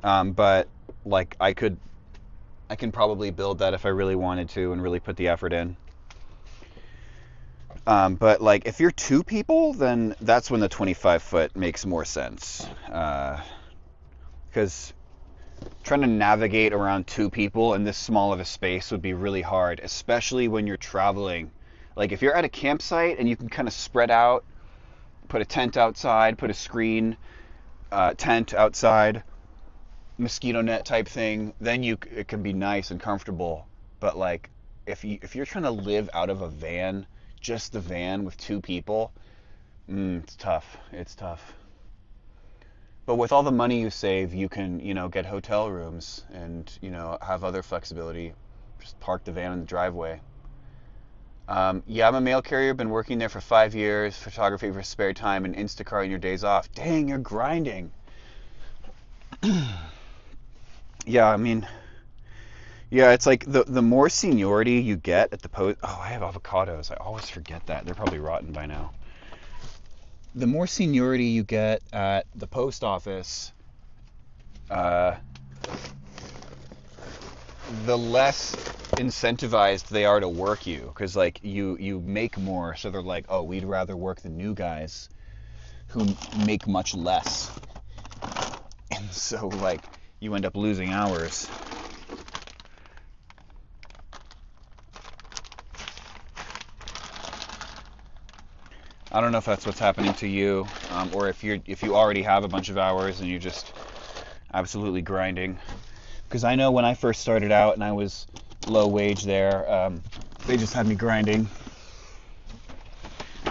[SPEAKER 1] but like I can probably build that if I really wanted to and really put the effort in. But like if you're two people, then that's when the 25 foot makes more sense. Because trying to navigate around two people in this small of a space would be really hard, especially when you're traveling. Like if you're at a campsite and you can kind of spread out, put a tent outside, put a screen tent outside, mosquito net type thing, then it can be nice and comfortable. But like if you're trying to live out of a van, just the van with two people, it's tough. It's tough. But with all the money you save, you can get hotel rooms and have other flexibility. Just park the van in the driveway. Yeah, I'm a mail carrier. Been working there for 5 years. Photography for spare time and Instacart on your days off. Dang, you're grinding. Yeah, I mean, yeah, it's like the more seniority you get at the post. Oh, I have avocados. I always forget that. They're probably rotten by now. The more seniority you get at the post office, uh, the less incentivized they are to work you, because like you make more, so they're like, oh, we'd rather work the new guys who make much less, and so like you end up losing hours. I don't know if that's what's happening to you, or if you already have a bunch of hours and you're just absolutely grinding. Because I know when I first started out and I was low wage there, they just had me grinding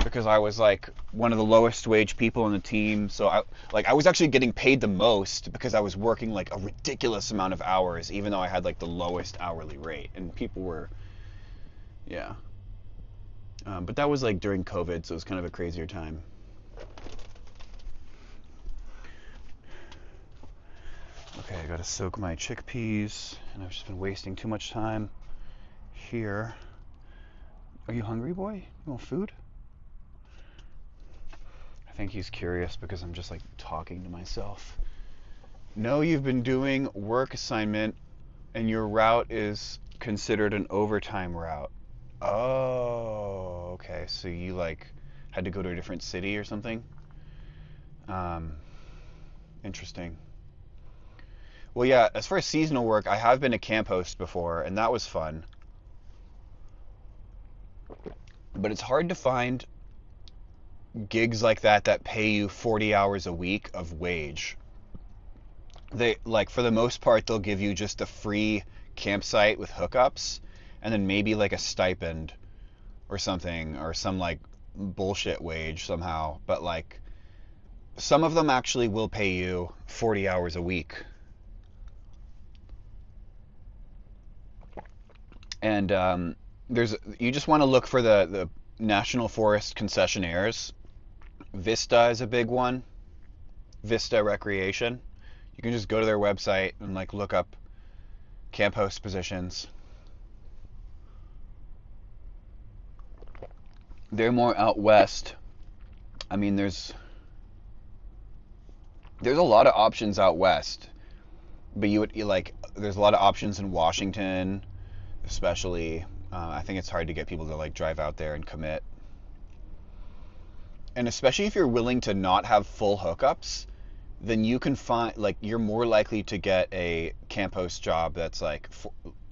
[SPEAKER 1] because I was like one of the lowest wage people on the team. So I was actually getting paid the most because I was working like a ridiculous amount of hours, even though I had like the lowest hourly rate, and people were, yeah. But that was like during COVID, so it was kind of a crazier time. Okay, I gotta soak my chickpeas, and I've just been wasting too much time here. Are you hungry, boy? You want food? I think he's curious because I'm just like talking to myself. No, you've been doing work assignment, and your route is considered an overtime route. Oh, okay. So you like had to go to a different city or something? Um, Interesting. Well, yeah, as far as seasonal work, I have been a camp host before, and that was fun. But it's hard to find gigs like that pay you 40 hours a week of wage. They like for the most part they'll give you just a free campsite with hookups and then maybe like a stipend or something or some like bullshit wage somehow, but like some of them actually will pay you 40 hours a week. And there's you just want to look for the National Forest concessionaires. Vista is a big one. Vista Recreation. You can just go to their website and like look up camp host positions. They're more out west. I mean, there's a lot of options out west, but you like there's a lot of options in Washington, especially. I think it's hard to get people to like drive out there and commit. And especially if you're willing to not have full hookups, then you can find like you're more likely to get a camp host job that's like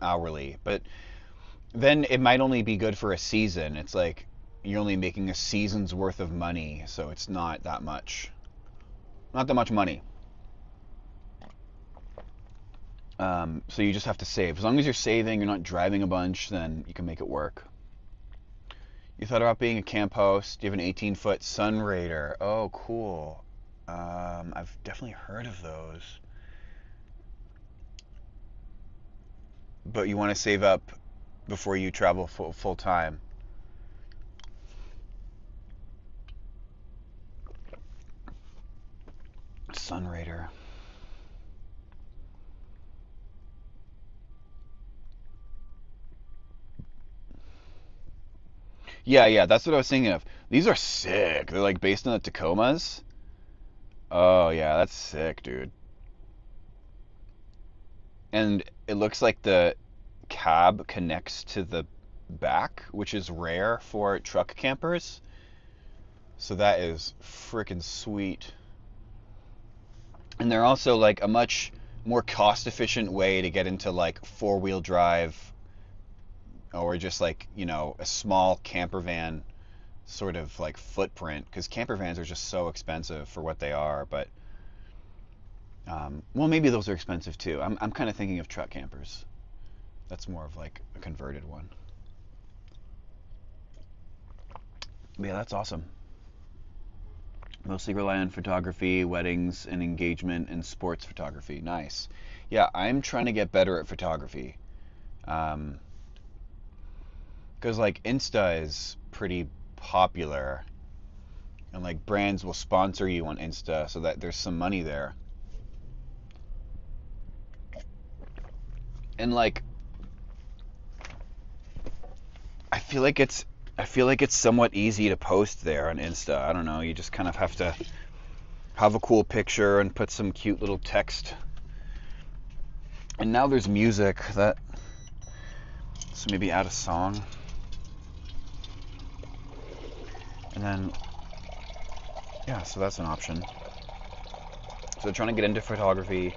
[SPEAKER 1] hourly. But then it might only be good for a season. It's like you're only making a season's worth of money, so it's not that much money. So you just have to save. As long as you're saving, you're not driving a bunch, then you can make it work. You thought about being a camp host? You have an 18-foot Sun Raider. Oh, cool. I've definitely heard of those. But you want to save up before you travel full time. Sun Raider. Yeah, yeah, that's what I was thinking of. These are sick. They're like based on the Tacomas. Oh yeah, that's sick, dude. And it looks like the cab connects to the back, which is rare for truck campers. So that is freaking sweet. And they're also like a much more cost efficient way to get into like four-wheel drive or just like, a small camper van sort of like footprint because camper vans are just so expensive for what they are. But well, maybe those are expensive too. I'm kind of thinking of truck campers. That's more of like a converted one. But yeah, that's awesome. Mostly rely on photography, weddings, and engagement and sports photography. Nice. Yeah, I'm trying to get better at photography. because like Insta is pretty popular, and like brands will sponsor you on Insta so that there's some money there. And like I feel like it's I feel like it's somewhat easy to post there on Insta. I don't know, you just kind of have to have a cool picture and put some cute little text. And now there's music that, so maybe add a song. And then yeah, so that's an option. So trying to get into photography.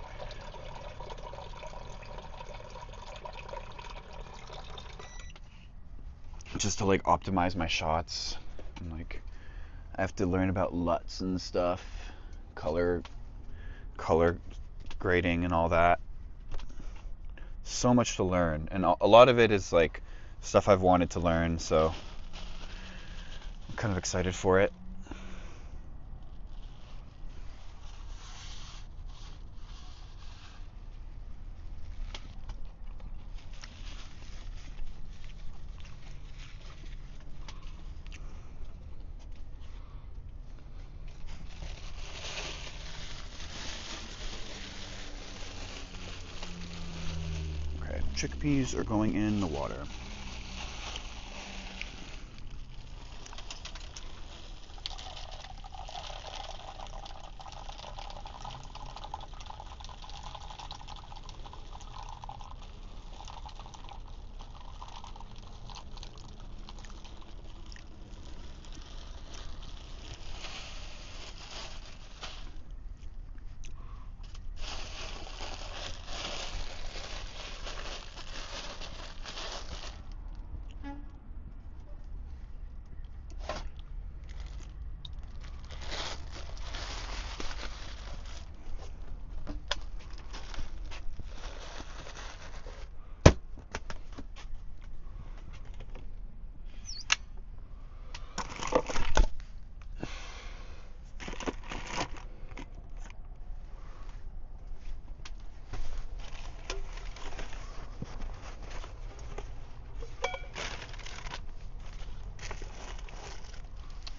[SPEAKER 1] Just to like optimize my shots, and like I have to learn about LUTs and stuff, color color grading and all that. So much to learn, and a lot of it is like stuff I've wanted to learn, so I'm kind of excited for it. Okay, chickpeas are going in the water.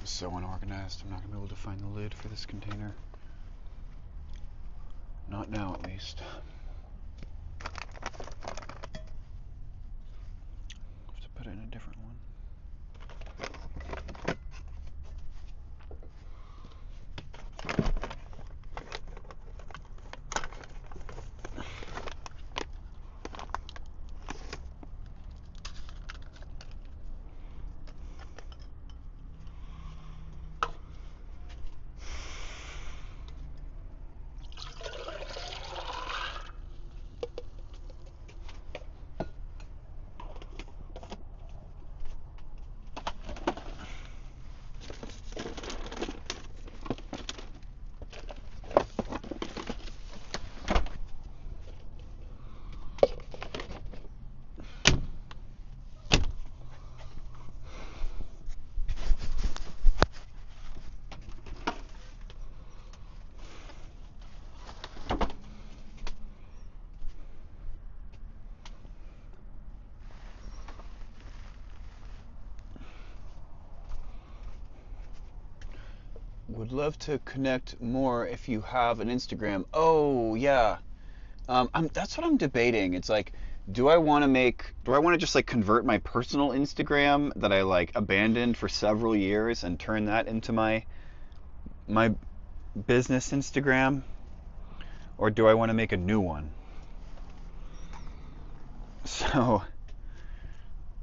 [SPEAKER 1] So unorganized, I'm not gonna be able to find the lid for this container. Not now, at least. Have to put it in a different one. Would love to connect more if you have an Instagram. Oh, yeah. That's what I'm debating. It's like, do I want to just like convert my personal Instagram that I like abandoned for several years and turn that into my business Instagram? Or do I want to make a new one? So,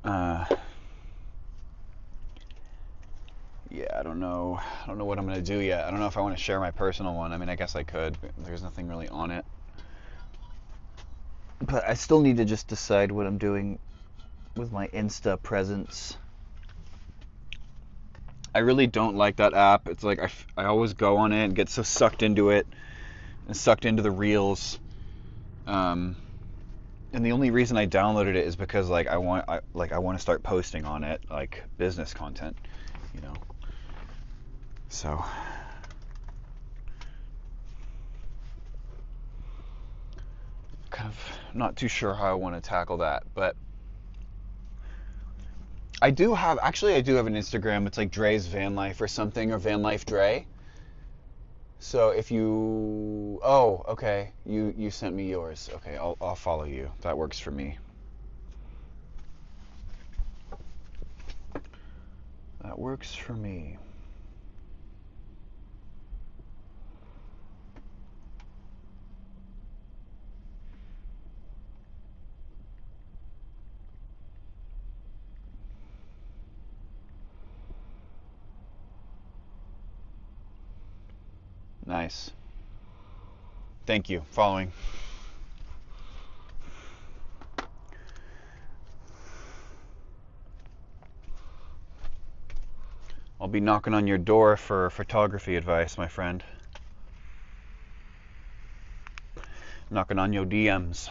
[SPEAKER 1] uh, yeah, I don't know. I don't know what I'm gonna do yet. I don't know if I want to share my personal one. I mean, I guess I could. But there's nothing really on it. But I still need to just decide what I'm doing with my Insta presence. I really don't like that app. It's like I always go on it and get so sucked into it and sucked into the reels. Um, and the only reason I downloaded it is because like I want to start posting on it like business content, you know. So kind of not too sure how I want to tackle that, but I do have an Instagram. It's like Dre's Van Life or something, or Van Life Dre. So if you, oh, okay, you sent me yours. Okay, I'll follow you. That works for me. That works for me. Nice. Thank you. Following. I'll be knocking on your door for photography advice, my friend. Knocking on your DMs.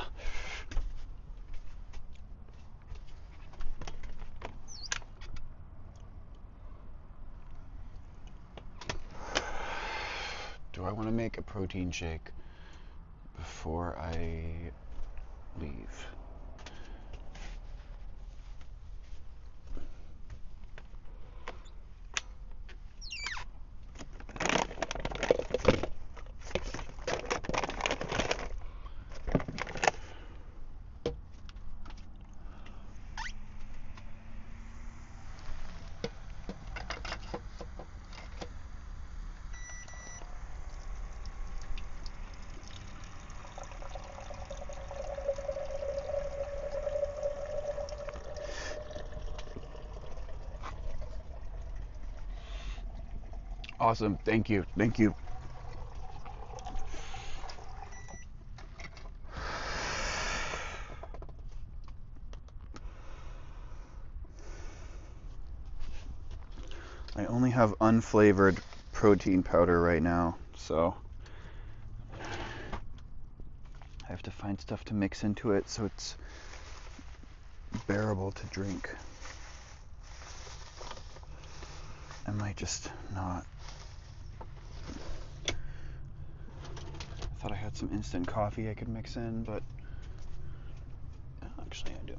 [SPEAKER 1] Do I want to make a protein shake before I leave? Awesome. Thank you. Thank you. I only have unflavored protein powder right now, so I have to find stuff to mix into it so it's bearable to drink. I might just not. I thought I had some instant coffee I could mix in, but actually I do.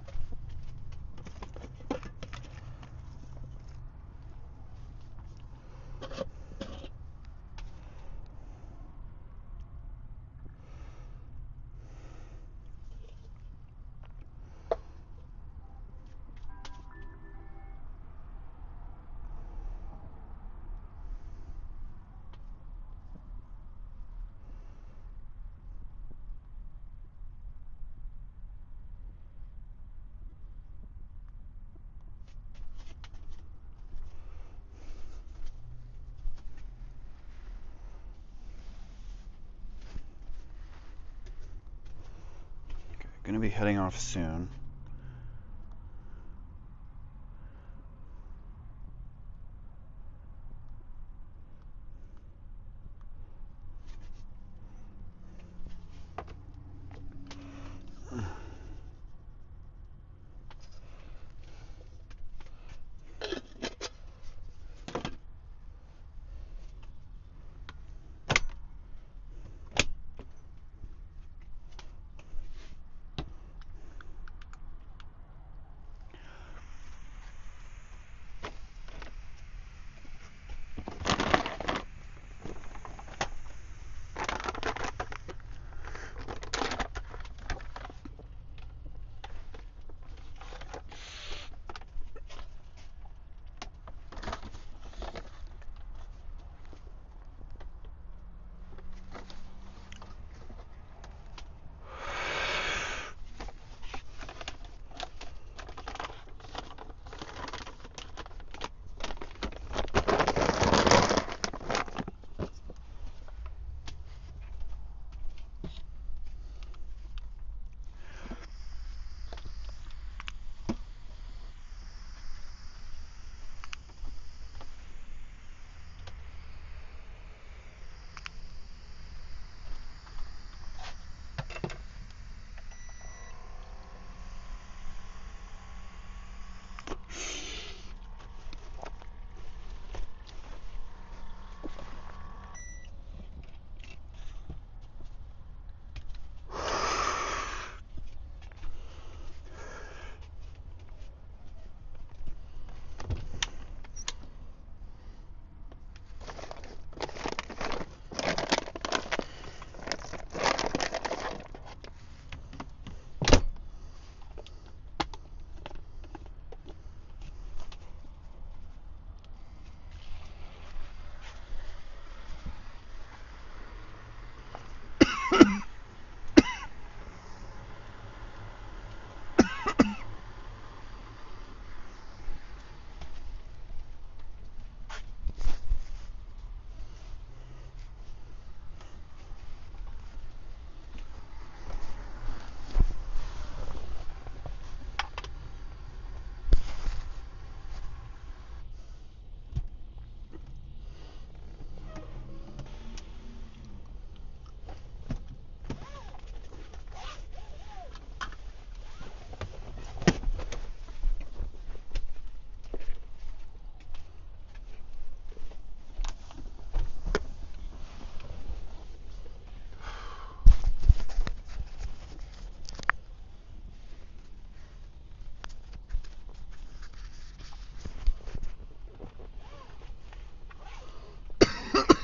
[SPEAKER 1] Gonna be heading off soon.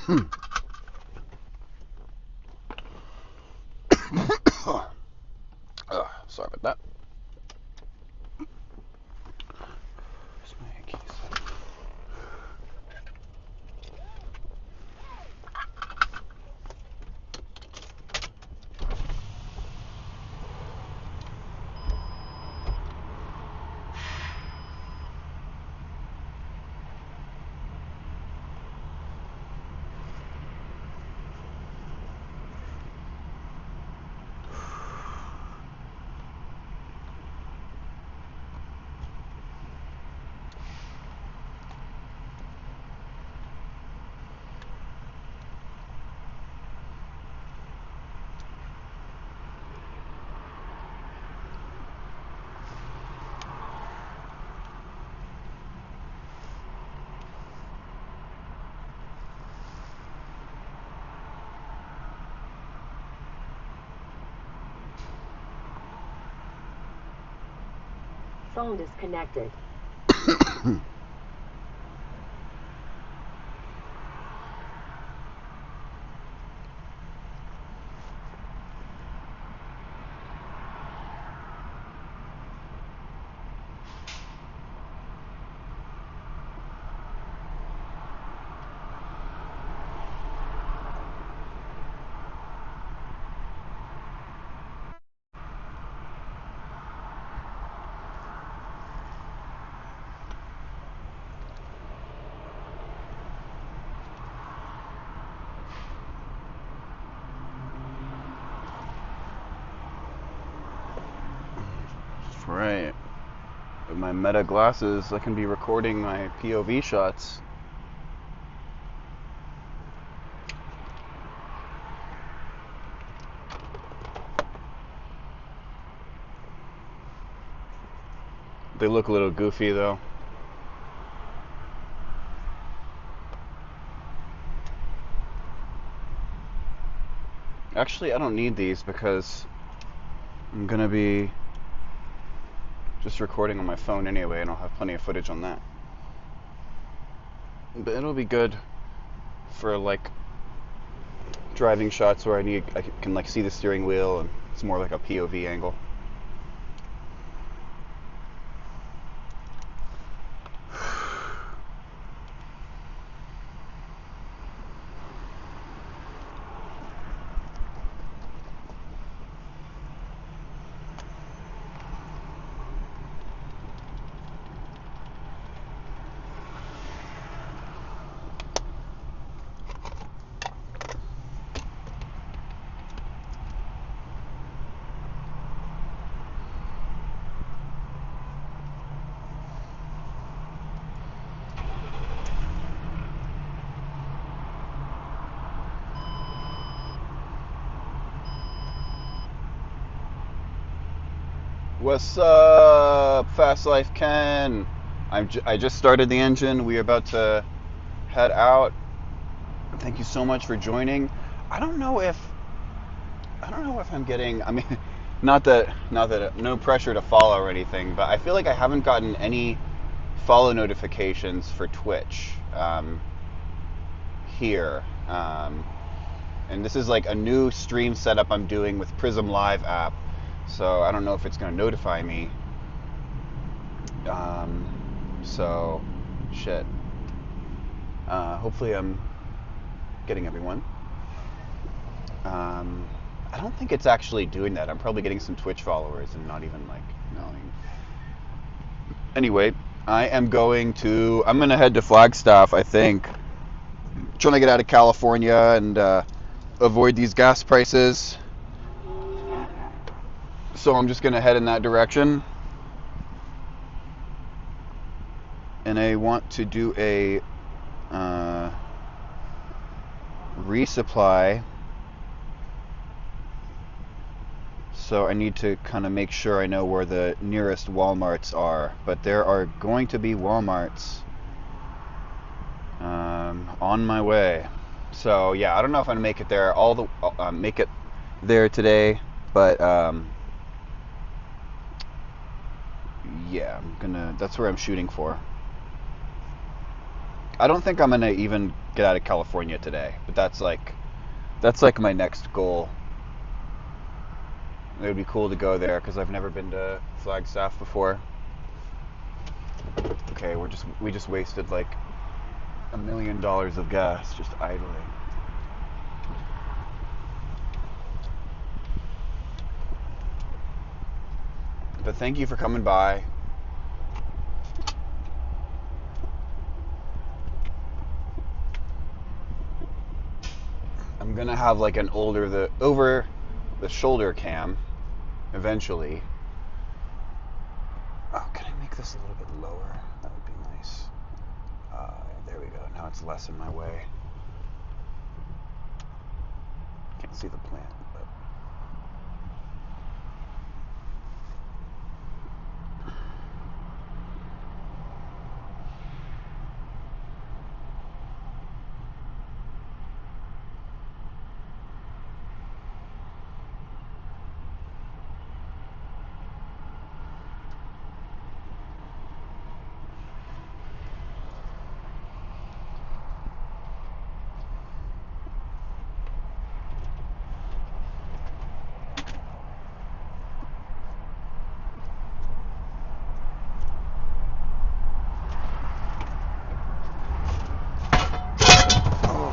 [SPEAKER 1] Sorry about that. Where's my keys?
[SPEAKER 3] Phone disconnected.
[SPEAKER 1] Right. With my Meta glasses, I can be recording my POV shots. They look a little goofy though. Actually, I don't need these because I'm gonna be just recording on my phone anyway, and I'll have plenty of footage on that. But it'll be good for like driving shots where I can like see the steering wheel, and it's more like a POV angle. What's up, Fast Life Ken? I just started the engine. We are about to head out. Thank you so much for joining. I don't know if I'm getting. I mean, not that no pressure to follow or anything, but I feel like I haven't gotten any follow notifications for Twitch here. And this is like a new stream setup I'm doing with Prism Live app. So I don't know if it's going to notify me. So, shit. Hopefully I'm getting everyone. I don't think it's actually doing that. I'm probably getting some Twitch followers and not even like knowing. Anyway, I'm going to head to Flagstaff, I think. Trying to get out of California and avoid these gas prices. So I'm just going to head in that direction. And I want to do a resupply. So I need to kind of make sure I know where the nearest Walmarts are. But there are going to be Walmarts on my way. So yeah, I don't know if I'm gonna make it there make it there today, but yeah, that's where I'm shooting for. I don't think I'm gonna even get out of California today, but that's like my next goal. It would be cool to go there because I've never been to Flagstaff before. Okay, we just wasted like $1 million of gas just idling. But thank you for coming by. I'm gonna have like an over the shoulder cam eventually. Oh, can I make this a little bit lower? That would be nice. There we go. Now it's less in my way. Can't see the plant, but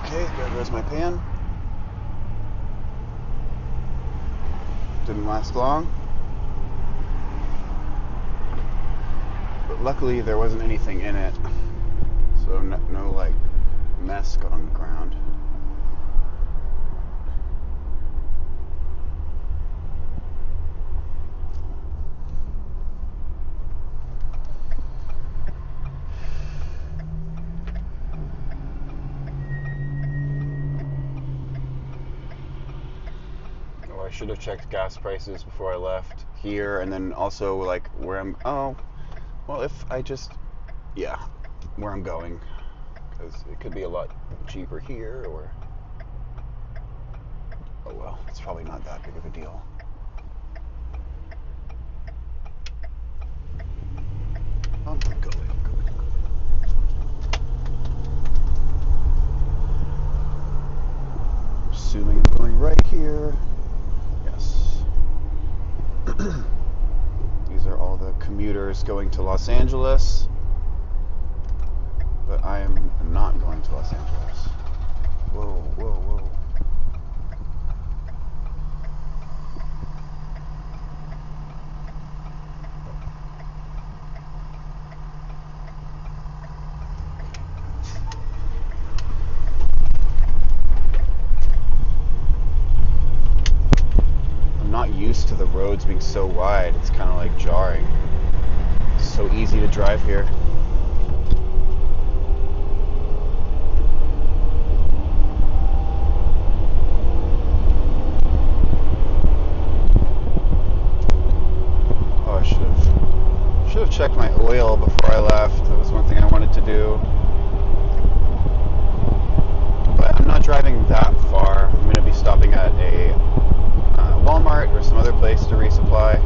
[SPEAKER 1] okay, there goes my pan. Didn't last long. But luckily there wasn't anything in it. So no like mess got on the ground. I should have checked gas prices before I left here, and then also like where I'm. Oh, well, if I just, yeah, where I'm going, because it could be a lot cheaper here, or oh well, it's probably not that big of a deal. I'm going. Assuming I'm going right here. Yes. These are all the commuters going to Los Angeles, but I am not going to Los Angeles. Whoa, whoa, whoa. I'm not used to the roads being so wide. It's kind of like jarring. It's so easy to drive here. Oh, I should have checked my oil before I left. That was one thing I wanted to do. But I'm not driving that far. I'm going to be stopping at a Walmart or some other place to resupply.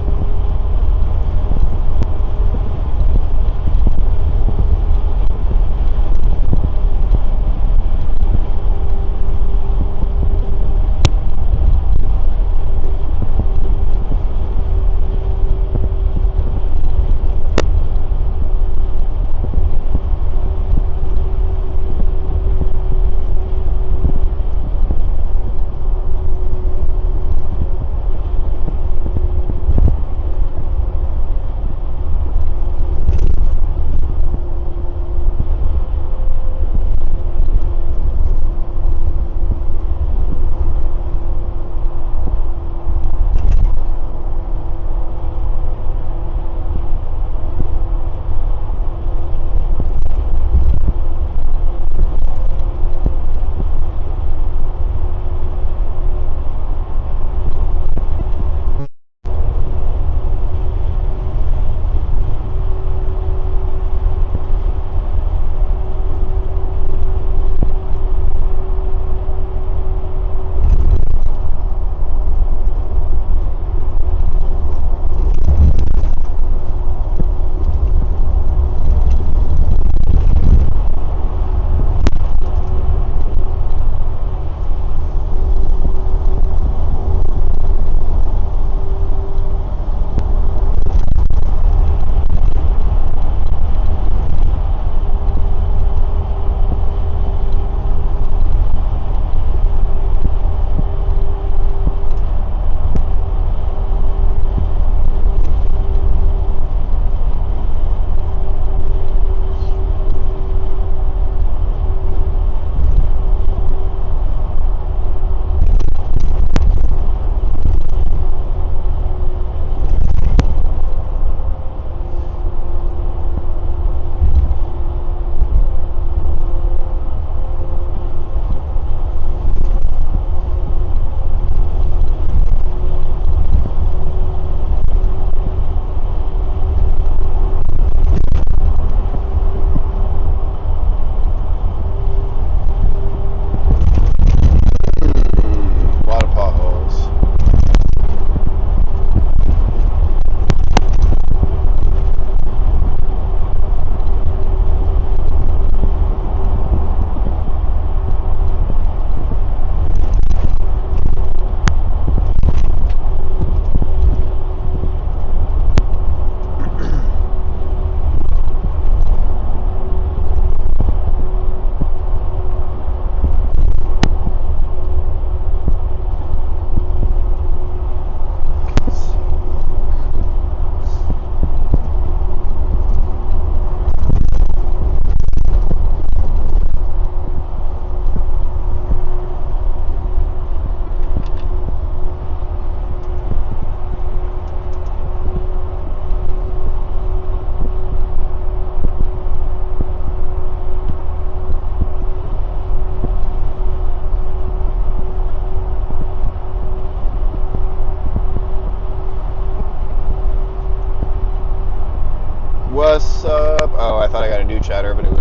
[SPEAKER 1] What's up? Oh, I thought I got a new chatter, but I'm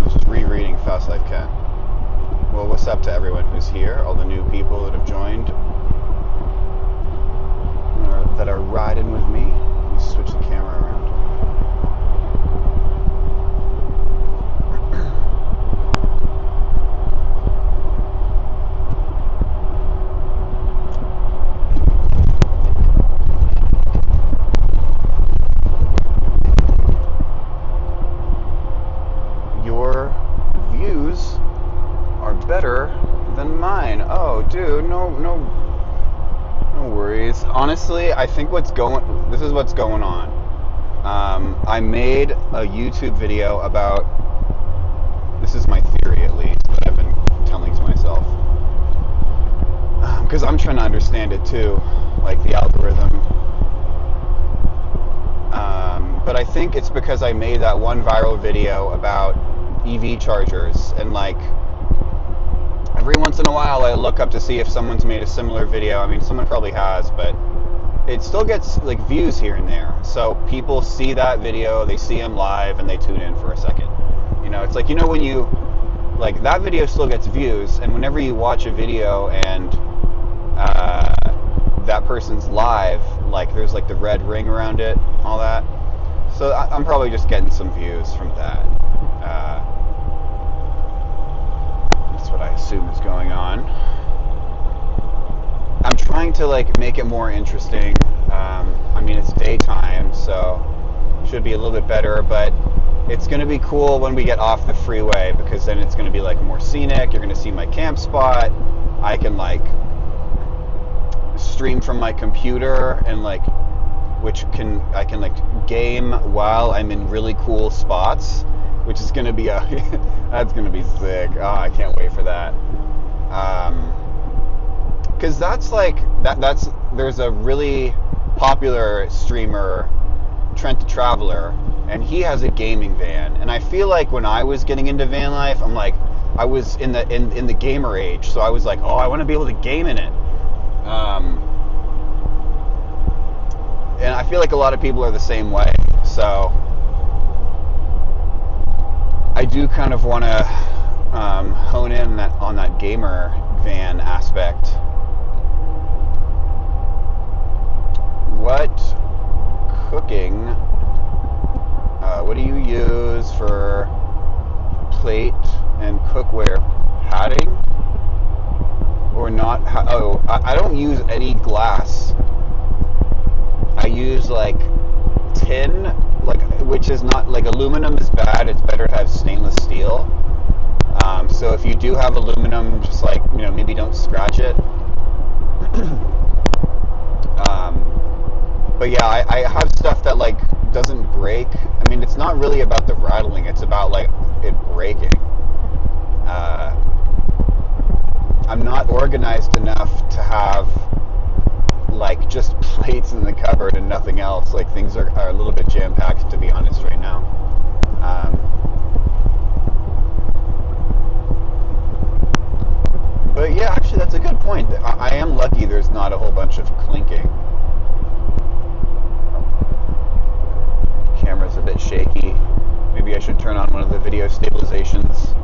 [SPEAKER 1] just rereading Fast Life Ken. Well, what's up to everyone who's here, all the new people that have joined, that are riding with me. Let me switch the camera around. Your views are better than mine. Oh, dude, no worries. Honestly, I think this is what's going on. I made a YouTube video about, this is my theory at least, that I've been telling to myself. Because I'm trying to understand it too, like the algorithm. But I think it's because I made that one viral video about EV chargers, and like every once in a while I look up to see if someone's made a similar video. I mean, someone probably has, but it still gets like views here and there. So people see that video, they see him live, and they tune in for a second. You know, it's like, you know, when you, like, that video still gets views, and whenever you watch a video and that person's live, like, there's like the red ring around it, all that. So I'm probably just getting some views from that. That's what I assume is going on. I'm trying to like make it more interesting. I mean, it's daytime, so it should be a little bit better, but it's going to be cool when we get off the freeway, because then it's going to be like more scenic. You're going to see my camp spot. I can like stream from my computer, and like I can like game while I'm in really cool spots, which is going to be that's going to be sick. Oh, I can't wait for that. Because that's like there's a really popular streamer, Trent the Traveler, and he has a gaming van, and I feel like when I was getting into van life, I'm like, I was in the gamer age, so I was like, oh, I want to be able to game in it. And I feel like a lot of people are the same way, so I do kind of want to hone in on that gamer van aspect. What cooking, what do you use for plate and cookware? Padding? Or not? Oh, I don't use any glass. I use like tin, like, which is not, like, aluminum is bad. It's better to have stainless steel. So if you do have aluminum, just like, you know, maybe don't scratch it. But yeah, I have stuff that like doesn't break. I mean, it's not really about the rattling, it's about like it breaking. I'm not organized enough to have like just plates in the cupboard and nothing else. Like, things are a little bit jam-packed, to be honest, right now. But yeah, actually, that's a good point. I am lucky there's not a whole bunch of clinking. Camera's a bit shaky. Maybe I should turn on one of the video stabilizations.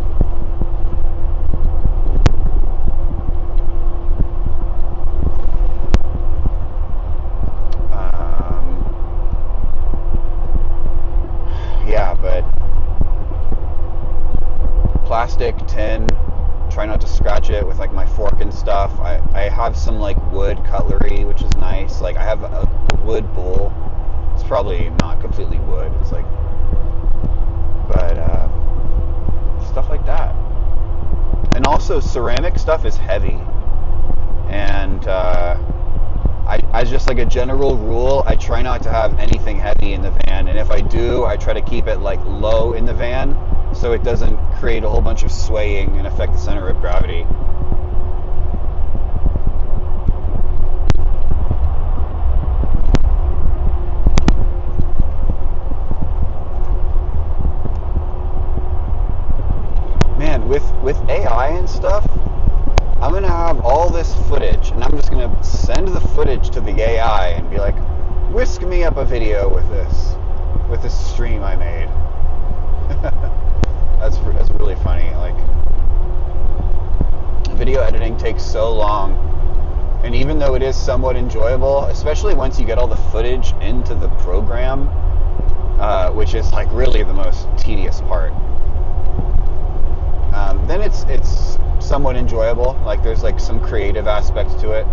[SPEAKER 1] Yeah, but plastic, tin, try not to scratch it with like my fork and stuff. I have some like wood cutlery, which is nice. Like, I have a wood bowl. It's probably not completely wood. It's like, but stuff like that. And also, ceramic stuff is heavy. And I just, like a general rule, I try not to have anything heavy in the van. And if I do, I try to keep it like low in the van, so it doesn't create a whole bunch of swaying and affect the center of gravity. Man, with AI and stuff, I'm going to have all this footage, and I'm just going to send the footage to the AI and be like, whisk me a up a video with this stream I made. That's really funny. Like, video editing takes so long, and even though it is somewhat enjoyable, especially once you get all the footage into the program, which is like really the most tedious part, then it's somewhat enjoyable. Like, there's like some creative aspects to it.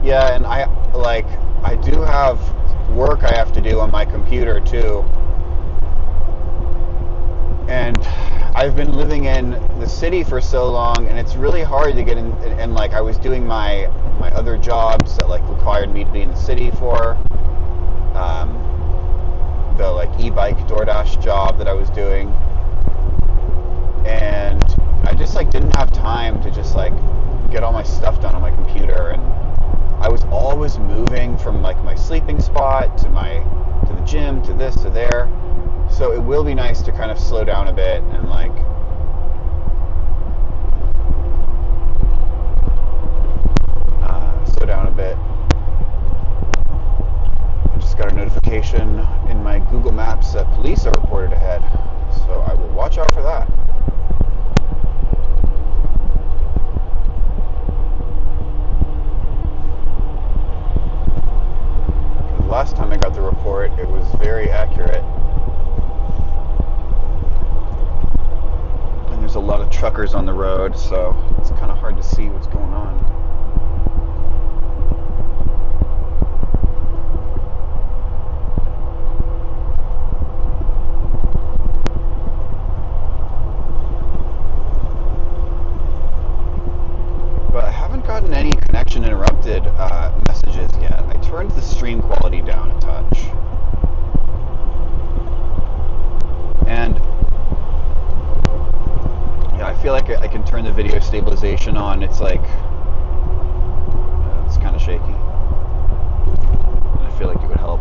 [SPEAKER 1] Yeah, and I do have work I have to do on my computer too. And I've been living in the city for so long, and it's really hard to get in. And like, I was doing my other jobs that like required me to be in the city for the like e-bike DoorDash job that I was doing, and I just like didn't have time to just like get all my stuff done on my computer. And I was always moving from like my sleeping spot to the gym to this to there. So it will be nice to kind of slow down a bit and like slow down a bit. I just got a notification in my Google Maps that police are reported ahead, so I will watch out for that. Last time I got the report, it was very accurate. And there's a lot of truckers on the road, so it's kind of hard to see what's going on. But I haven't gotten any connection interrupted messages yet. I turned the stream quality down a touch. And yeah, I feel like I can turn the video stabilization on. It's like, it's kind of shaky. And I feel like it would help.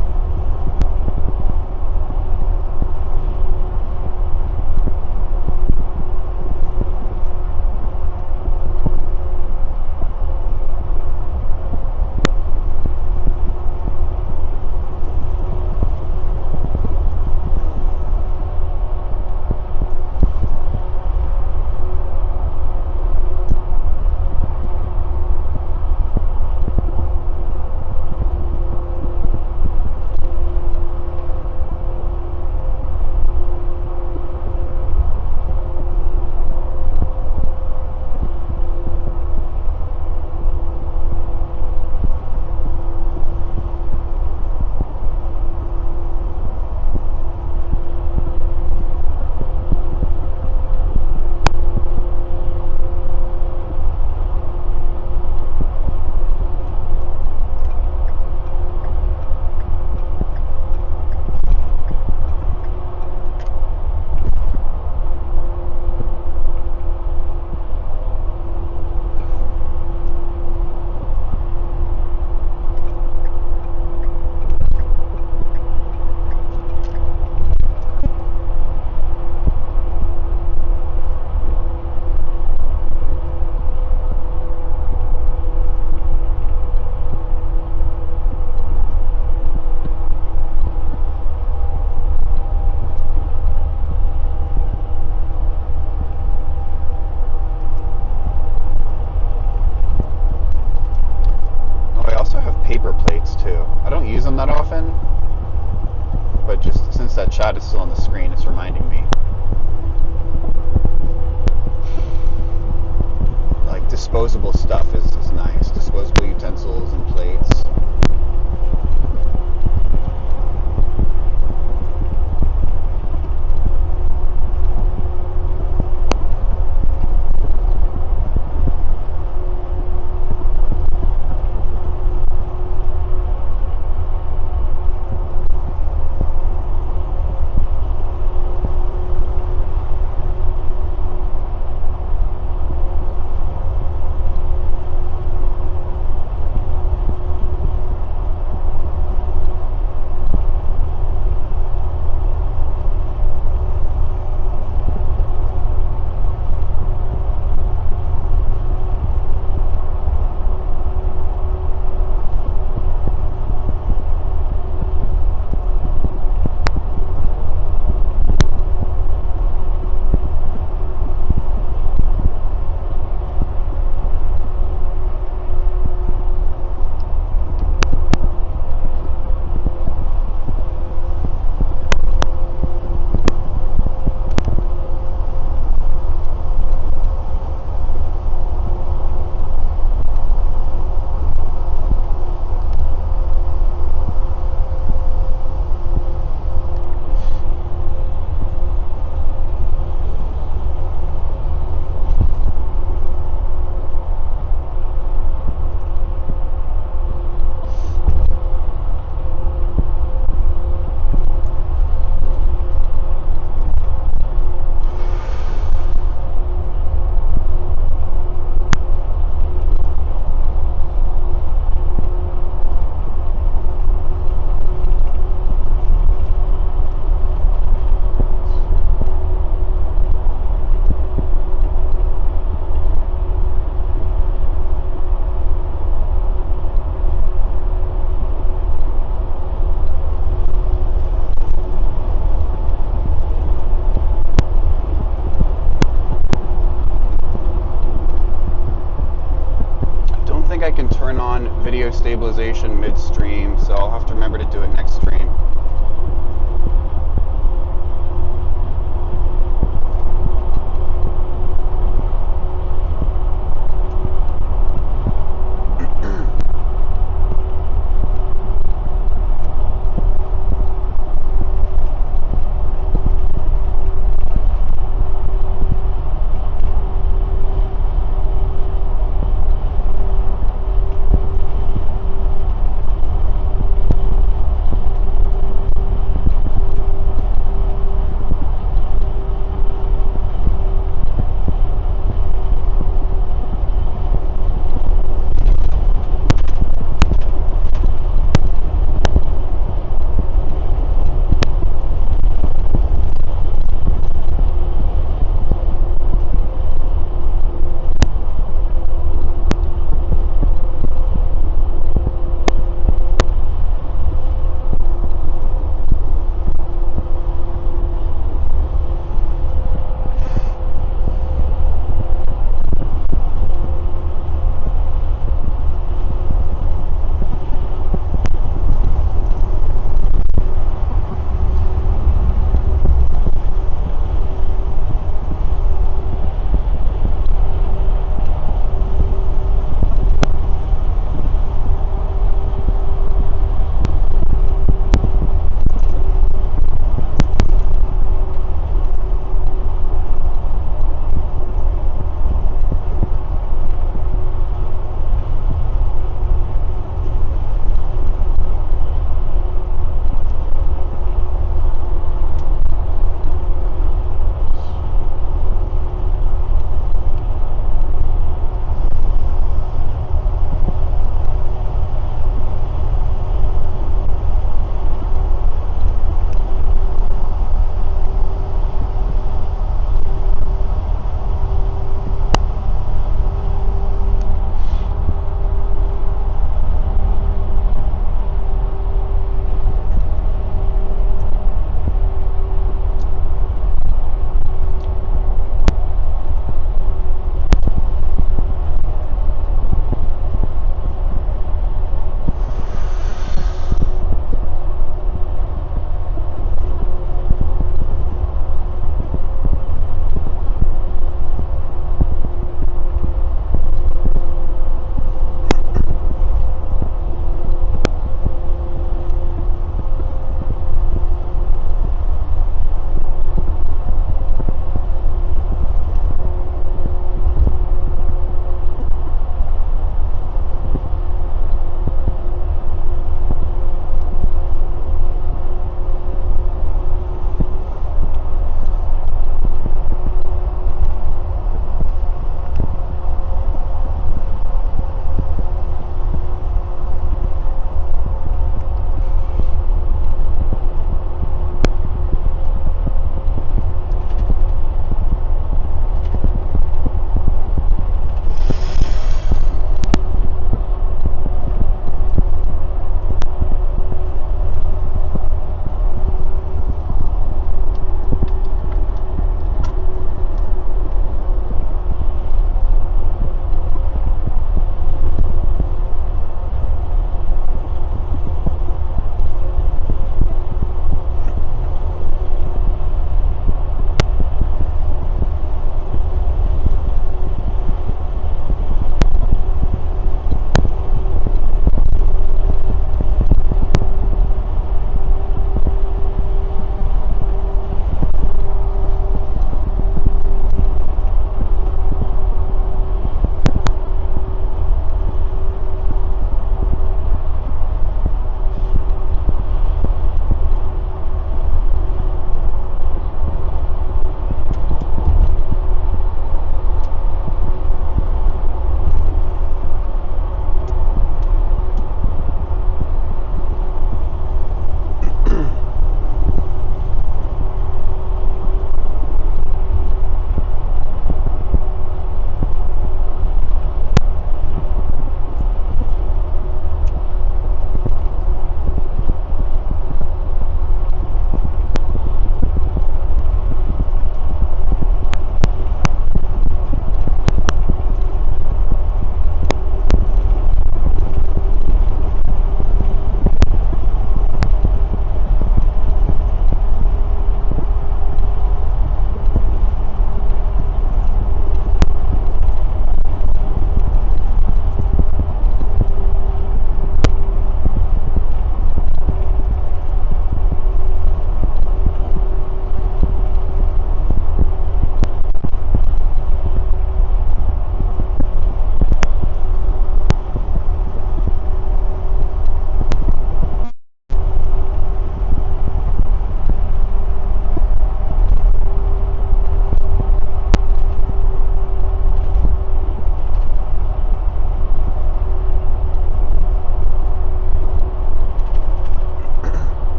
[SPEAKER 1] stabilization midstream, so I'll have to remember to do it next stream.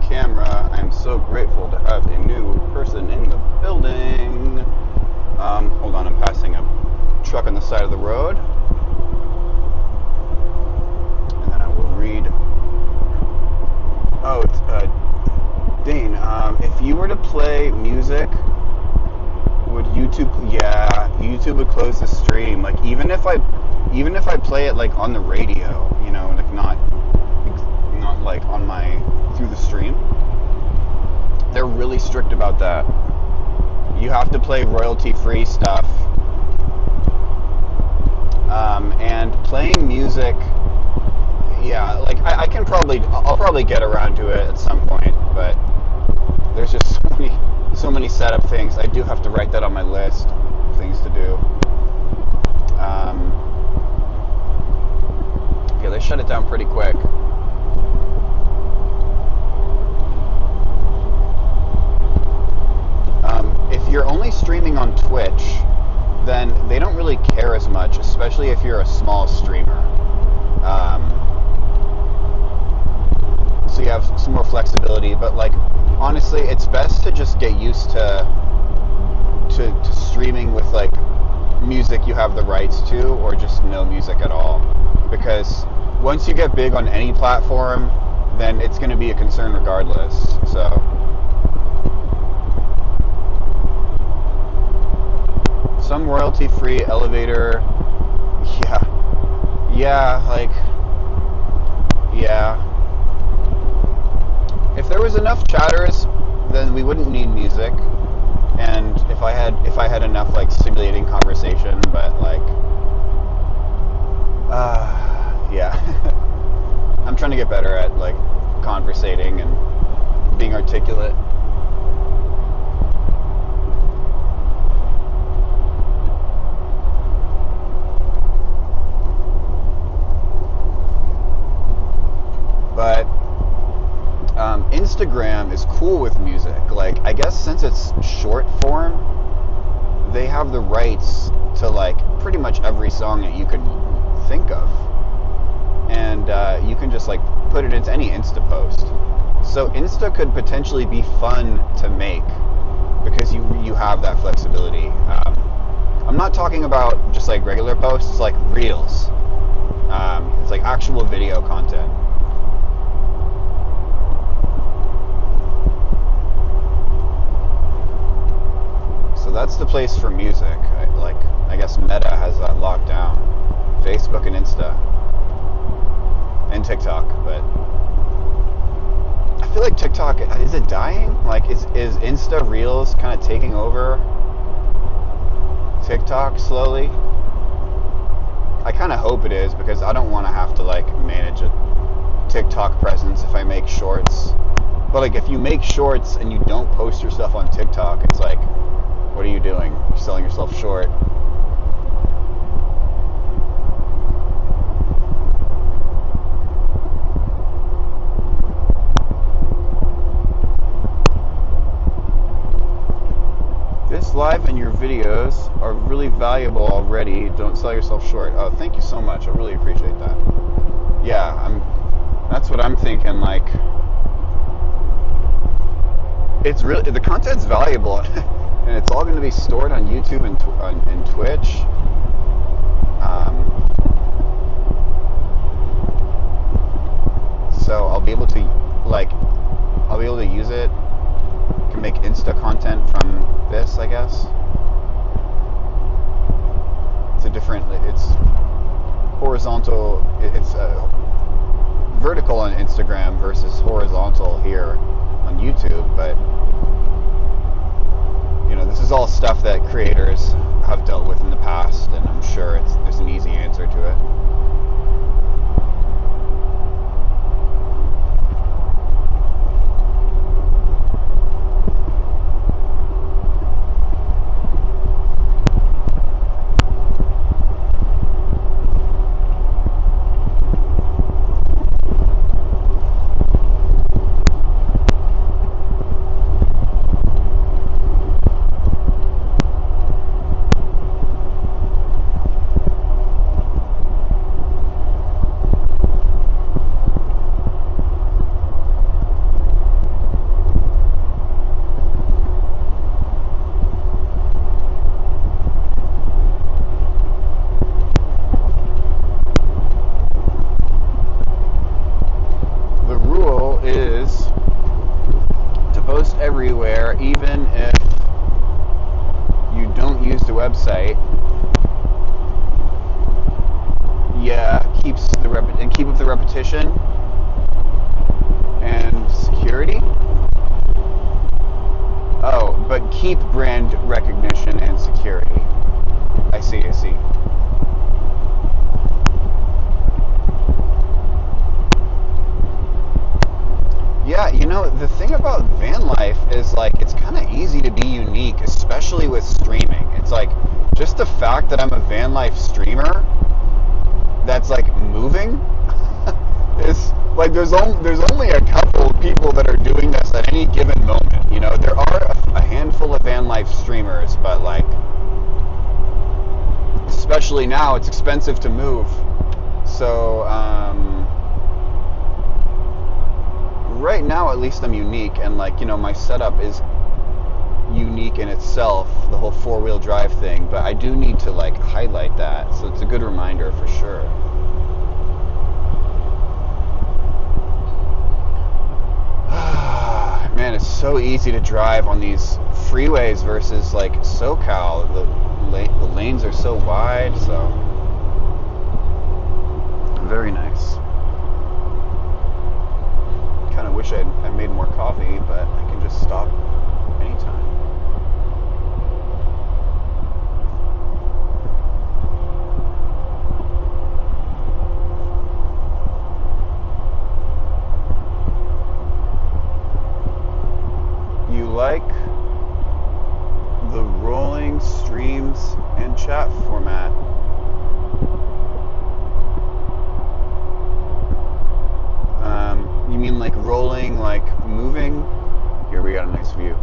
[SPEAKER 1] camera. I'm so grateful to have a new person in the building. Hold on, I'm passing a truck on the side of the road. And then I will read. Oh, Dane, if you were to play music, would YouTube? Yeah, YouTube would close the stream. Like even if I play it like on the radio, you know, like not like on my through the stream. They're really strict about that. You have to play royalty-free stuff. And playing music, yeah, like I'll probably get around to it at some point, but there's just so many setup things. I do have to write that on my list of things to do. Yeah, they shut it down pretty quick. If you're only streaming on Twitch, then they don't really care as much, especially if you're a small streamer. So you have some more flexibility, but like honestly, it's best to just get used to streaming with like music you have the rights to, or just no music at all. Because once you get big on any platform, then it's going to be a concern regardless. So some royalty-free elevator, yeah, like, yeah. If there was enough chatters, then we wouldn't need music. And if I had enough like stimulating conversation, but like, yeah, I'm trying to get better at like conversating and being articulate. But Instagram is cool with music. Like, I guess since it's short form, they have the rights to like pretty much every song that you could think of, and you can just like put it into any Insta post. So Insta could potentially be fun to make because you have that flexibility. I'm not talking about just like regular posts, like reels. It's like actual video content. So that's the place for music. I guess Meta has that locked down. Facebook and Insta. And TikTok, but I feel like TikTok, is it dying? Like, is Insta Reels kind of taking over TikTok slowly? I kind of hope it is, because I don't want to have to like manage a TikTok presence if I make shorts. But like, if you make shorts and you don't post your stuff on TikTok, it's like, what are you doing? You're selling yourself short. This live and your videos are really valuable already. Don't sell yourself short. Oh, thank you so much. I really appreciate that. Yeah, that's what I'm thinking. Like, it's really, the content's valuable. And it's all going to be stored on YouTube and Twitch. So I'll be able to use it. Can make Insta content from this, I guess. It's horizontal. It's vertical on Instagram versus horizontal here on YouTube, but. You know, this is all stuff that creators have dealt with in the past, and I'm sure there's an easy answer to it. where even if you don't use the website, yeah, keep up the repetition and security. Oh, but keep brand recognition and security. I see. Yeah, the thing about van life is like it's kind of easy to be unique, especially with streaming. It's like just the fact that I'm a van life streamer that's like moving is like there's only a couple of people that are doing this at any given moment. There are a handful of van life streamers, but like especially now it's expensive to move. So right now at least I'm unique, and like my setup is unique in itself, the whole four-wheel drive thing, but I do need to like highlight that, so it's a good reminder for sure. Man, it's so easy to drive on these freeways versus like SoCal. The lanes are so wide, so very nice. Kind of wish I made more coffee, but I can just stop anytime. You like the rolling streams and chat format? You mean like rolling, like moving? Here we got a nice view.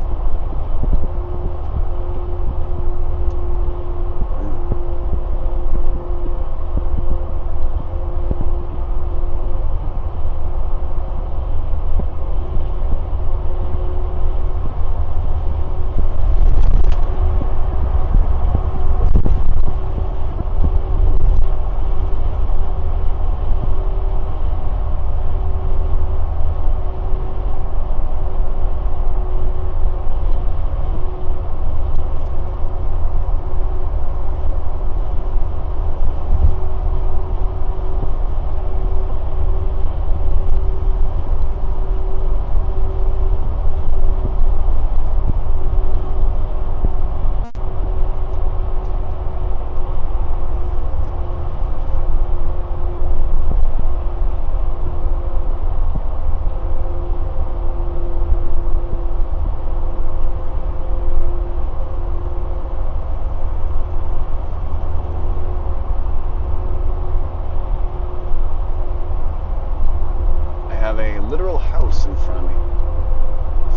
[SPEAKER 1] Literal house in front of me.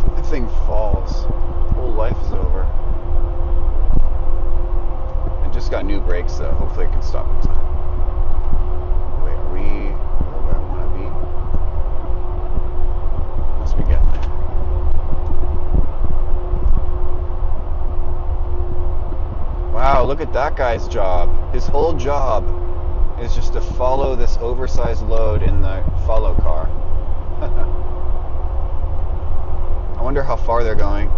[SPEAKER 1] If that thing falls, whole life is over. I just got new brakes though. Hopefully I can stop in time. Wait, are we where I want to be? Must be getting there. Wow, look at that guy's job. His whole job is just to follow this oversized load in the follow car. I wonder how far they're going.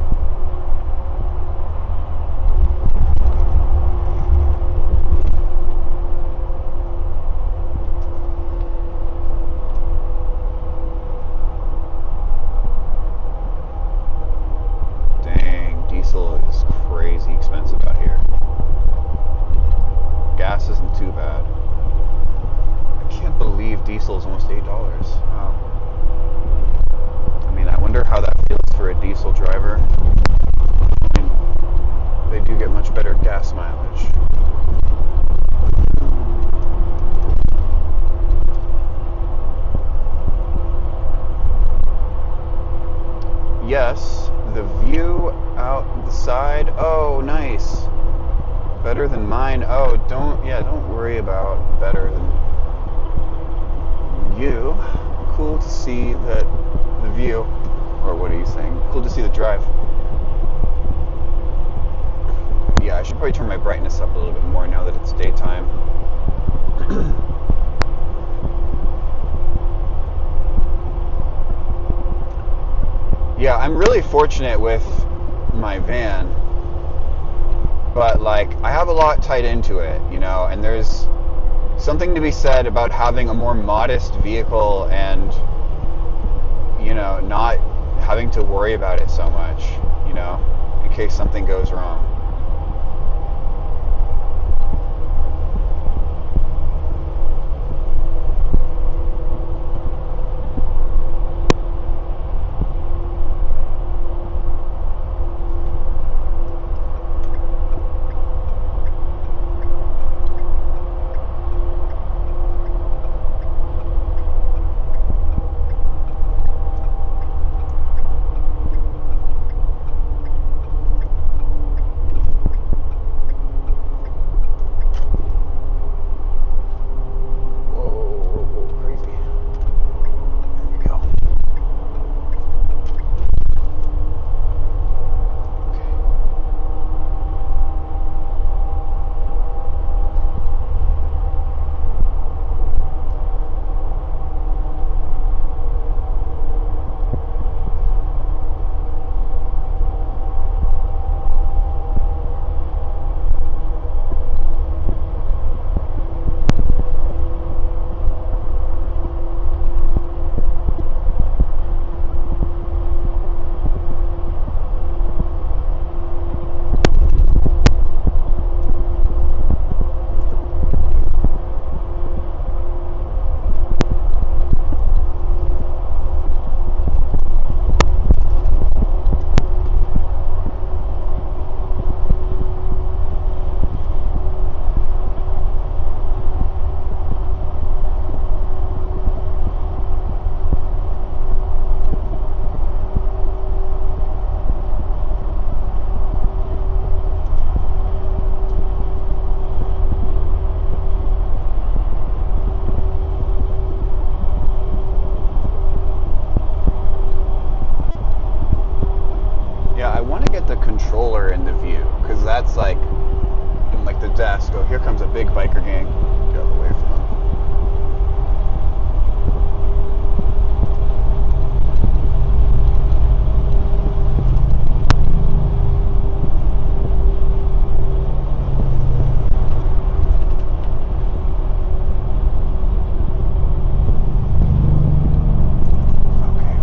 [SPEAKER 1] Dang, diesel is crazy expensive out here. Gas isn't too bad. I can't believe diesel is almost $8. Wow. I wonder how that feels for a diesel driver. I mean, they do get much better gas mileage. Yes, the view out the side. Oh, nice. Better than mine. Oh, don't worry about better than you. Cool to see that the view, or what are you saying? Cool to see the drive. Yeah, I should probably turn my brightness up a little bit more now that it's daytime. Yeah, I'm really fortunate with my van, but like I have a lot tied into it, you know, and there's something to be said about having a more modest vehicle and, you know, not having to worry about it so much, you know, in case something goes wrong. Whoa, crazy. There we go. Yeah, I want to get the controller in the view because that's like in like the desk. Oh, here comes a big biker gang. Get out of the way from them. Okay.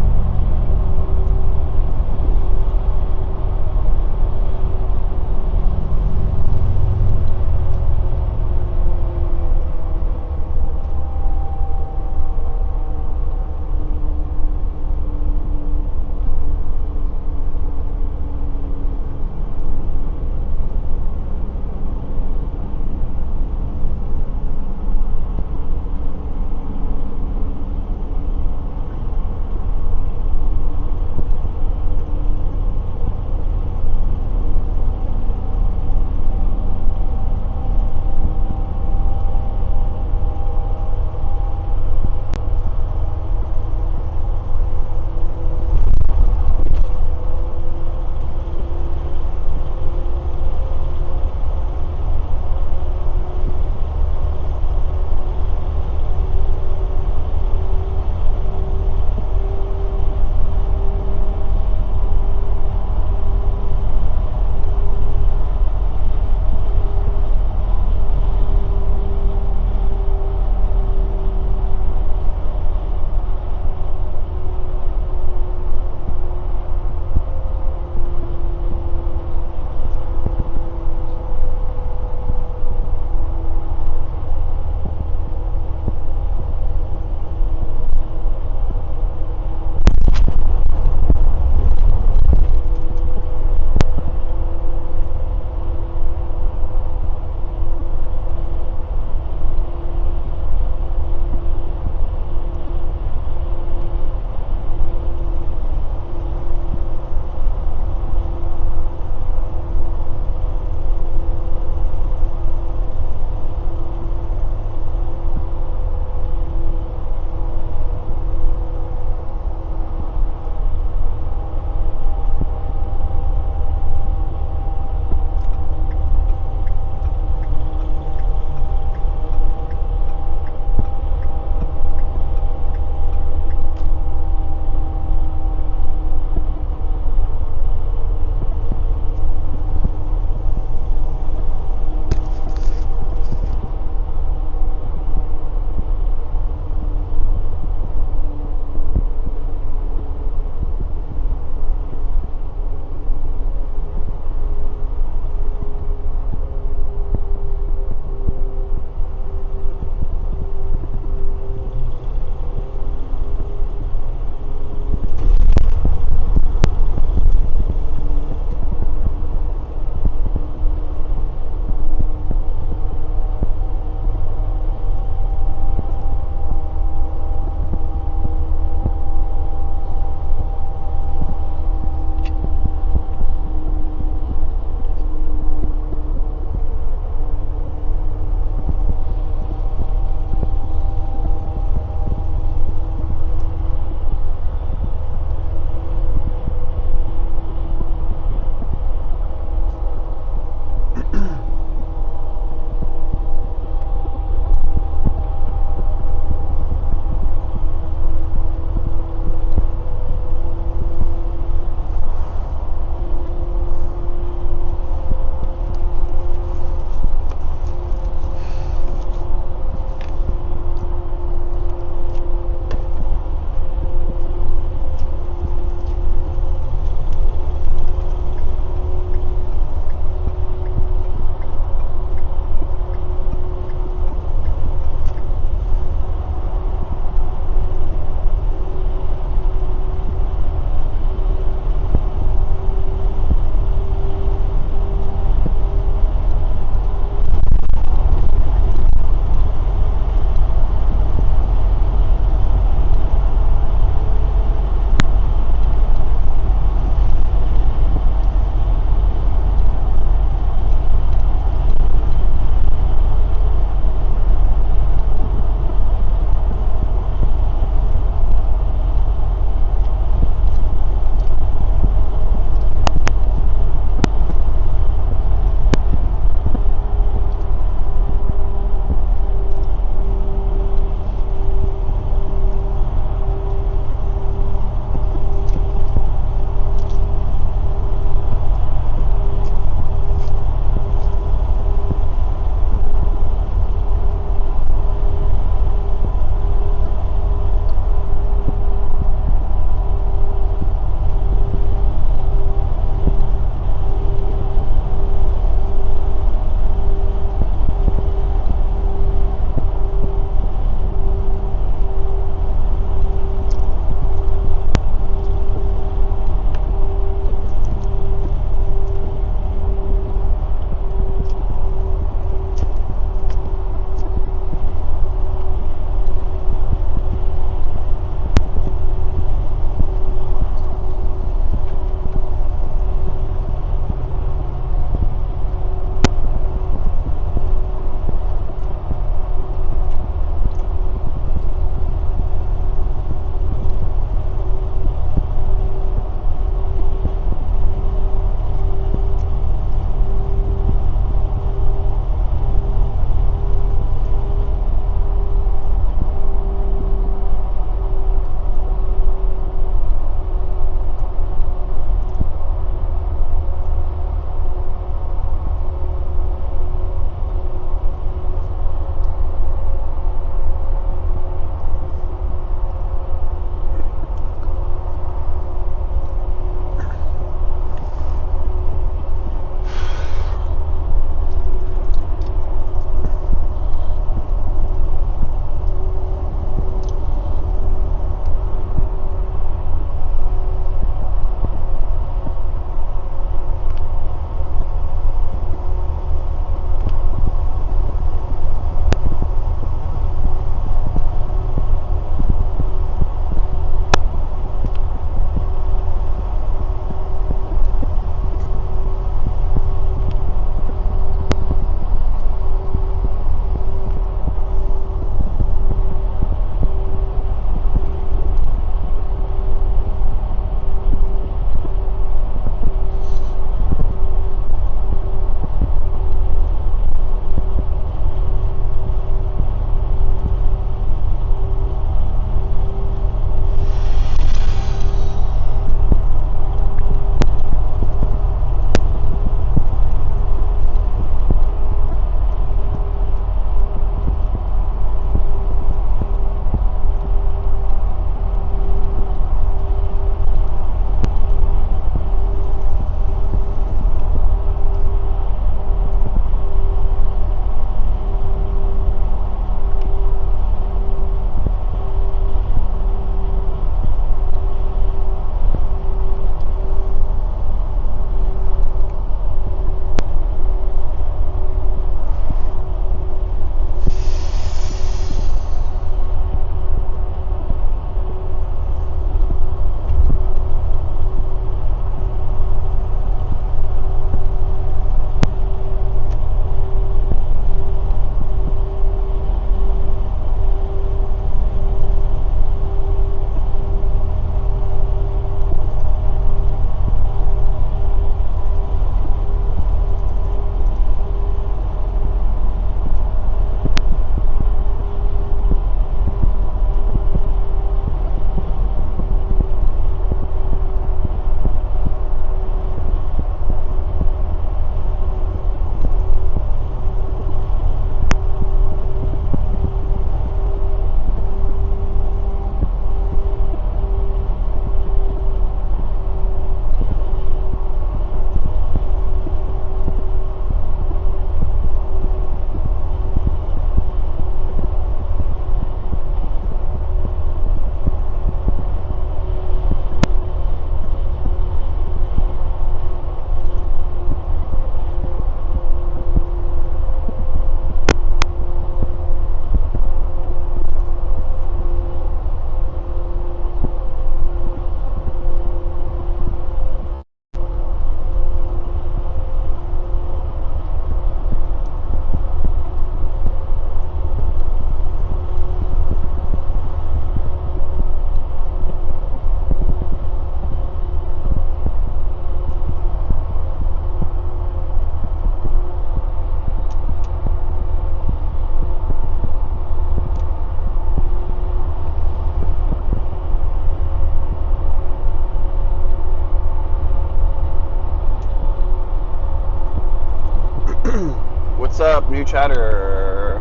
[SPEAKER 1] What's up, new chatter?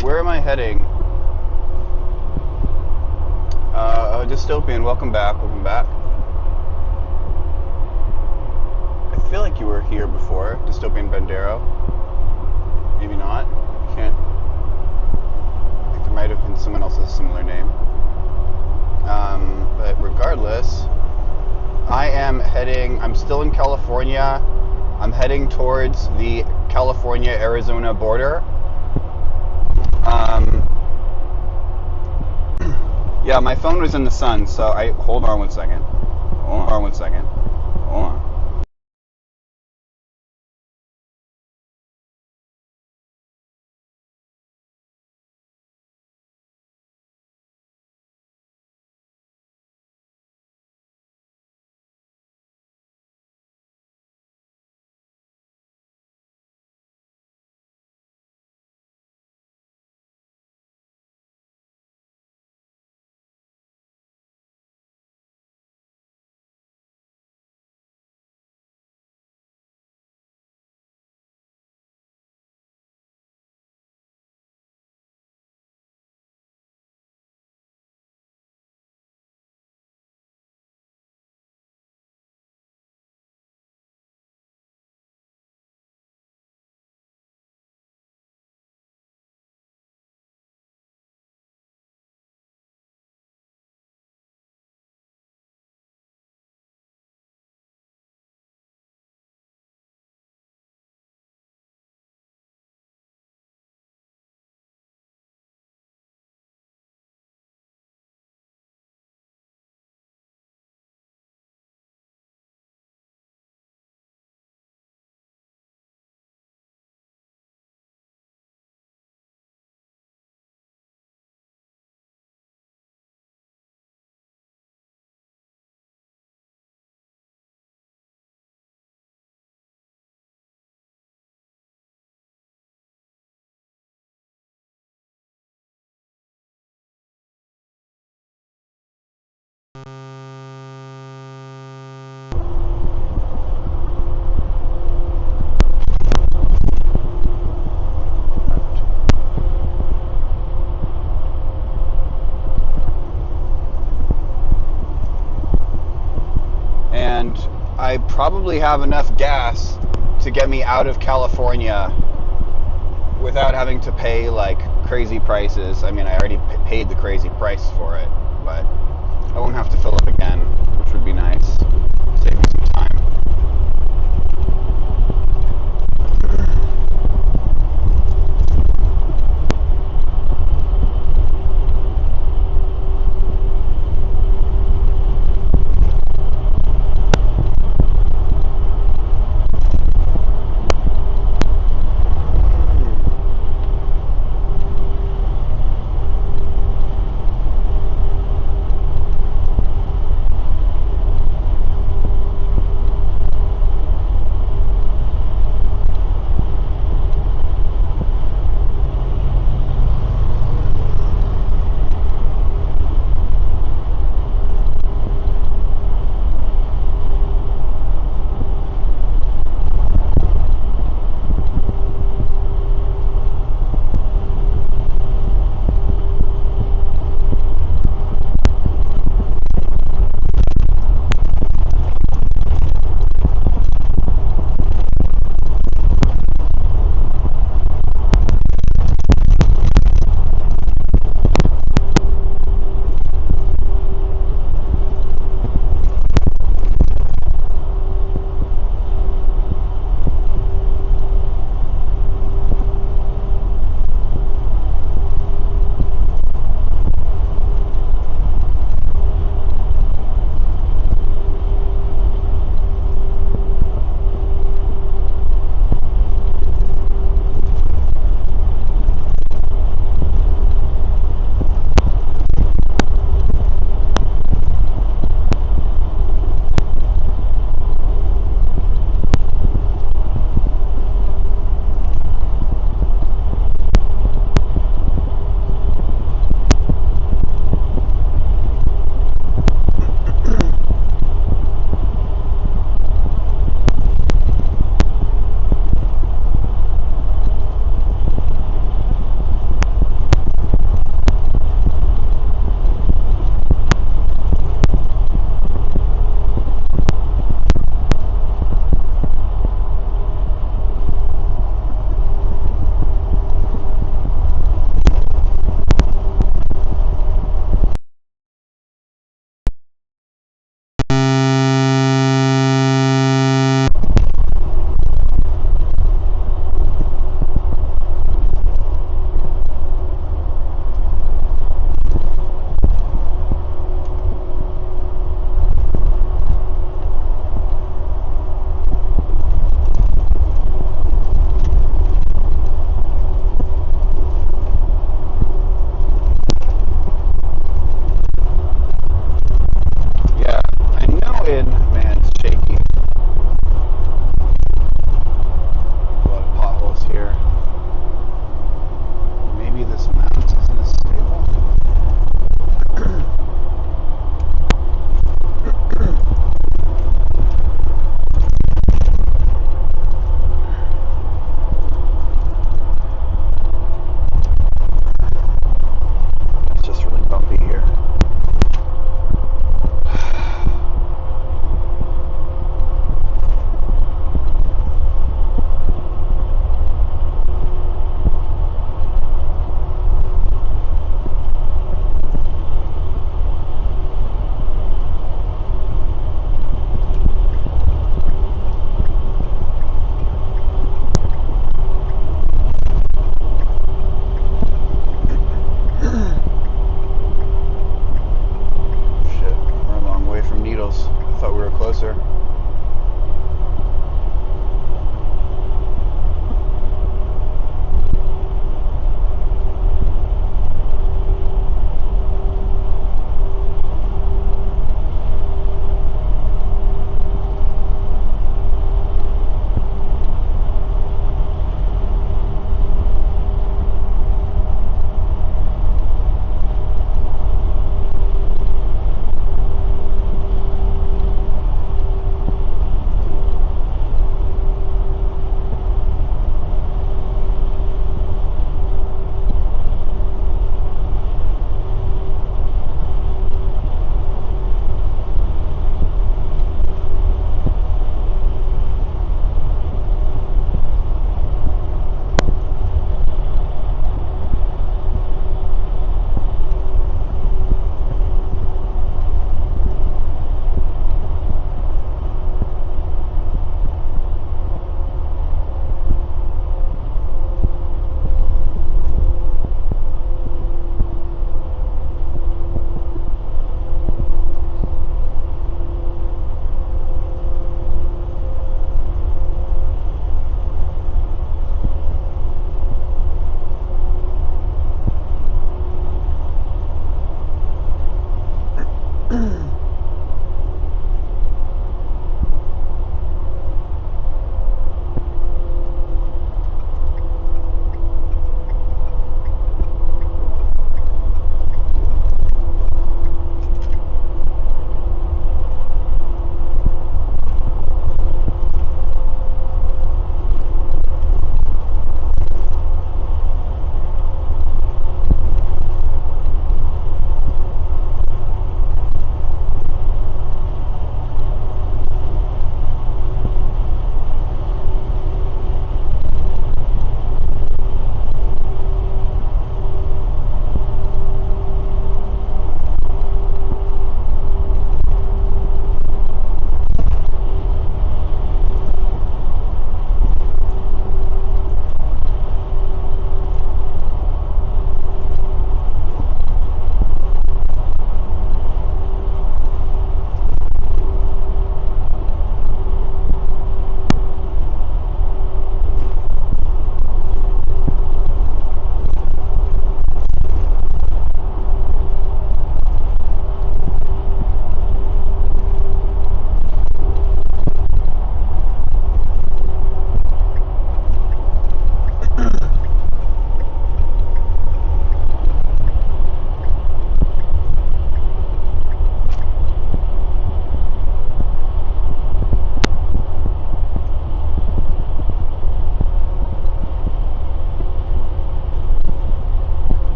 [SPEAKER 1] Where am I heading? Dystopian, welcome back, welcome back. I feel like you were here before, Dystopian Bandero. Maybe not. Can't. I think there might have been someone else with a similar name. But regardless, I'm still in California. I'm heading towards the California-Arizona border. Yeah, my phone was in the sun, so hold on one second. Hold on one second. Hold on. And I probably have enough gas to get me out of California without having to pay like crazy prices. I mean, I already paid the crazy price for it, but I won't have to fill up again, which would be nice. Save me some time.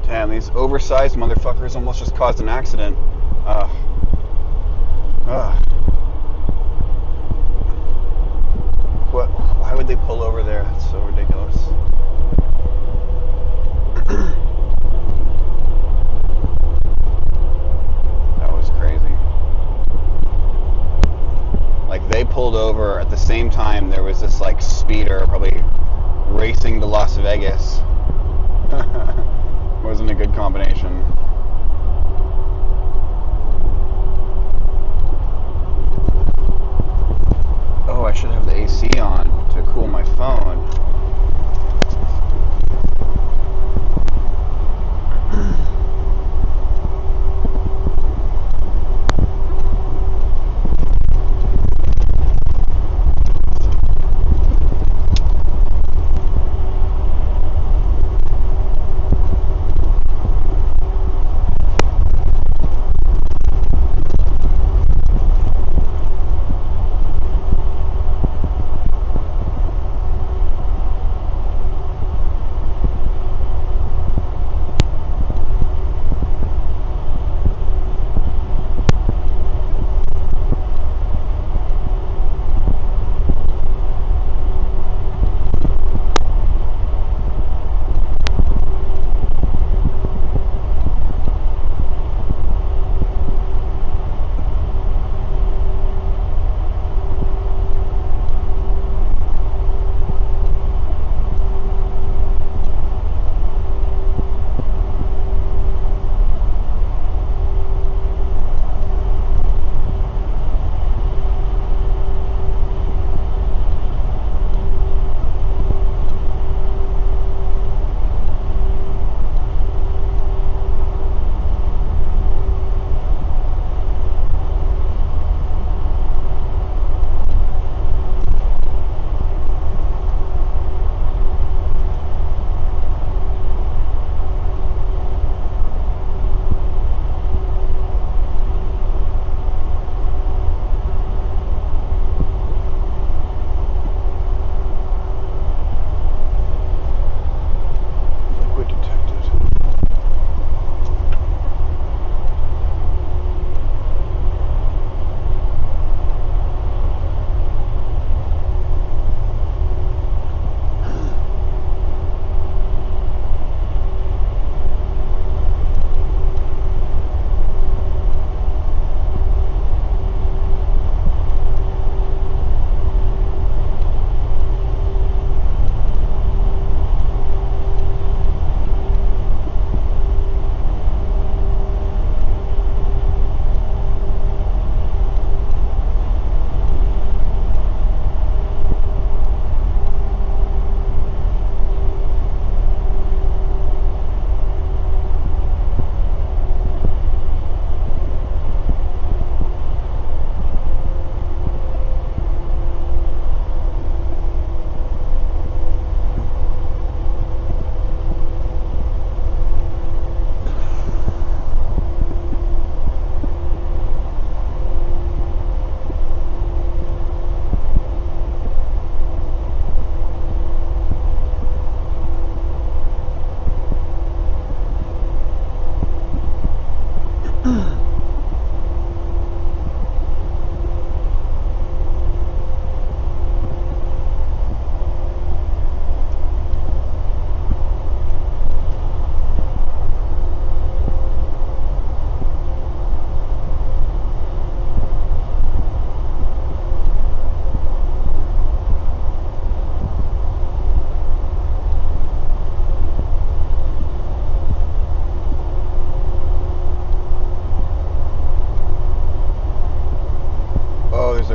[SPEAKER 1] Damn, these oversized motherfuckers almost just caused an accident. Ugh. Ugh. What? Why would they pull over there? That's so ridiculous. That was crazy. Like, they pulled over at the same time there was this, like, speeder probably racing to Las Vegas. Wasn't a good combination. Oh, I should have the AC on to cool my phone.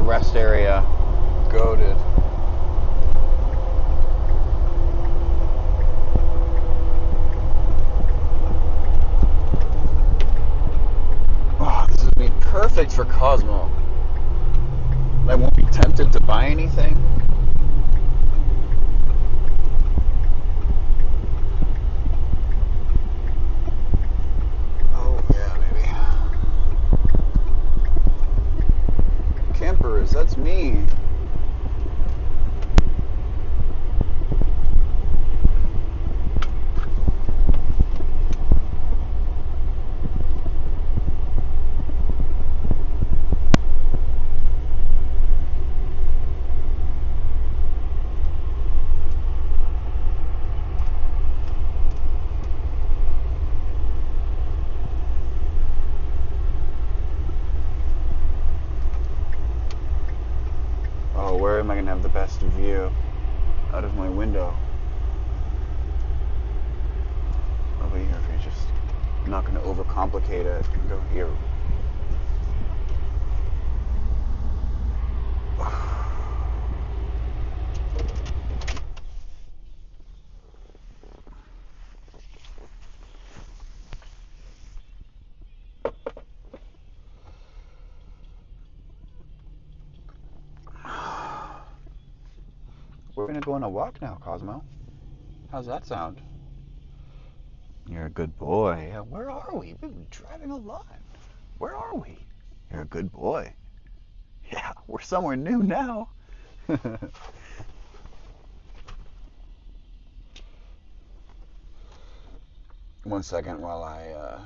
[SPEAKER 1] rest area. Goated. Oh, this would be perfect for Cosmo. I won't be tempted to buy anything. Oh, yeah, maybe. Campers, that's me. am I going to have the best view out of my window? Over here, if you're just not going to overcomplicate it, go here. We're gonna go on a walk now, Cosmo. How's that sound? You're a good boy. Yeah, where are we? We've been driving a lot. Where are we? You're a good boy. Yeah, we're somewhere new now. One second while I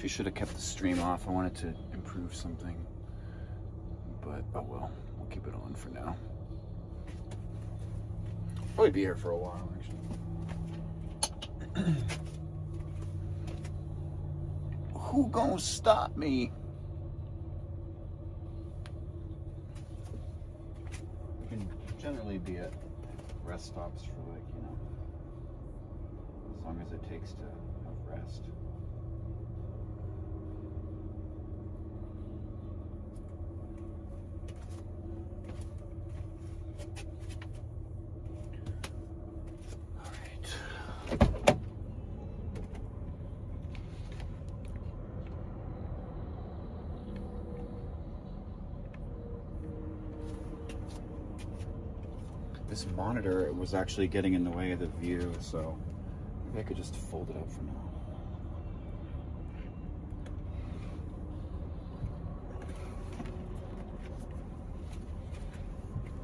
[SPEAKER 1] she should have kept the stream off. I wanted to improve something, but oh well. We'll keep it on for now. Probably be here for a while, actually. Who gonna stop me? We can generally be at rest stops for like, as long as it takes to have rest. This monitor was actually getting in the way of the view, so maybe I could just fold it up for now.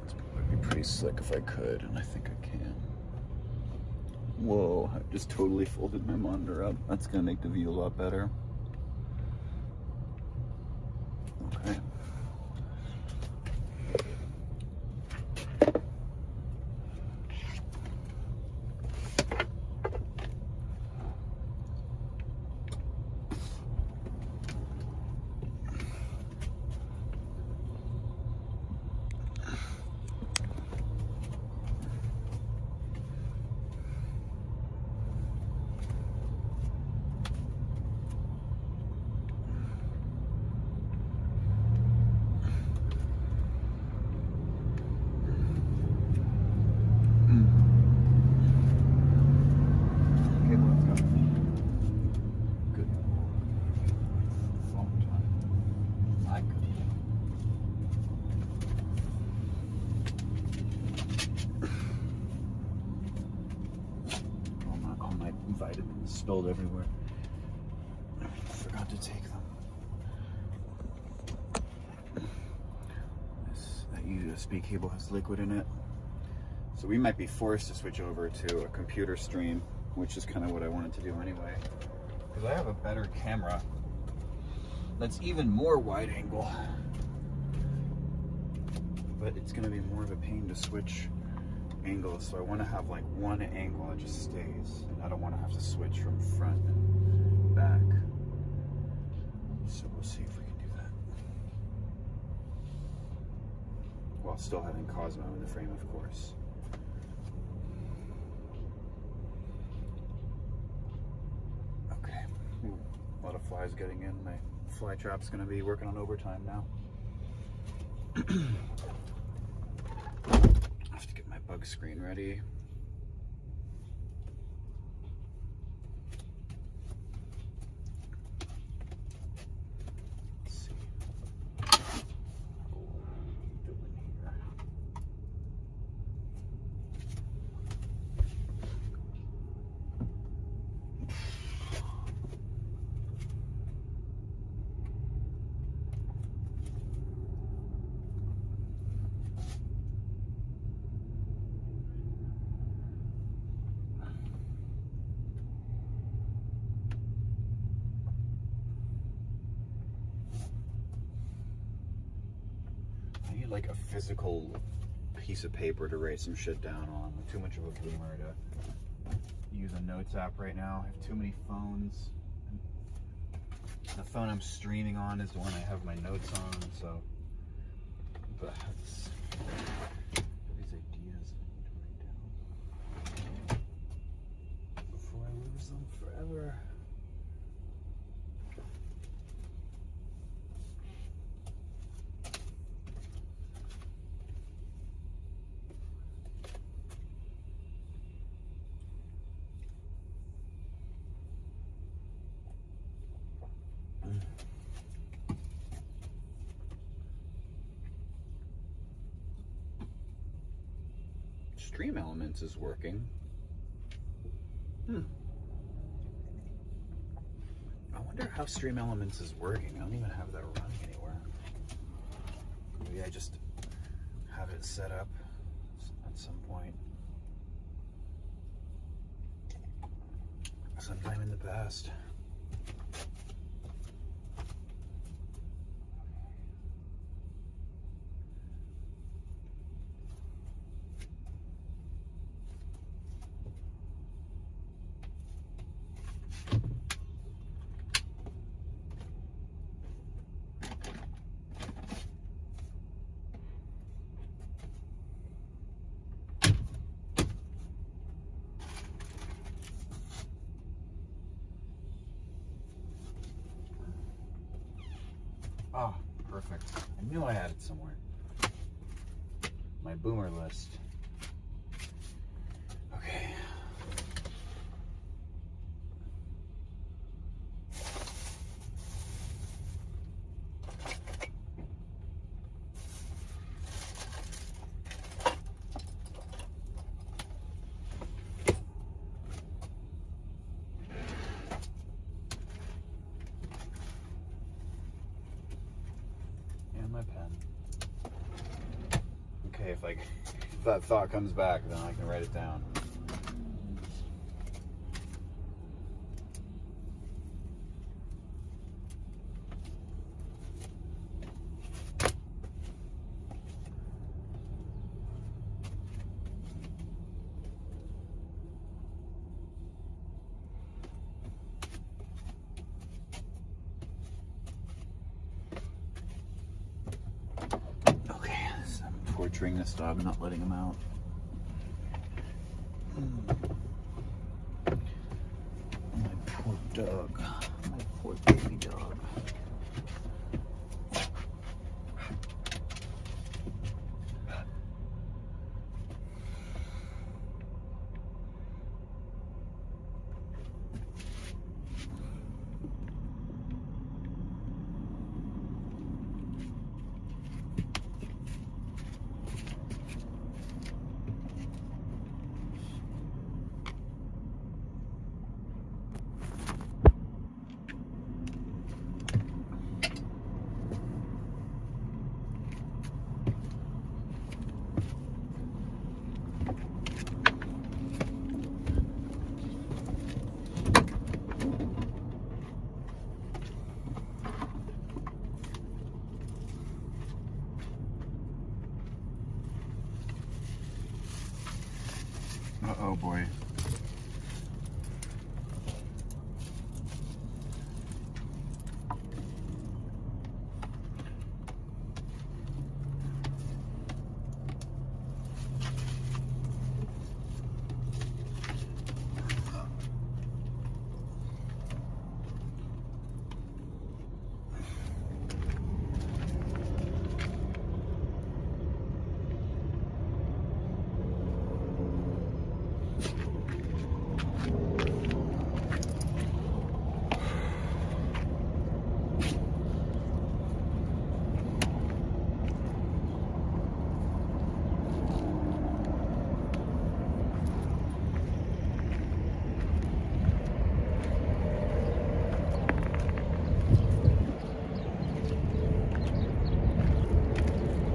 [SPEAKER 1] It would be pretty slick if I could, and I think I can. Whoa, I just totally folded my monitor up. That's gonna make the view a lot better. Okay.
[SPEAKER 2] spilled everywhere. I forgot to take them. That USB cable has liquid in it. So we might be forced to switch over to a computer stream, which is kind of what I wanted to do anyway. Because I have a better camera that's even more wide angle. But it's going to be more of a pain to switch angles, so I want to have like one angle that just stays, and I don't want to have to switch from front and back. So we'll see if we can do that while still having Cosmo in the frame, of course. Okay, a lot of flies getting in. My fly trap's going to be working on overtime now. I have to get my bug screen ready. Let's see. What are we doing here? I need like a physical piece of paper to write some shit down on. I'm too much of a boomer to use a notes app right now. I have too many phones. The phone I'm streaming on is the one I have my notes on, so. But it's, these ideas I need to write down before I lose them forever. Stream Elements is working. I wonder how Stream Elements is working. I don't even have that running anywhere. Maybe I just have it set up at some point. Sometime in the past. Oh, perfect. I knew I had it somewhere. My boomer list. Okay. My pen. Okay, if that thought comes back, then I can write it down. Torturing this dog, not letting him out. My poor dog. My poor baby dog. Uh-oh, boy.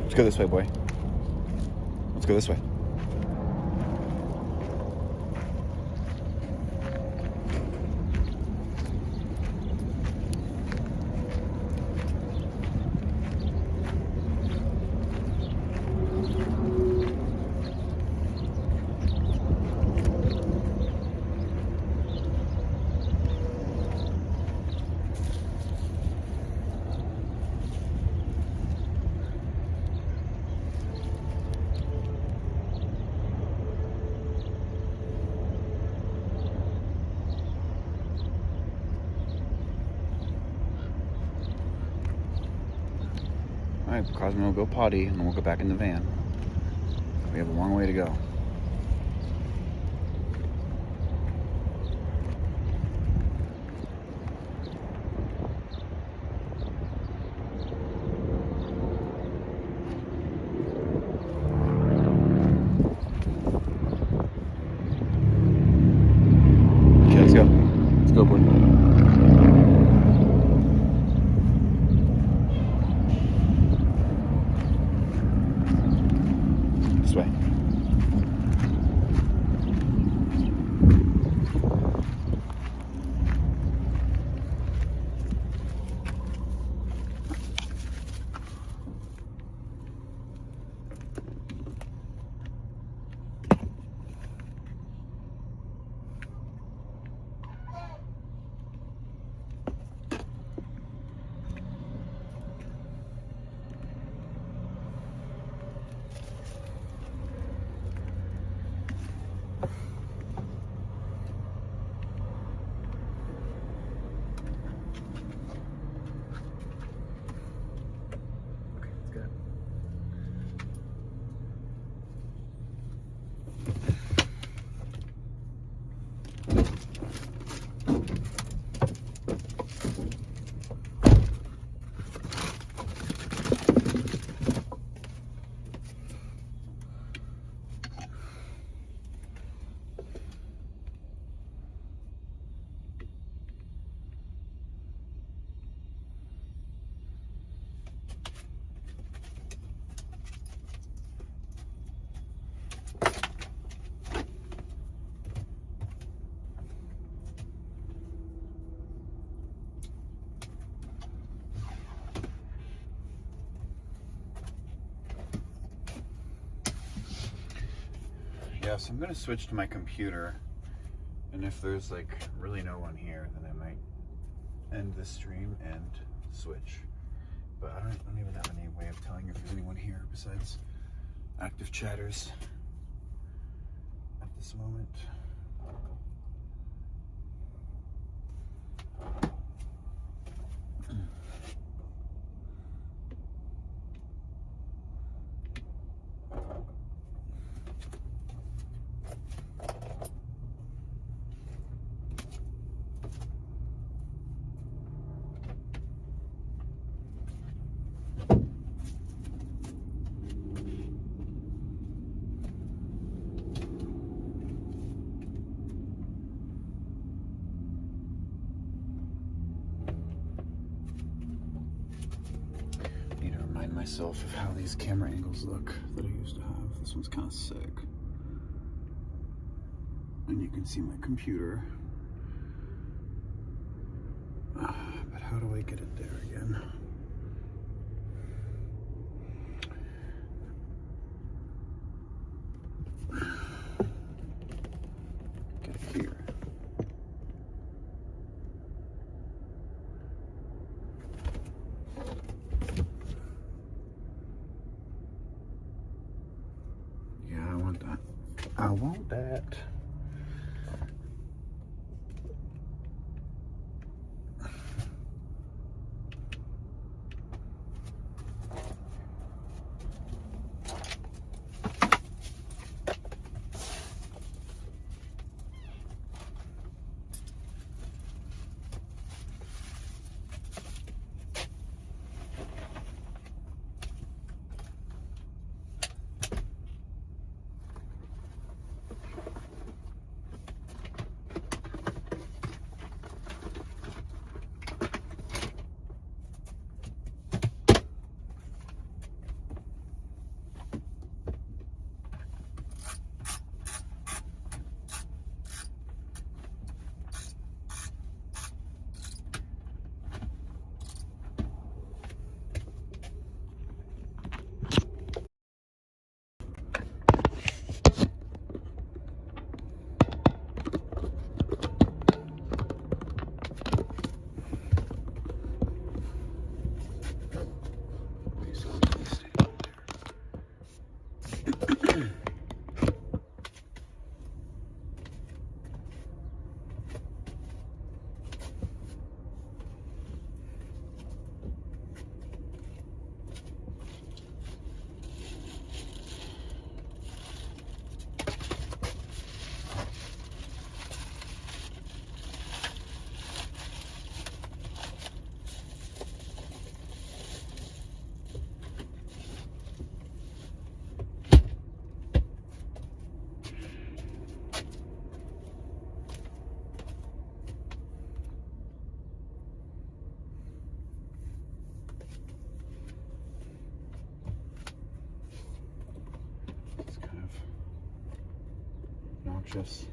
[SPEAKER 2] Let's go this way, boy. Let's go this way. All right, Cosmo will go potty, and then we'll go back in the van. We have a long way to go. Okay, let's go. Let's go, boy. This way. Yeah, so I'm gonna switch to my computer, and if there's like really no one here, then I might end the stream and switch. But I don't even have any way of telling if there's anyone here besides active chatters at this moment. Myself of how these camera angles look that I used to have. This one's kind of sick. And you can see my computer. But how do I get it there again? I want that. It's kind of obnoxious.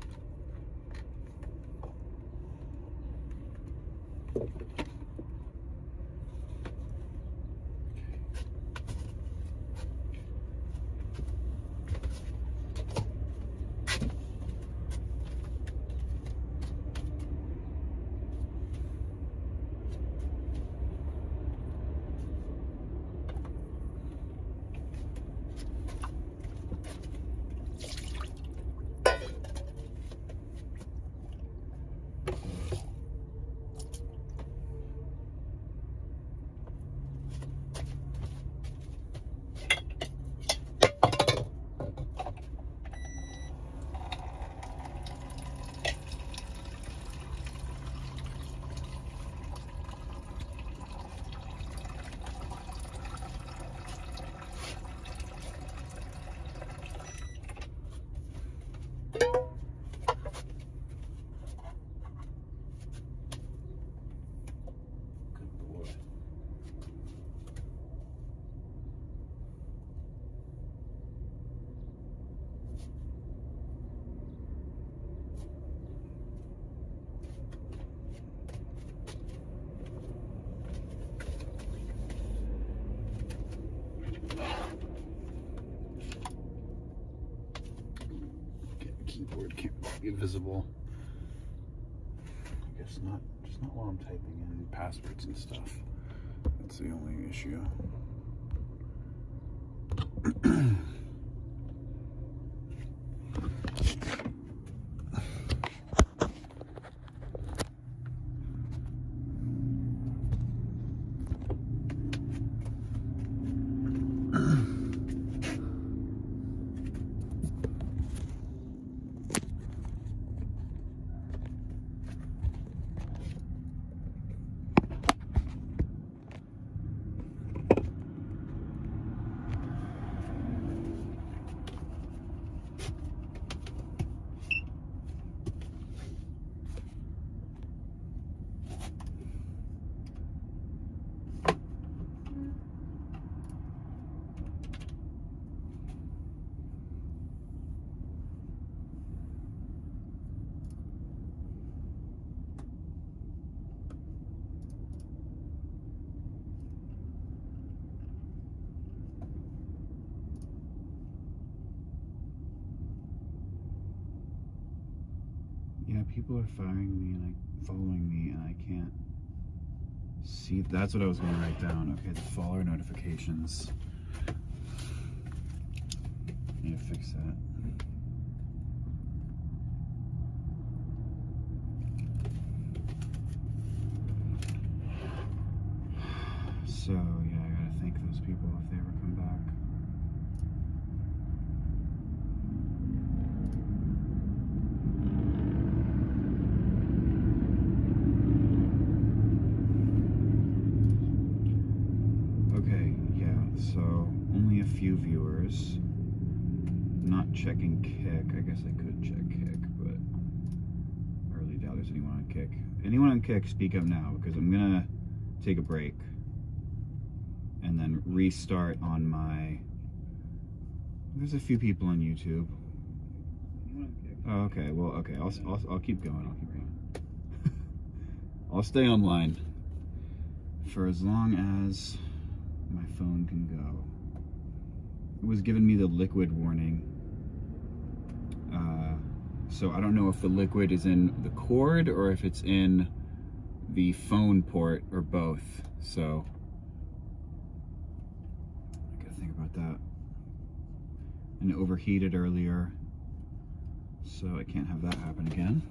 [SPEAKER 2] Keyboard can't be visible. I guess not, just not while I'm typing in passwords and stuff. That's the only issue. Yeah, people are following me, and I can't see. That's what I was going to write down. Okay, the follower notifications. Need to fix that. So, yeah, I gotta thank those people if they ever come back. Okay, yeah, so only a few viewers. Not checking Kick. I guess I could check Kick, but I really doubt there's anyone on Kick. Anyone on Kick, speak up now, because I'm gonna take a break and then restart on my... There's a few people on YouTube. Oh, okay. Well, okay. I'll keep going. I'll keep going. I'll stay online for as long as my phone can go. It was giving me the liquid warning. So I don't know if the liquid is in the cord or if it's in the phone port or both. So I gotta think about that. And it overheated earlier, so I can't have that happen again.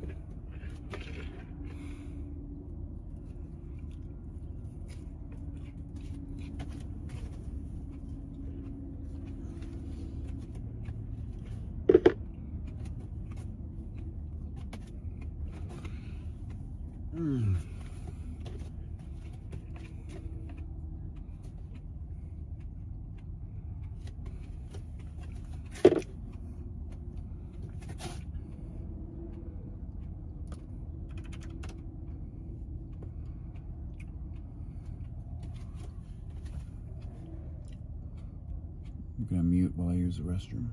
[SPEAKER 2] I'm gonna mute while I use the restroom.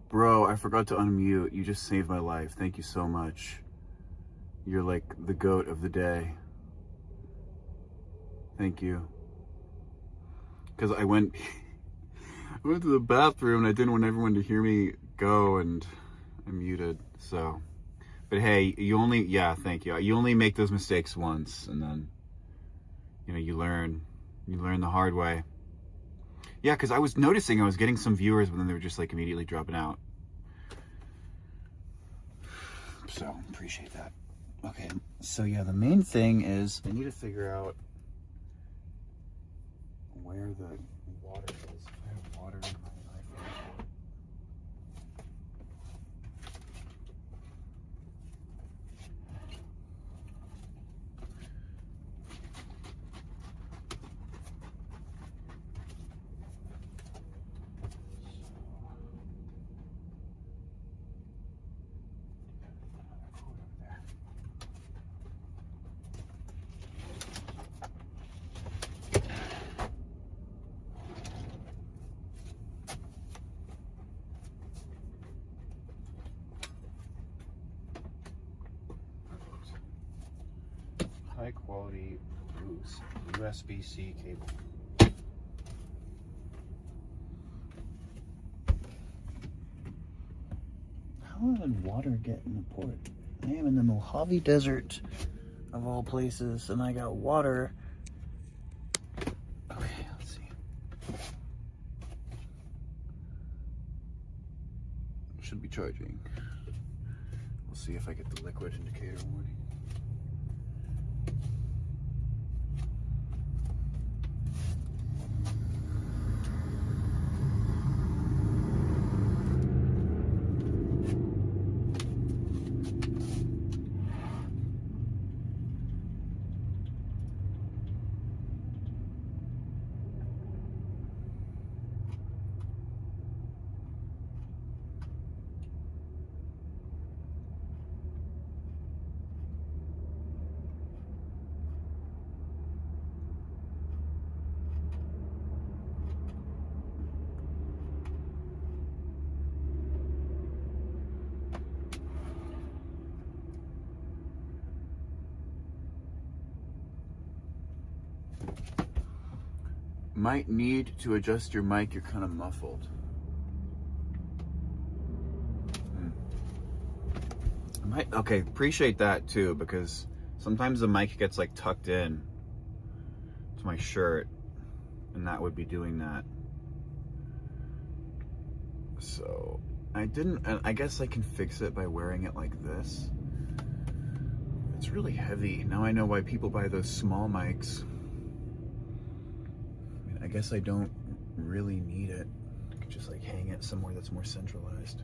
[SPEAKER 2] Bro, I forgot to unmute. You just saved my life. Thank you so much. You're like the goat of the day. Thank you. Because I went to the bathroom and I didn't want everyone to hear me go, and I muted. So, but hey, thank you. You only make those mistakes once, and then, you learn the hard way. Yeah, because I was noticing I was getting some viewers, but then they were just like immediately dropping out. So, appreciate that. Okay, so yeah, the main thing is I need to figure out where the water is. If I have water in my iPhone. High quality USB-C cable. How did water get in the port? I am in the Mojave Desert, of all places, and I got water. Okay, let's see. Should be charging. We'll see if I get the liquid indicator warning. Might need to adjust your mic, you're kind of muffled. Okay, appreciate that too, because sometimes the mic gets like tucked in to my shirt, and that would be doing that. So I guess I can fix it by wearing it like this. It's really heavy. Now I know why people buy those small mics. I guess I don't really need it. I could just like hang it somewhere that's more centralized.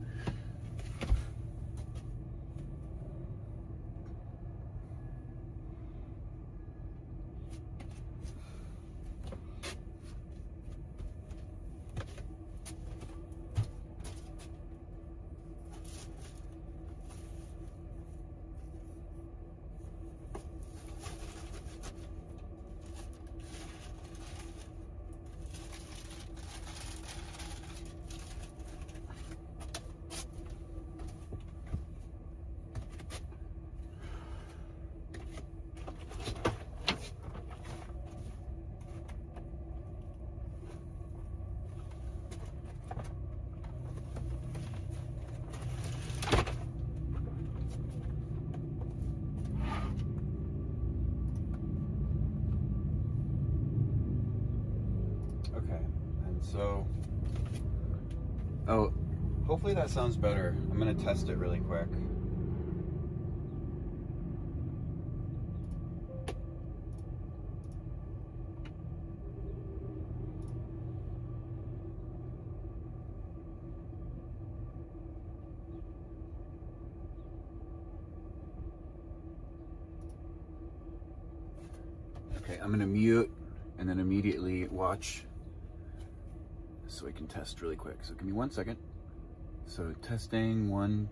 [SPEAKER 2] So, hopefully that sounds better. I'm gonna test it really quick. Okay, I'm gonna mute and then immediately watch so I can test really quick. So give me 1 second. So testing, 1,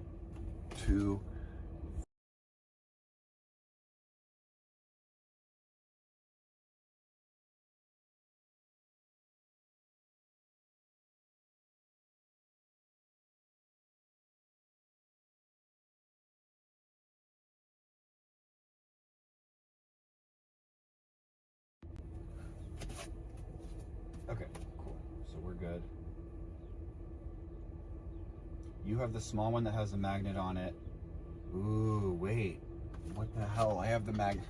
[SPEAKER 2] 2, You have the small one that has the magnet on it. Ooh, wait. What the hell? I have the magnet.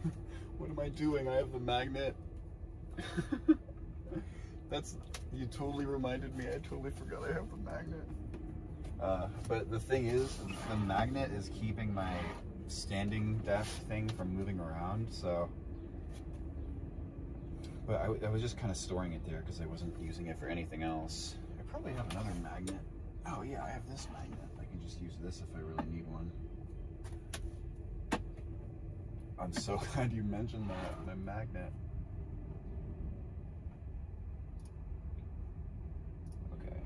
[SPEAKER 2] What am I doing? I have the magnet. You totally reminded me. I totally forgot I have the magnet. But the thing is, the magnet is keeping my standing desk thing from moving around, so. But I was just kind of storing it there because I wasn't using it for anything else. I probably have another magnet. Oh yeah, I have this magnet. I can just use this if I really need one. I'm so glad you mentioned that, my magnet. Okay.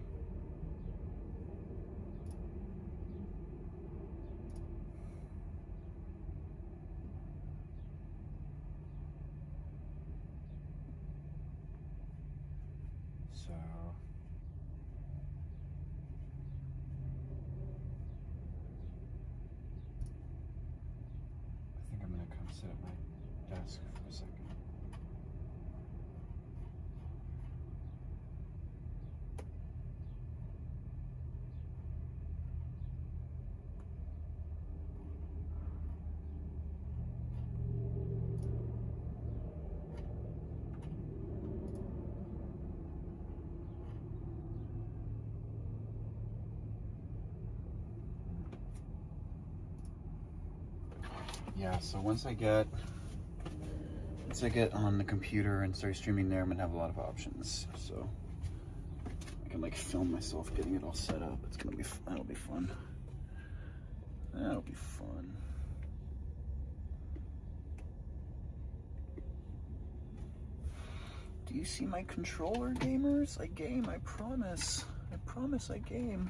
[SPEAKER 2] So I think I'm gonna come sit at my desk for a second. Yeah, so once I get on the computer and start streaming there, I'm gonna have a lot of options. So I can like film myself getting it all set up. It's gonna be, that'll be fun. That'll be fun. Do you see my controller, gamers? I game, I promise. I promise I game.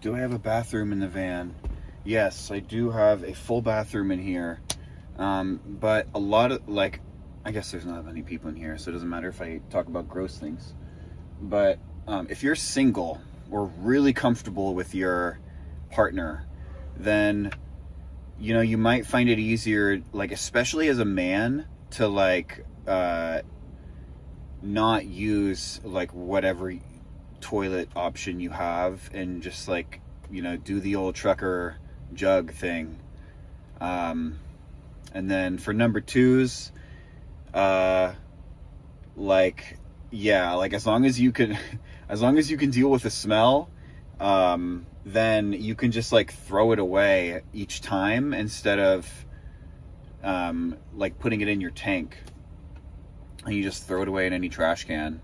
[SPEAKER 2] Do I have a bathroom in the van? Yes, I do have a full bathroom in here. But a lot of, like, I guess there's not many people in here, so it doesn't matter if I talk about gross things. But if you're single or really comfortable with your partner, then, you know, you might find it easier, like, especially as a man, to, like, not use, like, whatever toilet option you have and just, like, you know, do the old trucker jug thing. And then for number twos, like, yeah, like, as long as you can deal with the smell, then you can just, like, throw it away each time instead of like putting it in your tank, and you just throw it away in any trash can.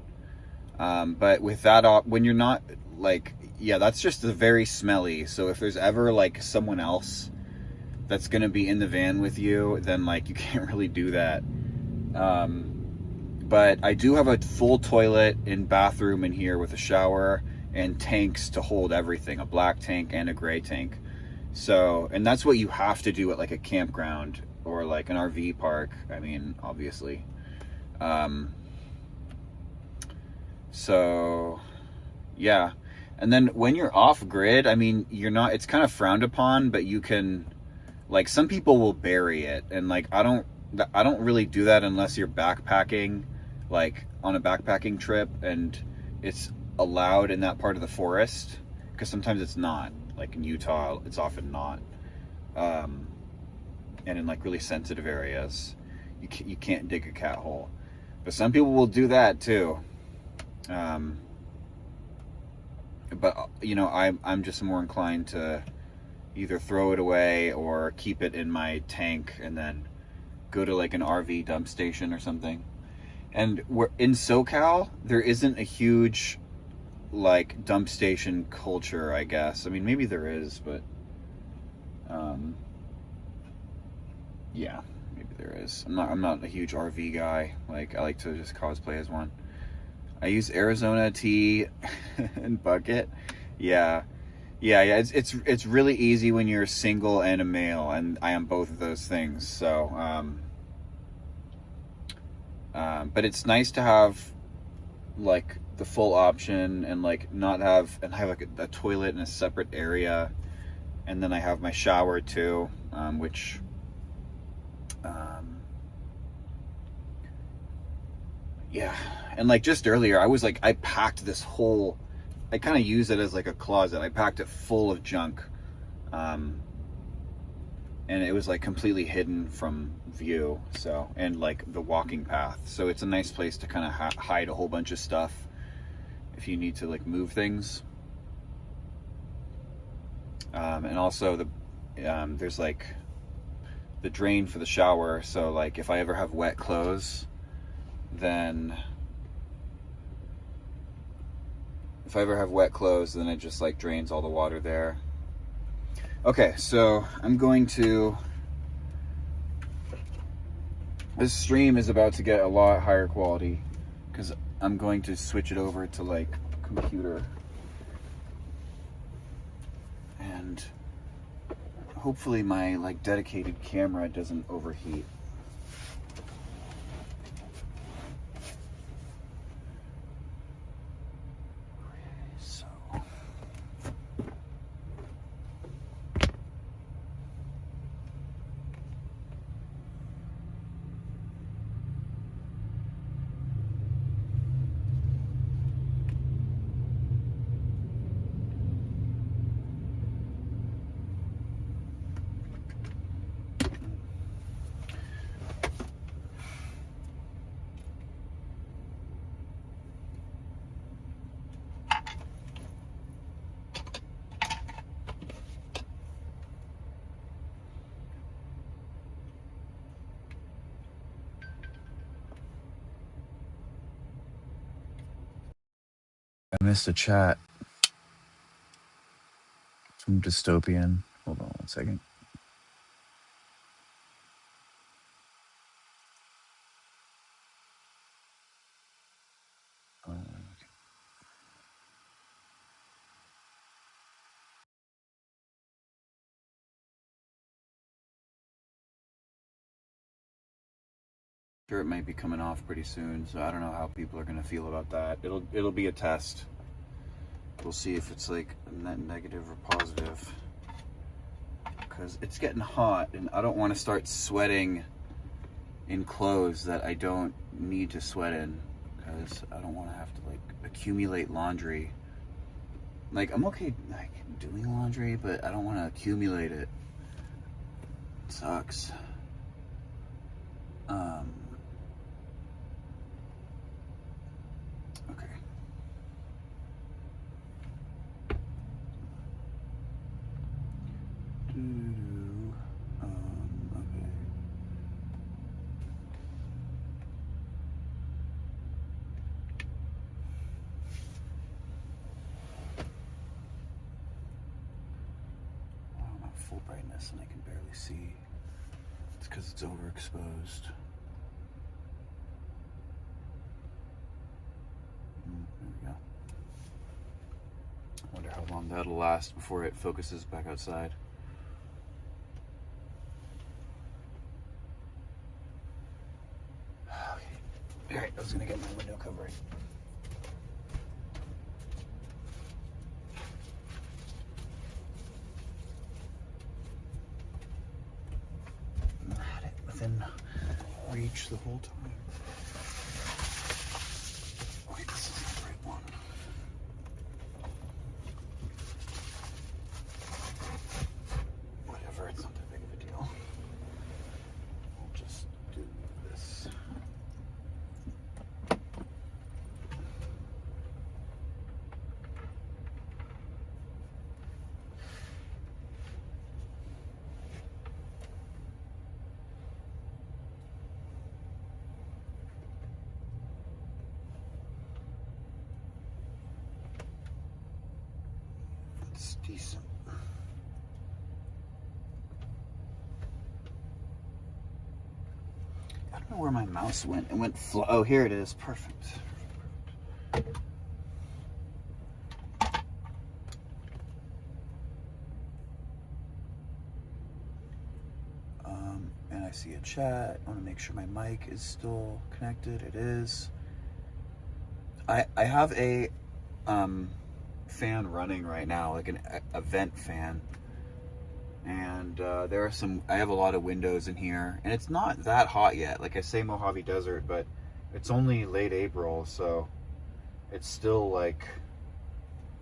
[SPEAKER 2] But with that, when you're not, like, yeah, that's just very smelly. So if there's ever, like, someone else that's gonna be in the van with you, then, like, you can't really do that. But I do have a full toilet and bathroom in here with a shower and tanks to hold everything, a black tank and a gray tank. So, and that's what you have to do at, like, a campground or, like, an RV park, I mean, obviously. So, yeah. And then when you're off grid, I mean, it's kind of frowned upon, but you can, like, some people will bury it. And, like, I don't really do that unless you're backpacking, like, on a backpacking trip and it's allowed in that part of the forest, because sometimes it's not. Like in Utah, it's often not. And in, like, really sensitive areas, you can't dig a cat hole. But some people will do that too. But, you know, I'm just more inclined to
[SPEAKER 1] either throw it away or keep it in my tank and then go to like an RV dump station or something. And we're in SoCal, there isn't a huge like dump station culture, I guess. I mean, maybe there is, but yeah, maybe there is. I'm not a huge RV guy. Like, I like to just cosplay as one. I use Arizona tea and bucket. Yeah. Yeah. It's really easy when you're single and a male, and I am both of those things. So, but it's nice to have like the full option and like not have like a toilet in a separate area, and then I have my shower too, which yeah. And like just earlier, I packed this whole, I kind of use it as like a closet. I packed it full of junk, and it was like completely hidden from view. So, and like the walking path, so it's a nice place to kind of hide a whole bunch of stuff if you need to like move things. And also there's like the drain for the shower, so like if I ever have wet clothes, then it just like drains all the water there. Okay, so this stream is about to get a lot higher quality because I'm going to switch it over to like computer, and hopefully my like dedicated camera doesn't overheat. I missed a chat from Dystopian. Hold on one second. Sure, it might be coming off pretty soon, so I don't know how people are gonna feel about that. It'll be a test. We'll see if it's like net negative or positive. Because it's getting hot, and I don't want to start sweating in clothes that I don't need to sweat in. Because I don't want to have to like accumulate laundry. Like, I'm okay like doing laundry, but I don't want to accumulate it. It sucks. Okay. Okay. I'm at full brightness and I can barely see. It's because it's overexposed. There we go. I wonder how long that'll last before it focuses back outside. Okay. Alright, I was gonna get my window covering. I had it within reach the whole time. Wait, this isn't the right one. Whatever, it's not that big of a deal. I'll just do this.
[SPEAKER 2] It's decent. I don't know where my mouse went. It went oh, here it is. Perfect. And I see a chat. I want to make sure my mic is still connected. It is. I have a fan running right now, like a vent fan. And there are I have a lot of windows in here, and it's not that hot yet. Like I say, Mojave Desert, but it's only late April, so it's still like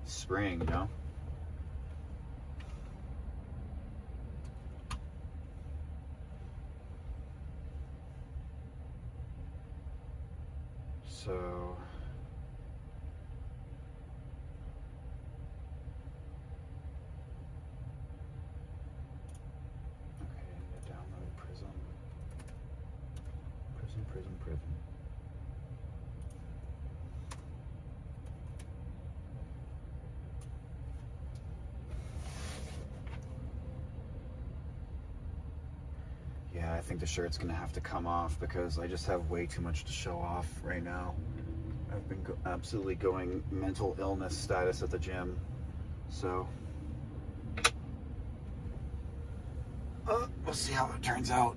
[SPEAKER 2] spring, you know? So Prism. Yeah, I think the shirt's gonna have to come off because I just have way too much to show off right now. I've been absolutely going mental illness status at the gym, so we'll see how it turns out.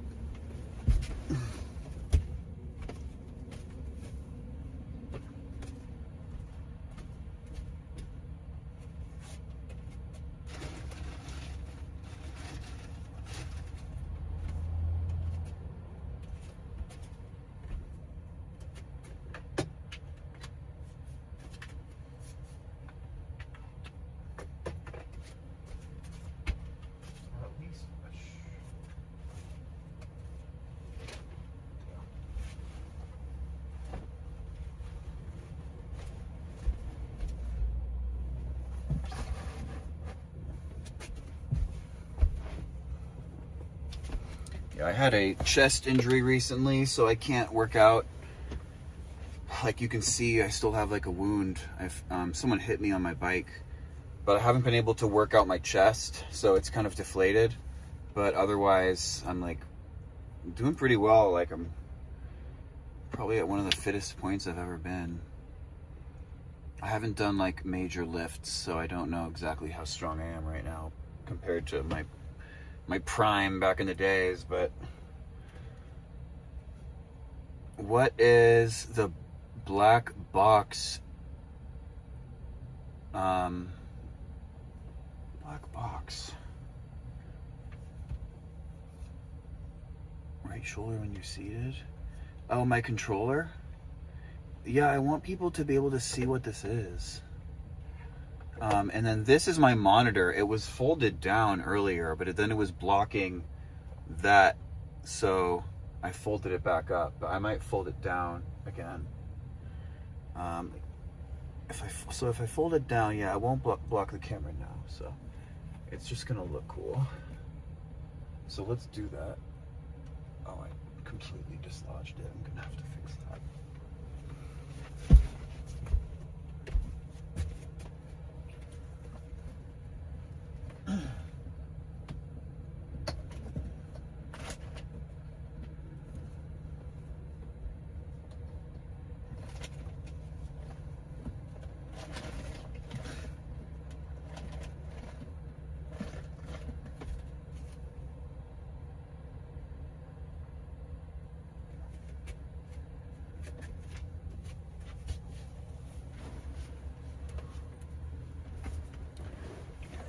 [SPEAKER 2] I had a chest injury recently, so I can't work out. Like you can see, I still have like a wound. Someone hit me on my bike, but I haven't been able to work out my chest, so it's kind of deflated. But otherwise, I'm like doing pretty well. Like I'm probably at one of the fittest points I've ever been. I haven't done like major lifts, so I don't know exactly how strong I am right now compared to my prime back in the days. But what is the black box? Black box. Right shoulder when you're seated. Oh, my controller? Yeah, I want people to be able to see what this is. And then this is my monitor. It was folded down earlier, but then it was blocking that, so I folded it back up. But I might fold it down again. If I fold it down, yeah, I won't block the camera now. So it's just gonna look cool. So let's do that. Oh, I completely dislodged it. I'm gonna have to fix that.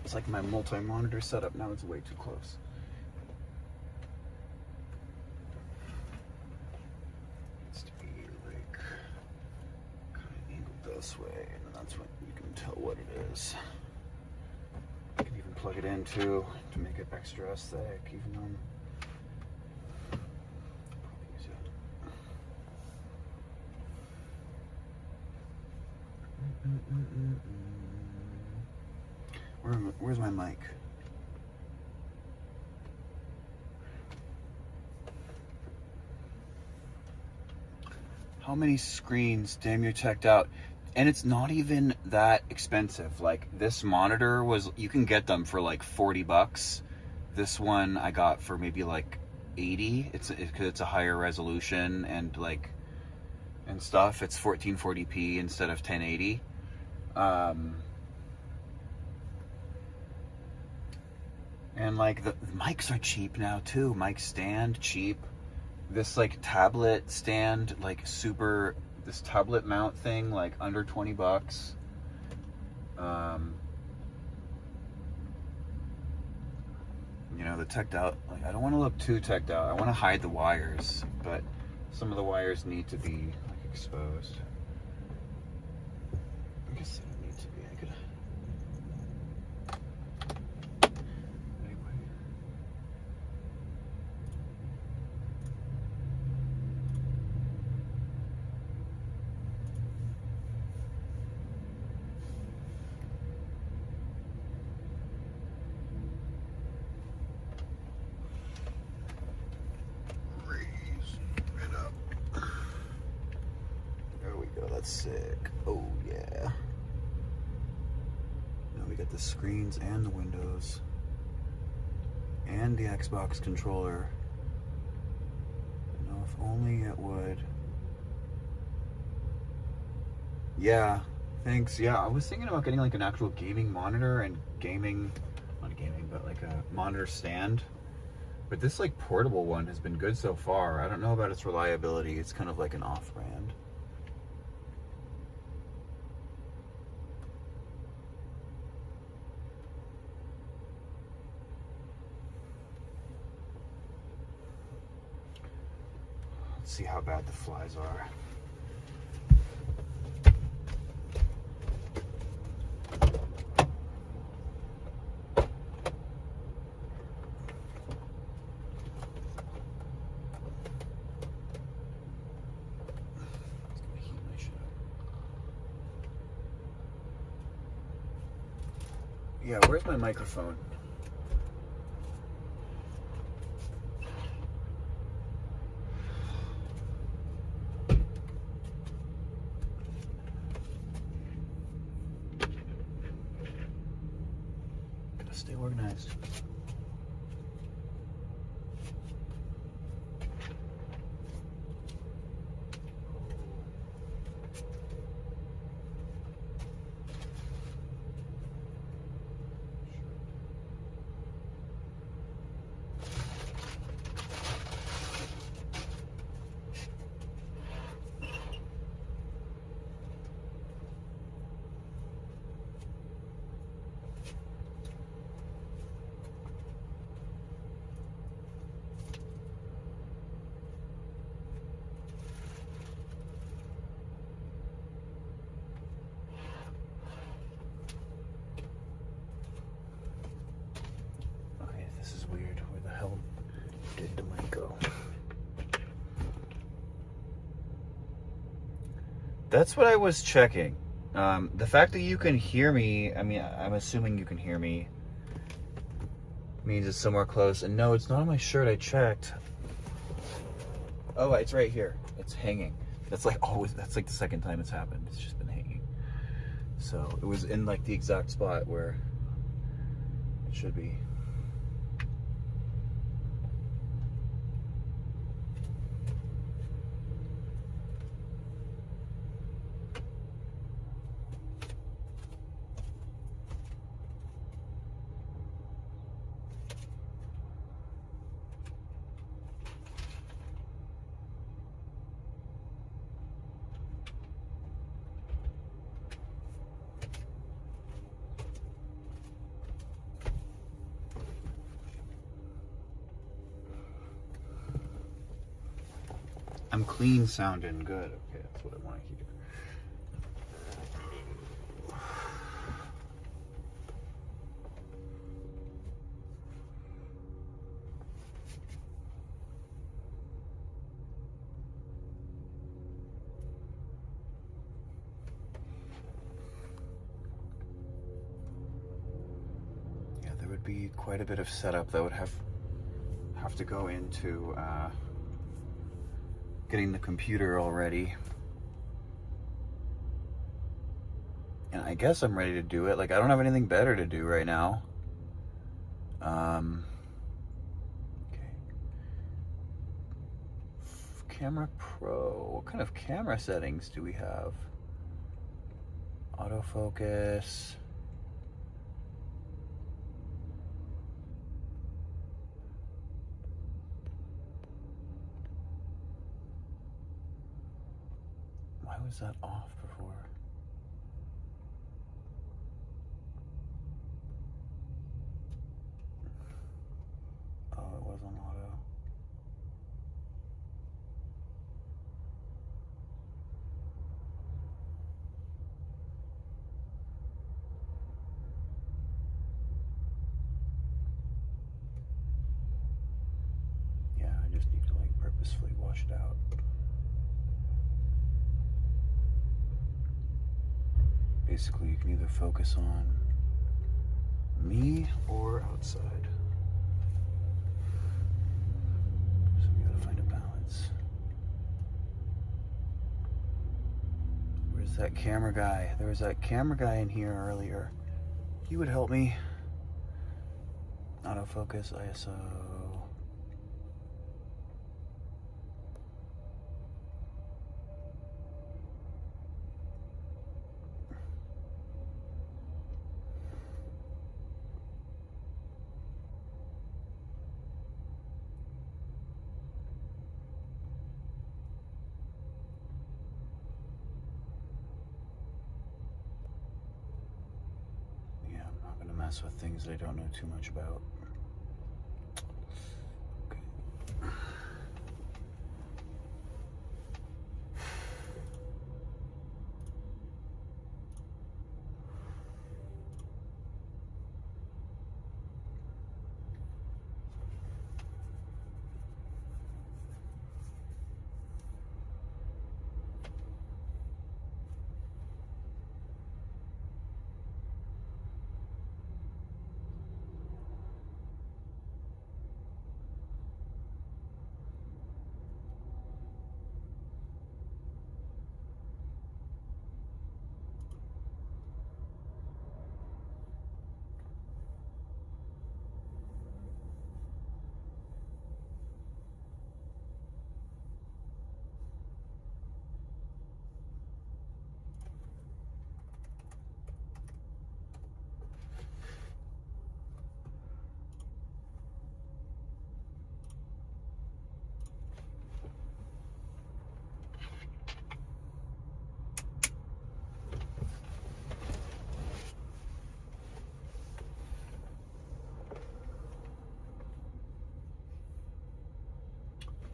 [SPEAKER 2] It's like my multi-monitor setup now. It's way too close. It's to be like kind of angled this way, and that's when you can tell what it is. You can even plug it in too to make it extra aesthetic, even on. Where's my mic? How many screens? Damn, you're checked out. And it's not even that expensive. Like this monitor was, you can get them for like $40. This one I got for maybe like 80. Because it's a higher resolution and like and stuff. It's 1440p instead of 1080. And like the mics are cheap now too. Mic stand cheap. This like tablet stand, like super, this tablet mount thing, like under $20. You know, the teched out, like I don't want to look too teched out. I want to hide the wires, but some of the wires need to be like exposed. I guess they don't need to be. I could. Anyway. There we go, that's sick. Oh yeah. Now we got the screens and the windows. And the Xbox controller. Now if only it would. Yeah, thanks. Yeah, I was thinking about getting like an actual gaming monitor and gaming, not gaming, but like a monitor stand. But this like portable one has been good so far. I don't know about its reliability. It's kind of like an off-brand. Let's see how bad the flies are. Yeah, where's my microphone? Gotta stay organized. This is weird. Where the hell did the mic go? That's what I was checking. The fact that you can hear me, I mean, I'm assuming you can hear me, means it's somewhere close. And no, it's not on my shirt. I checked. Oh, it's right here. It's hanging. That's like always, that's like the second time it's happened. It's just been hanging. So it was in like the exact spot where it should be. I'm clean sounding good. Okay, that's what I want to hear. Yeah, there would be quite a bit of setup that would have to go into getting the computer all ready. And I guess I'm ready to do it. Like, I don't have anything better to do right now. Okay. Camera Pro. What kind of camera settings do we have? Autofocus. Why was that off before? Oh, it was on auto. Yeah, I just need to like purposefully wash it out. Basically, you can either focus on me or outside. So we gotta find a balance. Where's that camera guy? There was that camera guy in here earlier. He would help me. Autofocus, ISO. Yeah, I'm not gonna mess with things that I don't know too much about. Okay.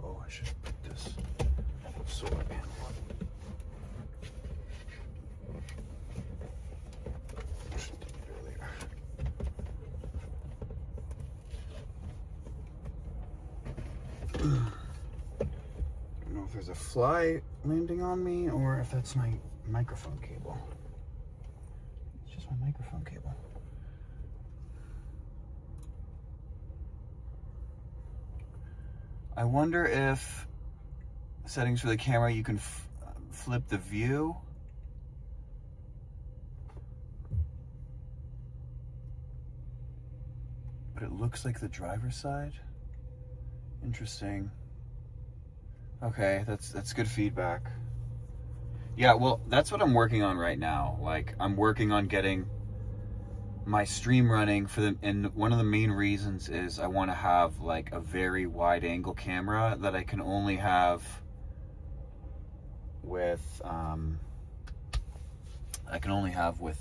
[SPEAKER 2] Oh, I should put this solar panel on. Should have done it earlier. I don't know if there's a fly landing on me or if that's my microphone cable. It's just my microphone cable. I wonder if settings for the camera, you can flip the view. But it looks like the driver's side. Interesting. Okay, that's good feedback. Yeah, well, that's what I'm working on right now. Like, I'm working on getting my stream running for them, and one of the main reasons is I want to have like a very wide angle camera that I can only have with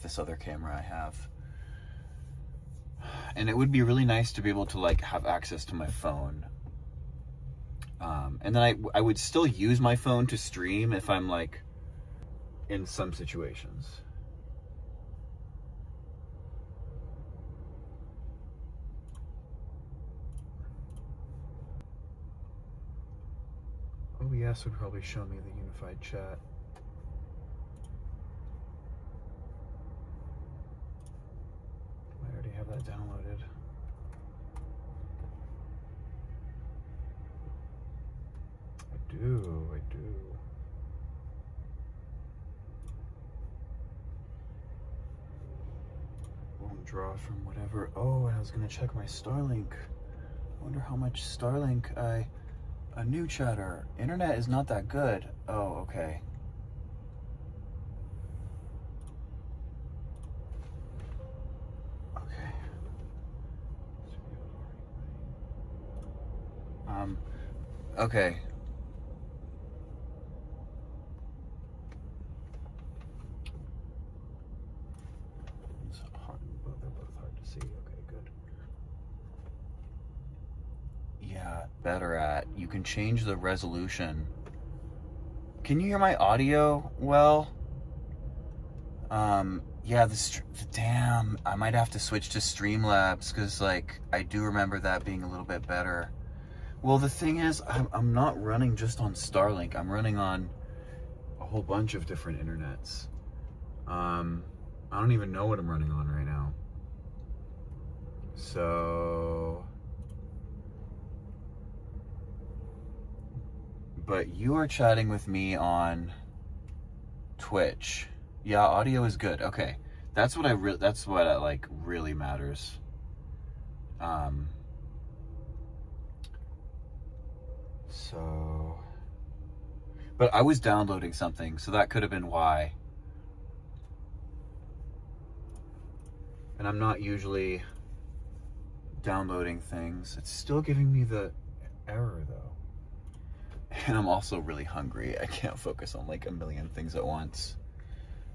[SPEAKER 2] this other camera I have. And it would be really nice to be able to like have access to my phone. And then I would still use my phone to stream if I'm like in some situations. OBS would probably show me the unified chat. I already have that downloaded. I do. draw from whatever. Oh, and I was gonna check my Starlink. I wonder how much Starlink a new chatter. Internet is not that good. Oh, okay. Okay. Okay. It's hard, they're both hard to see. Okay, good. Yeah, better at. You can change the resolution. Can you hear my audio well? Yeah, damn, I might have to switch to Streamlabs because, like, I do remember that being a little bit better. Well, the thing is, I'm not running just on Starlink. I'm running on a whole bunch of different internets. I don't even know what I'm running on right now. So... But you are chatting with me on Twitch. Yeah, audio is good. Okay. That's what like really matters. So, but I was downloading something, so that could have been why. And I'm not usually downloading things. It's still giving me the error though. And I'm also really hungry. I can't focus on like a million things at once.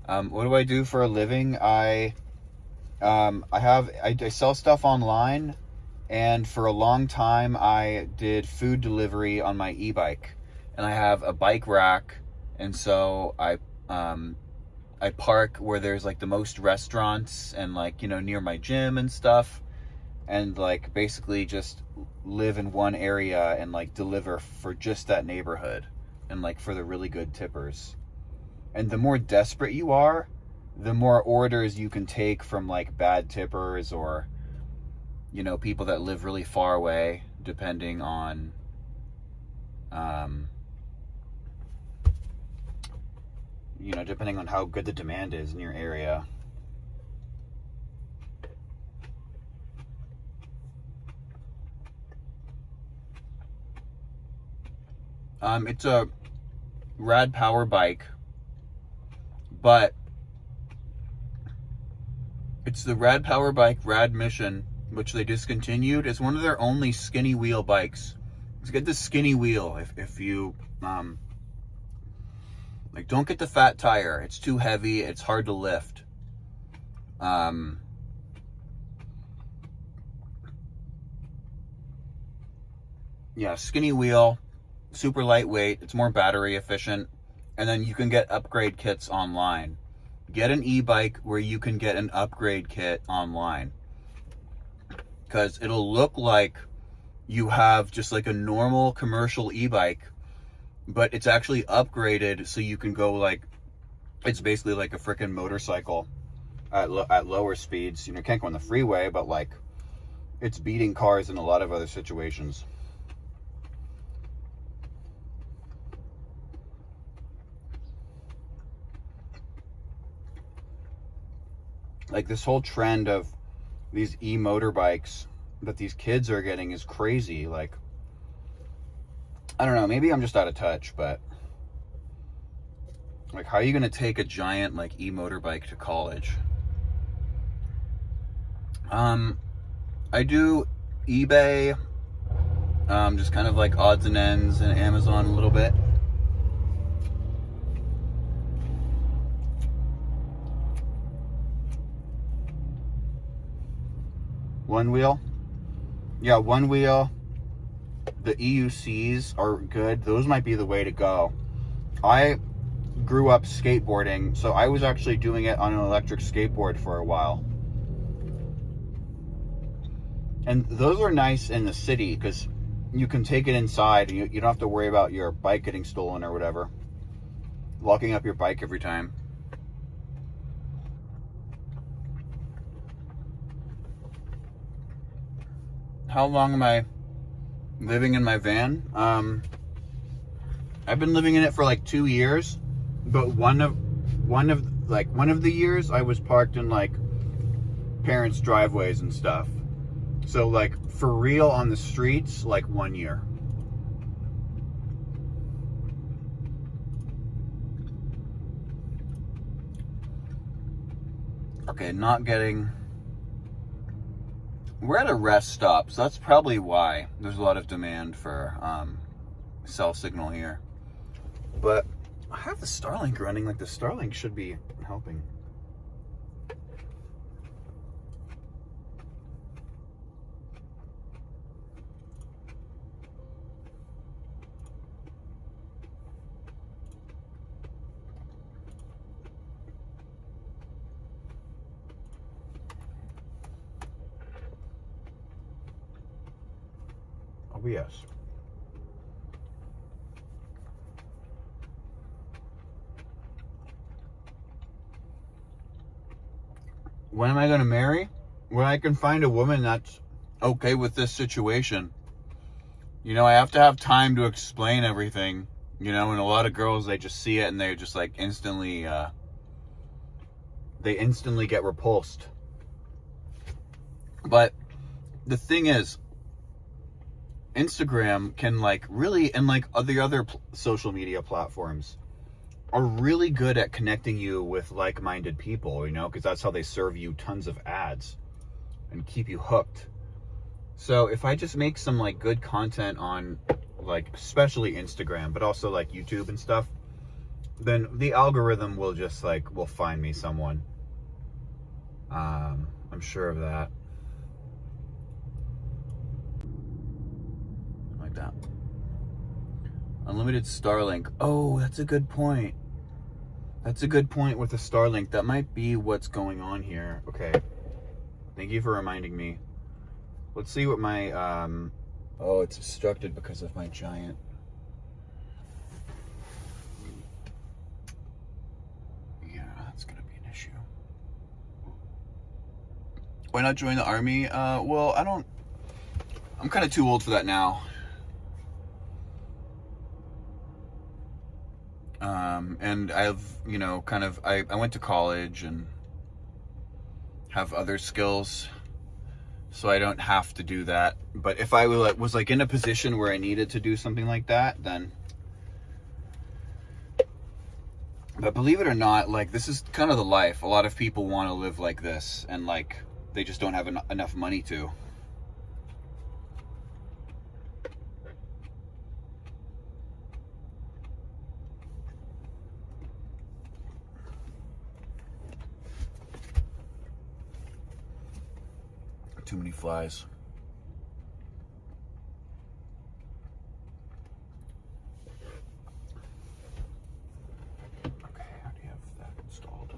[SPEAKER 2] What do I do for a living? I sell stuff online, and for a long time I did food delivery on my e-bike, and I have a bike rack, and so I park where there's like the most restaurants and like, you know, near my gym and stuff, and like basically just live in one area and like deliver for just that neighborhood and like for the really good tippers. And the more desperate you are, the more orders you can take from like bad tippers or, you know, people that live really far away, depending on you know, depending on how good the demand is in your area. It's a rad power bike, but it's the rad power bike rad mission, which they discontinued. It's one of their only skinny wheel bikes. Let's get the skinny wheel if you like, don't get the fat tire. It's too heavy. It's hard to lift. Yeah, skinny wheel, super lightweight. It's more battery efficient. And then you can get upgrade kits online. Get an e-bike where you can get an upgrade kit online. Because it'll look like you have just like a normal commercial e-bike, but it's actually upgraded so you can go like, it's basically like a freaking motorcycle at lower speeds. You know, can't go on the freeway, but like it's beating cars in a lot of other situations. Like this whole trend of these e-motorbikes that these kids are getting is crazy. Like, I don't know, maybe I'm just out of touch, but like, how are you going to take a giant like e-motorbike to college? I do eBay, just kind of like odds and ends, and Amazon a little bit. One wheel? Yeah, one wheel. The EUCs are good. Those might be the way to go. I grew up skateboarding, so I was actually doing it on an electric skateboard for a while. And those are nice in the city because you can take it inside and you don't have to worry about your bike getting stolen or whatever. Locking up your bike every time. How long am I living in my van? I've been living in it for like 2 years, but one of the years I was parked in like parents' driveways and stuff. So, like, for real on the streets, like 1 year. Okay, not getting... We're at a rest stop, so that's probably why there's a lot of demand for cell signal here. But I have the Starlink running. Like, the Starlink should be helping. Oh, yes. When am I going to marry? When I can find a woman that's okay with this situation. You know, I have to have time to explain everything. You know, and a lot of girls, they just see it and they're just like instantly, they instantly get repulsed. But the thing is, Instagram can like really, and like the other social media platforms are really good at connecting you with like-minded people, you know, because that's how they serve you tons of ads and keep you hooked. So if I just make some like good content on like, especially Instagram, but also like YouTube and stuff, then the algorithm will just like, will find me someone. I'm sure of that. Like that. Unlimited Starlink. Oh, that's a good point. That's a good point with the Starlink. That might be what's going on here. Okay. Thank you for reminding me. Let's see what my, oh, it's obstructed because of my giant. Yeah, that's gonna be an issue. Why not join the army? Well, I'm kind of too old for that now. And I've, you know, kind of, I went to college and have other skills, so I don't have to do that. But if I was like in a position where I needed to do something like that, then. But believe it or not, like, this is kind of the life. A lot of people want to live like this, and like, they just don't have enough money to. Too many flies. Okay, how do you have that installed?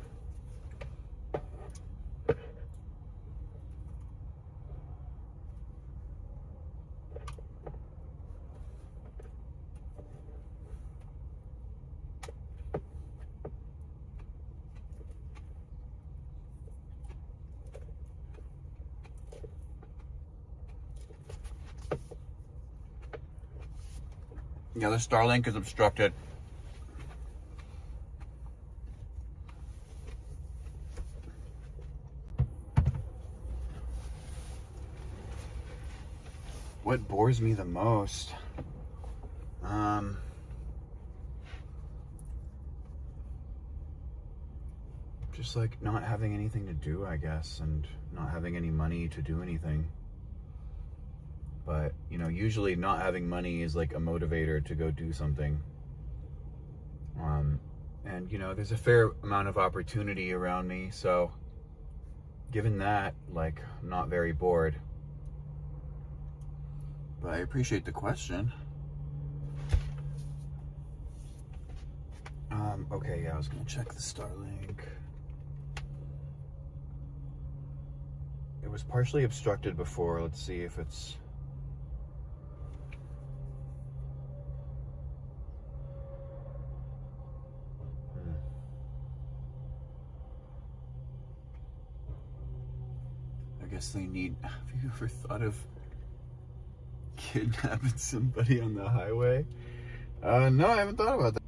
[SPEAKER 2] Yeah, the Starlink is obstructed. What bores me the most? Just like not having anything to do, I guess, and not having any money to do anything. But, you know, usually not having money is like a motivator to go do something. And, you know, there's a fair amount of opportunity around me. So, given that, like, I'm not very bored. But I appreciate the question. Okay, yeah, I was going to check the Starlink. It was partially obstructed before. Let's see if it's... I guess they need... Have you ever thought of kidnapping somebody on the highway? No, I haven't thought about that.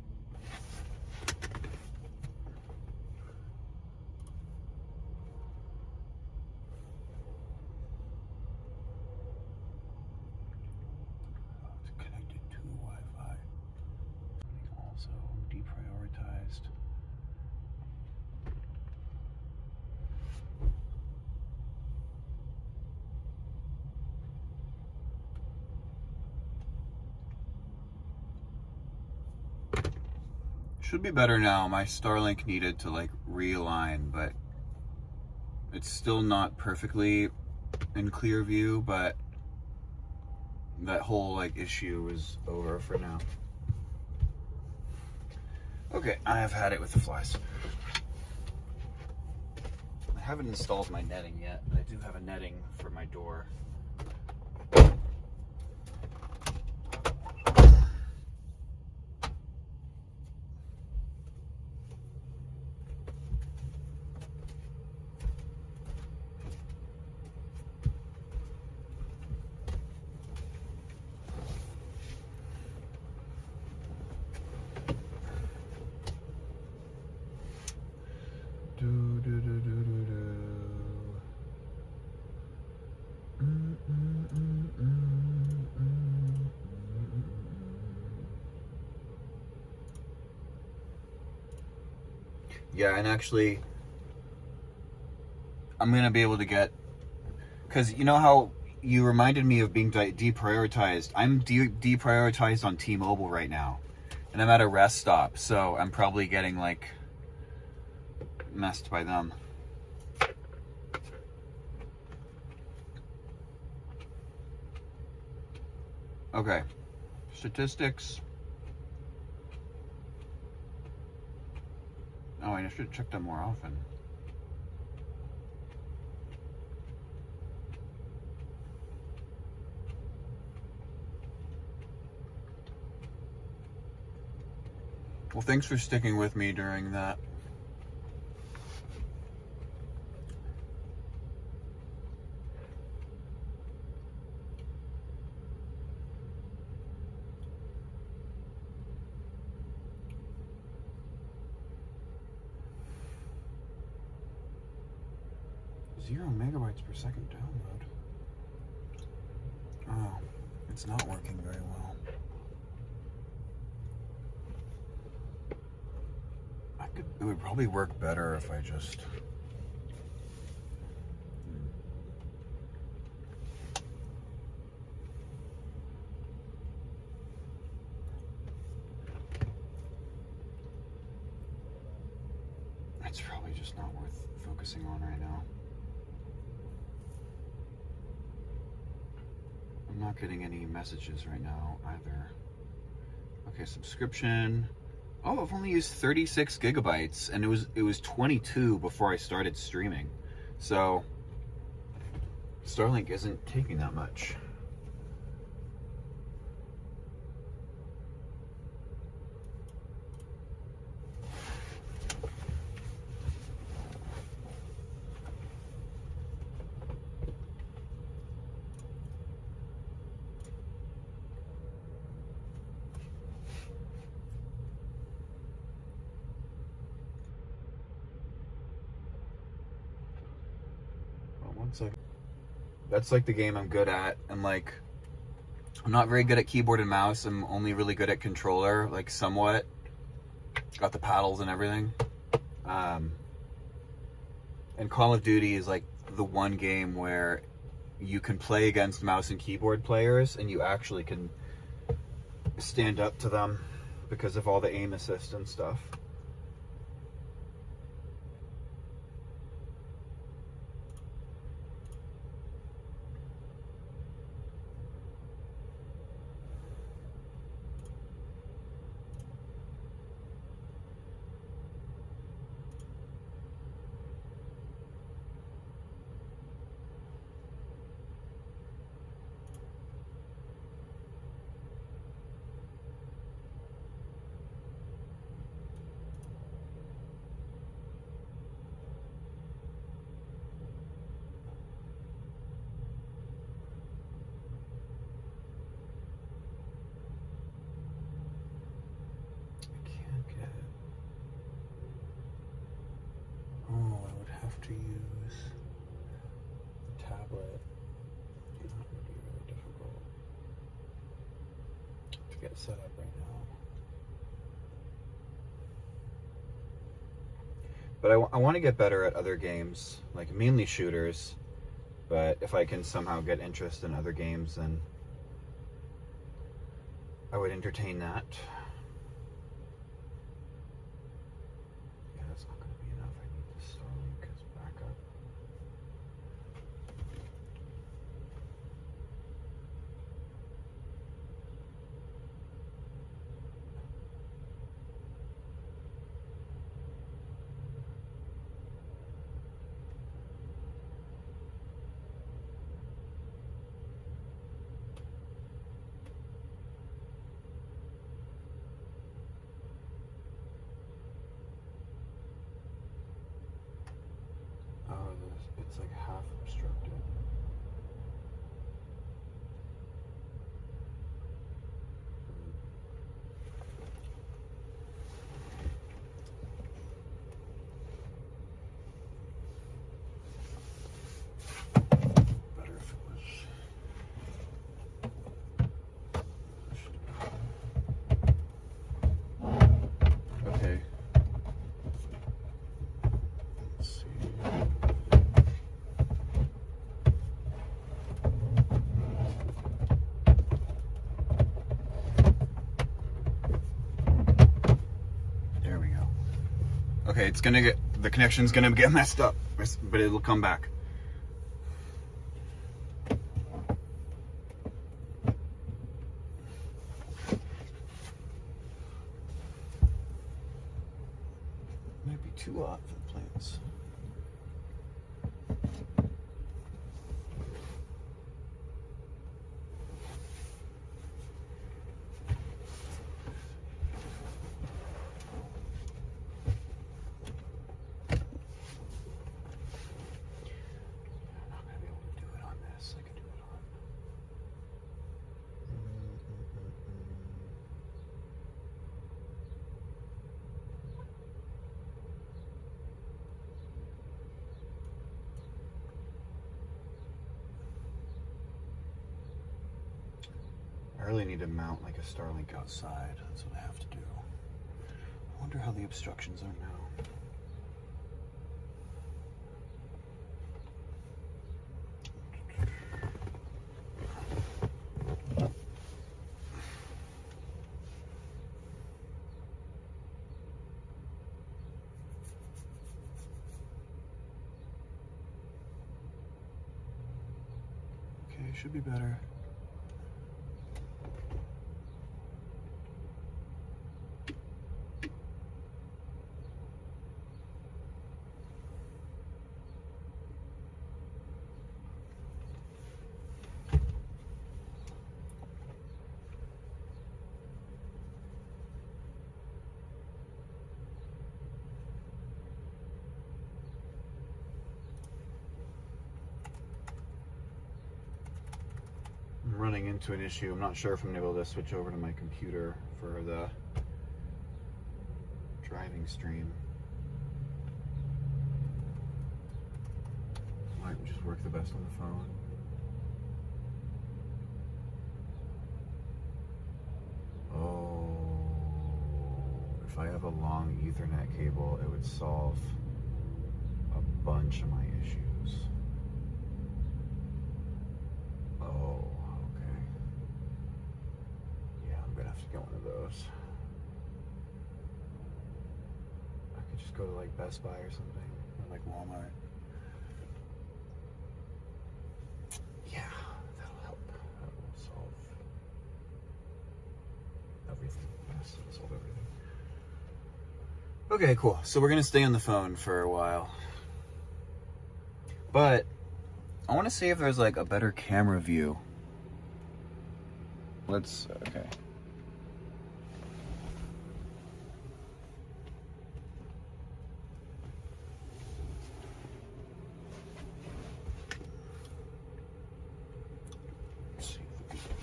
[SPEAKER 2] deprioritized. Should be better now. My Starlink needed to like realign, but it's still not perfectly in clear view, but that whole like issue is over for now. Okay, I have had it with the flies. I haven't installed my netting yet, but I do have a netting for my door. Yeah, and actually, I'm gonna be able to get, because you know how you reminded me of being deprioritized. I'm deprioritized on T-Mobile right now, and I'm at a rest stop, so I'm probably getting like messed by them. Okay, statistics. Oh, I should check them more often. Well, thanks for sticking with me during that. Zero megabytes per second download. Oh, it's not working very well. It would probably work better if I just... It's probably just not worth focusing on right now. I'm not getting any messages right now either. Okay, subscription. Oh, I've only used 36 gigabytes, and it was 22 before I started streaming. So Starlink isn't taking that much. One second. That's like the game I'm good at, and like I'm not very good at keyboard and mouse. I'm only really good at controller, like somewhat. Got the paddles and everything. And Call of Duty is like the one game where you can play against mouse and keyboard players, and you actually can stand up to them because of all the aim assist and stuff. To use the tablet. That would be really difficult to get set up right now. But I want to get better at other games, like mainly shooters. But if I can somehow get interest in other games, then I would entertain that. Yeah, that's not going to be enough. I need the Starlink as backup. Oh, it's like half obstructed. Better if it was. Okay. Let's see. There we go. Okay, it's gonna get, the connection's gonna get messed up, but it'll come back. Might be too hot for the plants. I'm not gonna be able to do it on this. I can do it on. I really need to mount like a Starlink outside. That's what I have to do. I wonder how the obstructions are now. Okay, should be better. I'm running into an issue. I'm not sure if I'm able to switch over to my computer for the driving stream. Might just work the best on the phone. Oh, if I have a long Ethernet cable, it would solve a bunch of my issues. Oh, okay. Yeah, I'm gonna have to get one of those. I could just go to like Best Buy or something, or like Walmart. Yeah, that'll help. That will solve everything. Yes, it'll solve everything. Okay, cool. So we're gonna stay on the phone for a while. But I want to see if there's like a better camera view. Okay. Let's see if we can-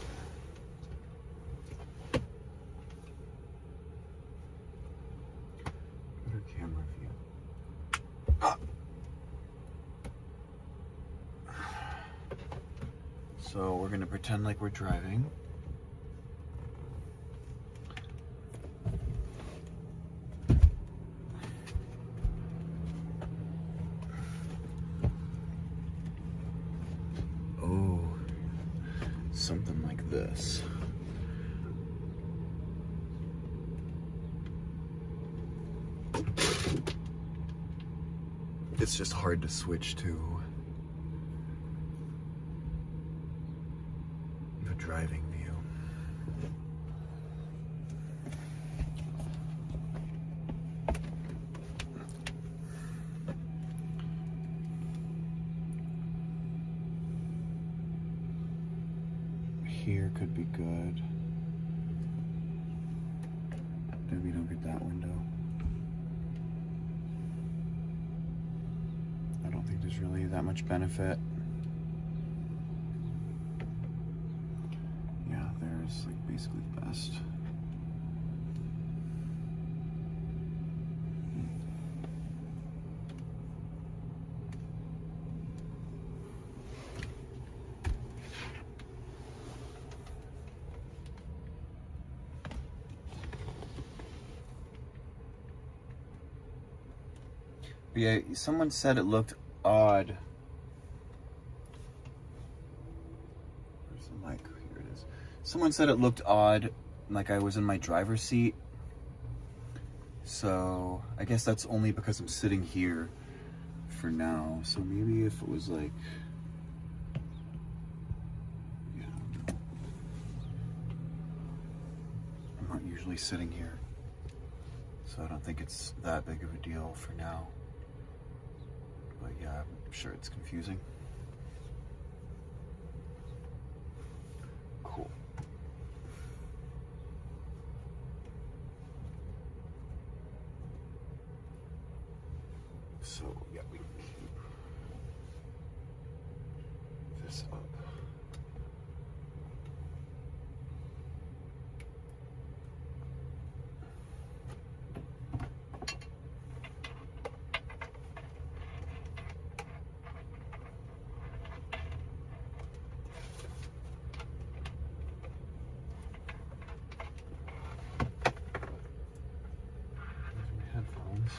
[SPEAKER 2] Better camera view. Ah! So we're gonna pretend like we're driving. this. It's just hard to switch to the driving view. Here could be good. Maybe don't get that window. I don't think there's really that much benefit. Yeah, there's like basically the best. Yeah, someone said it looked odd. Where's the mic? Here it is. Someone said it looked odd, like I was in my driver's seat. So I guess that's only because I'm sitting here for now. So maybe if it was like, yeah, I'm not usually sitting here, so I don't think it's that big of a deal for now. But yeah, I'm sure it's confusing. Cool. So yeah, we can keep this up. Headphones.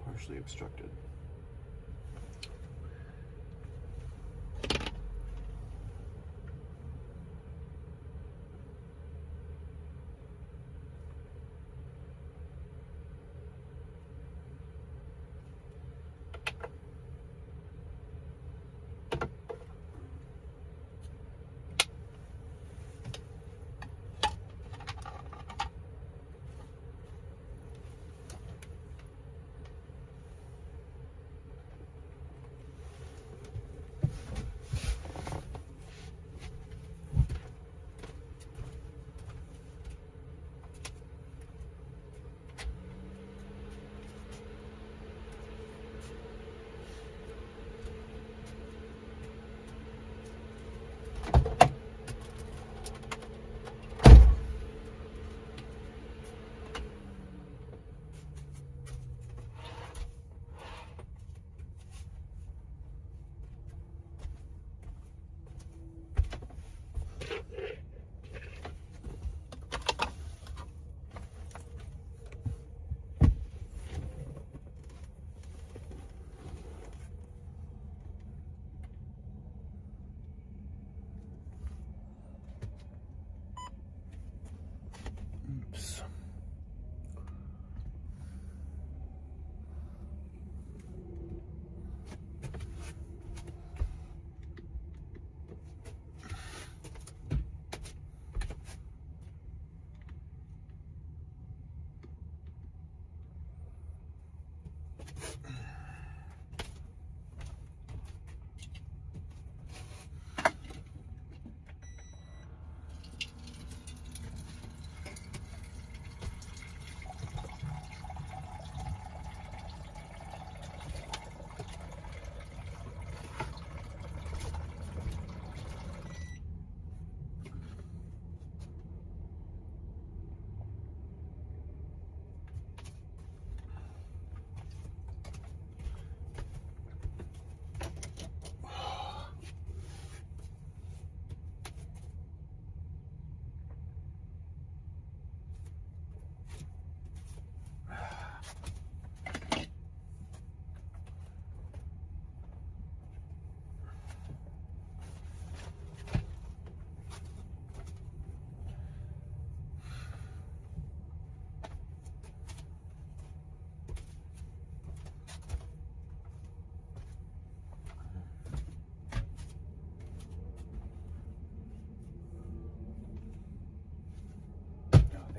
[SPEAKER 2] Partially obstructed.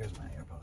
[SPEAKER 2] Here's my AirPod.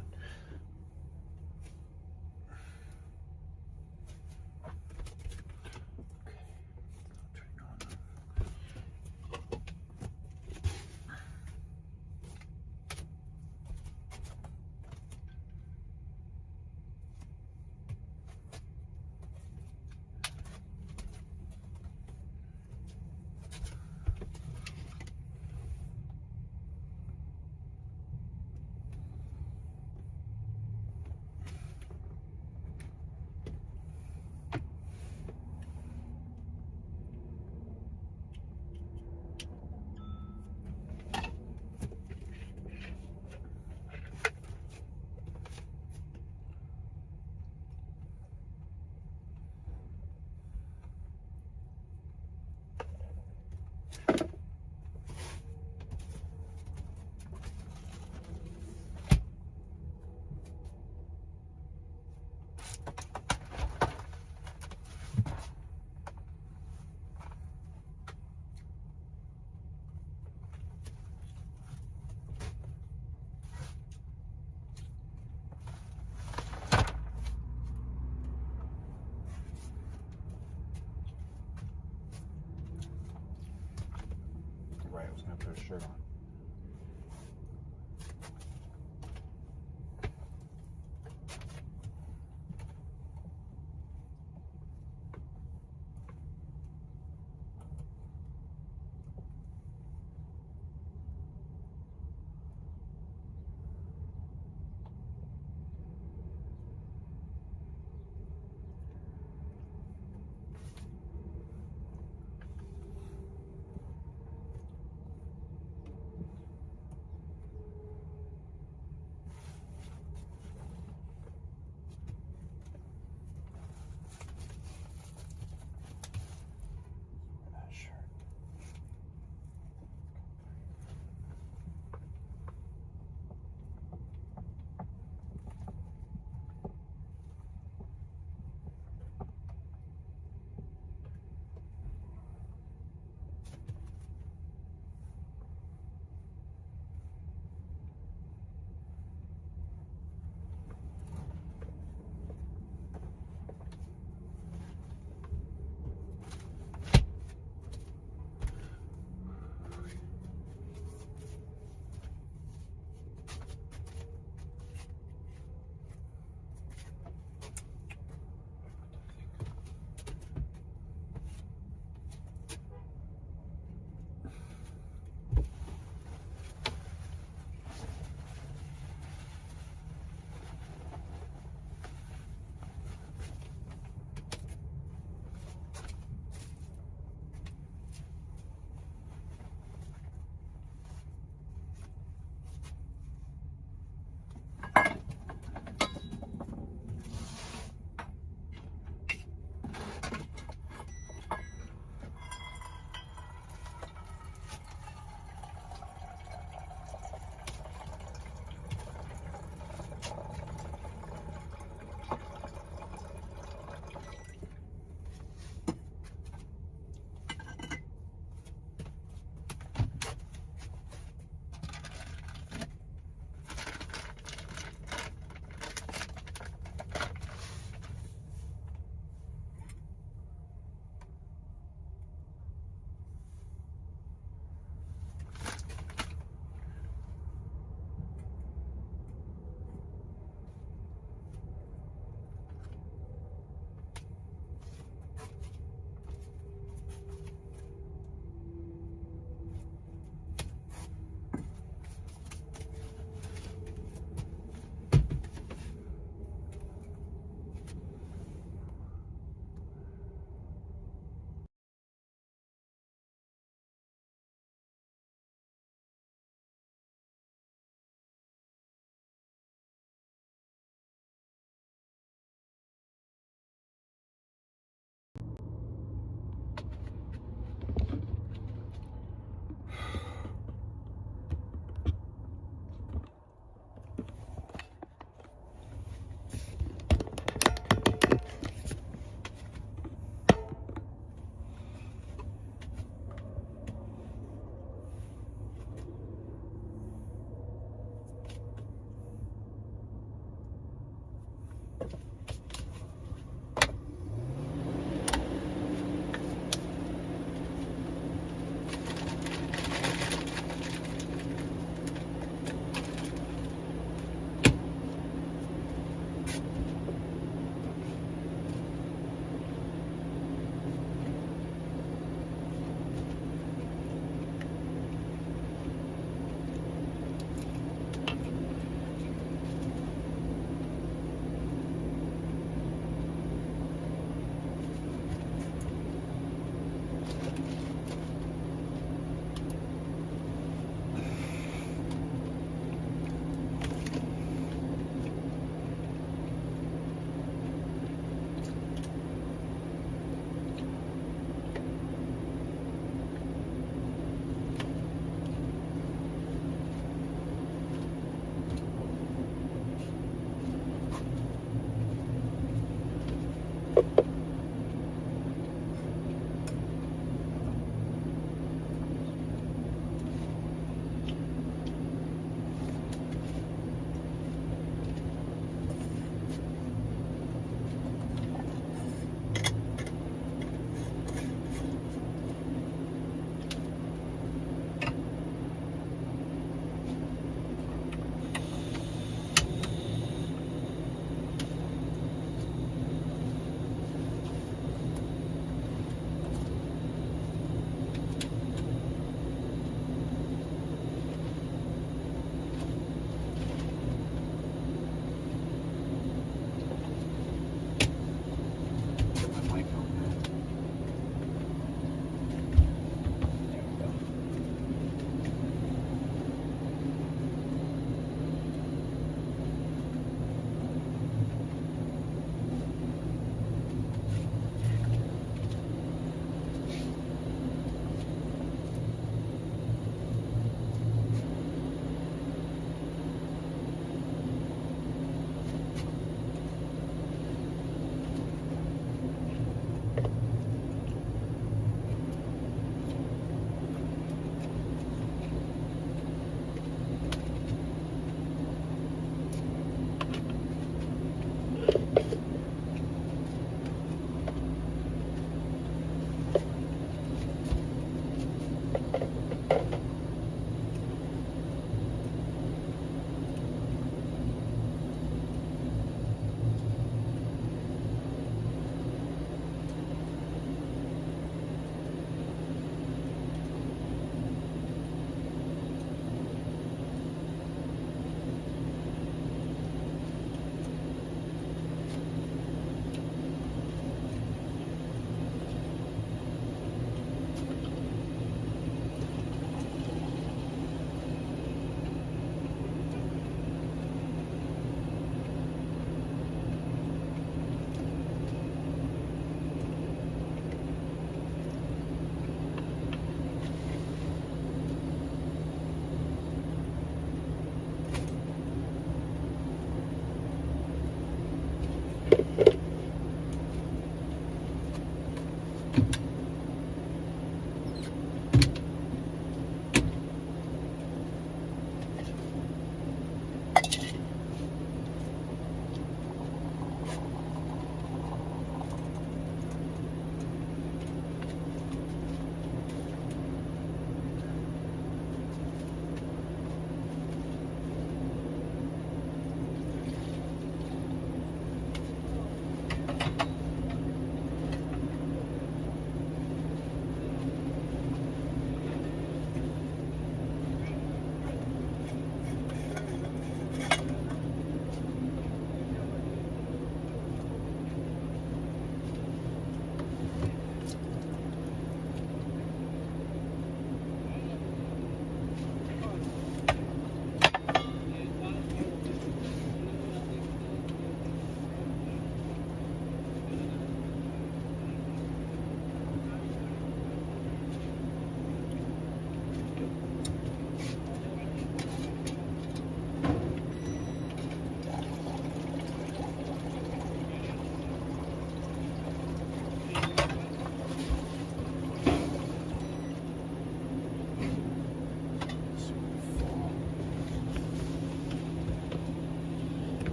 [SPEAKER 2] Right, I was gonna put a shirt on.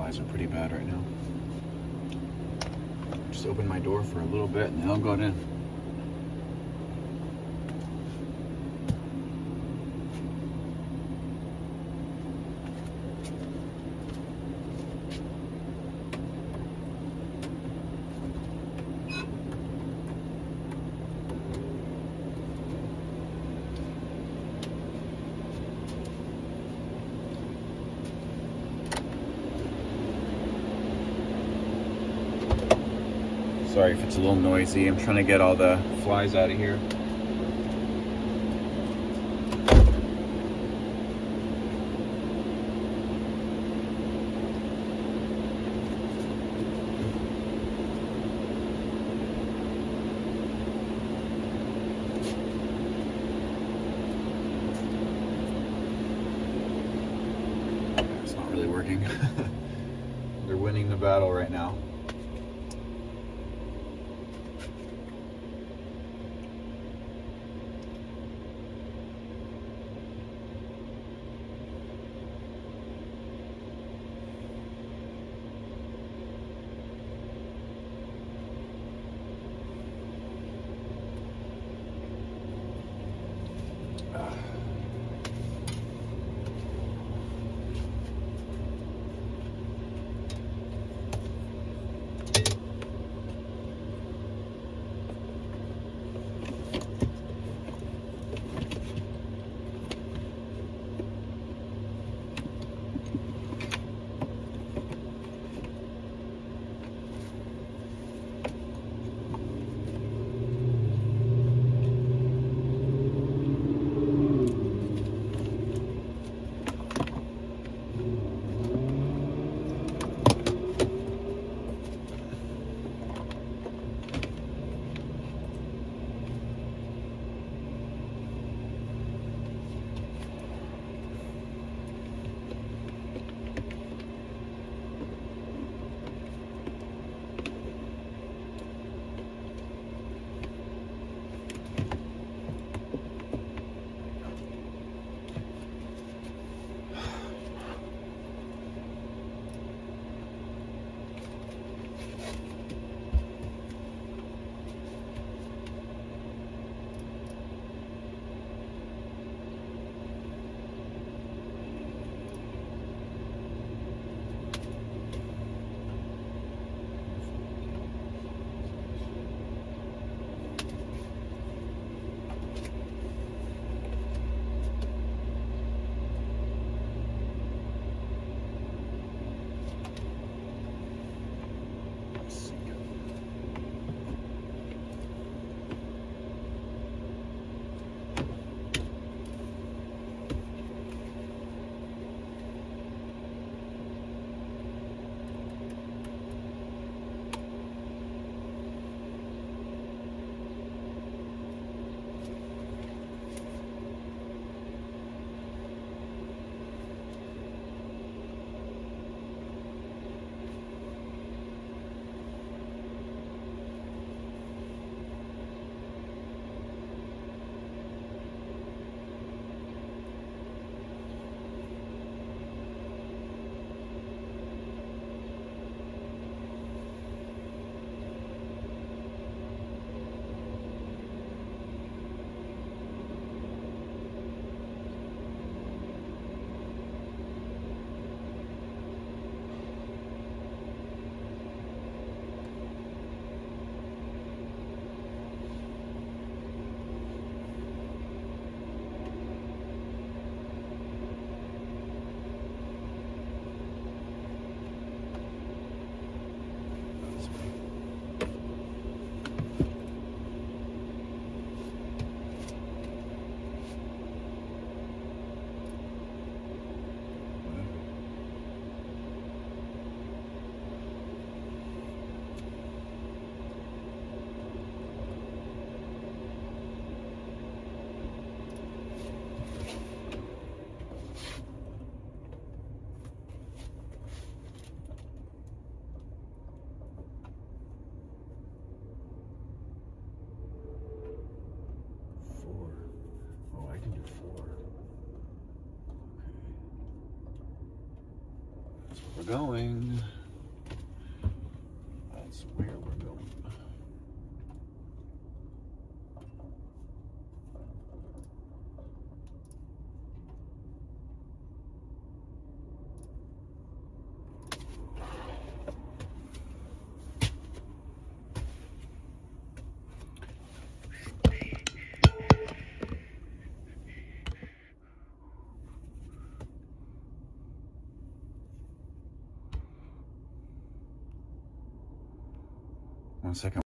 [SPEAKER 2] flies are pretty bad right now. Just open my door for a little bit and they'll go in. Sorry if it's a little noisy. I'm trying to get all the flies out of here. It's not really working. They're winning the battle right now. We're going. That's where we're going. One second.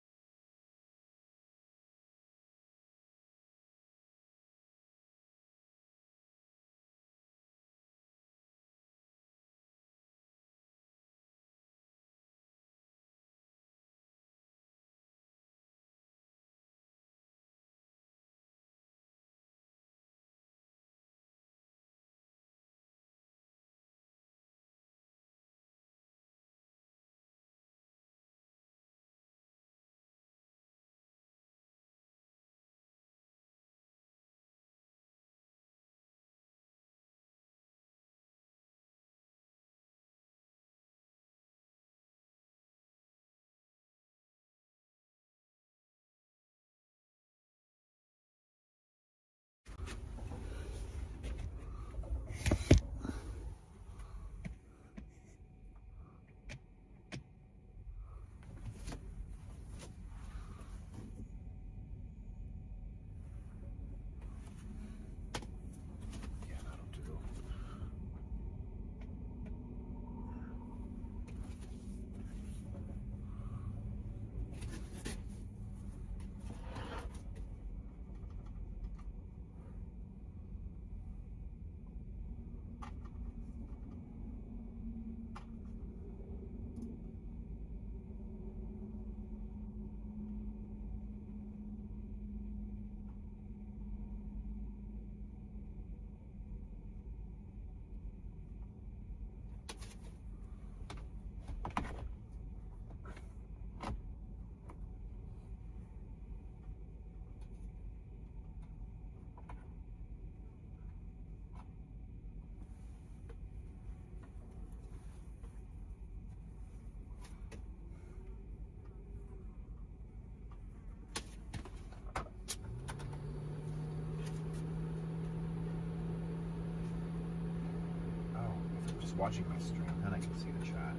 [SPEAKER 2] Watching my stream, then I can see the chat.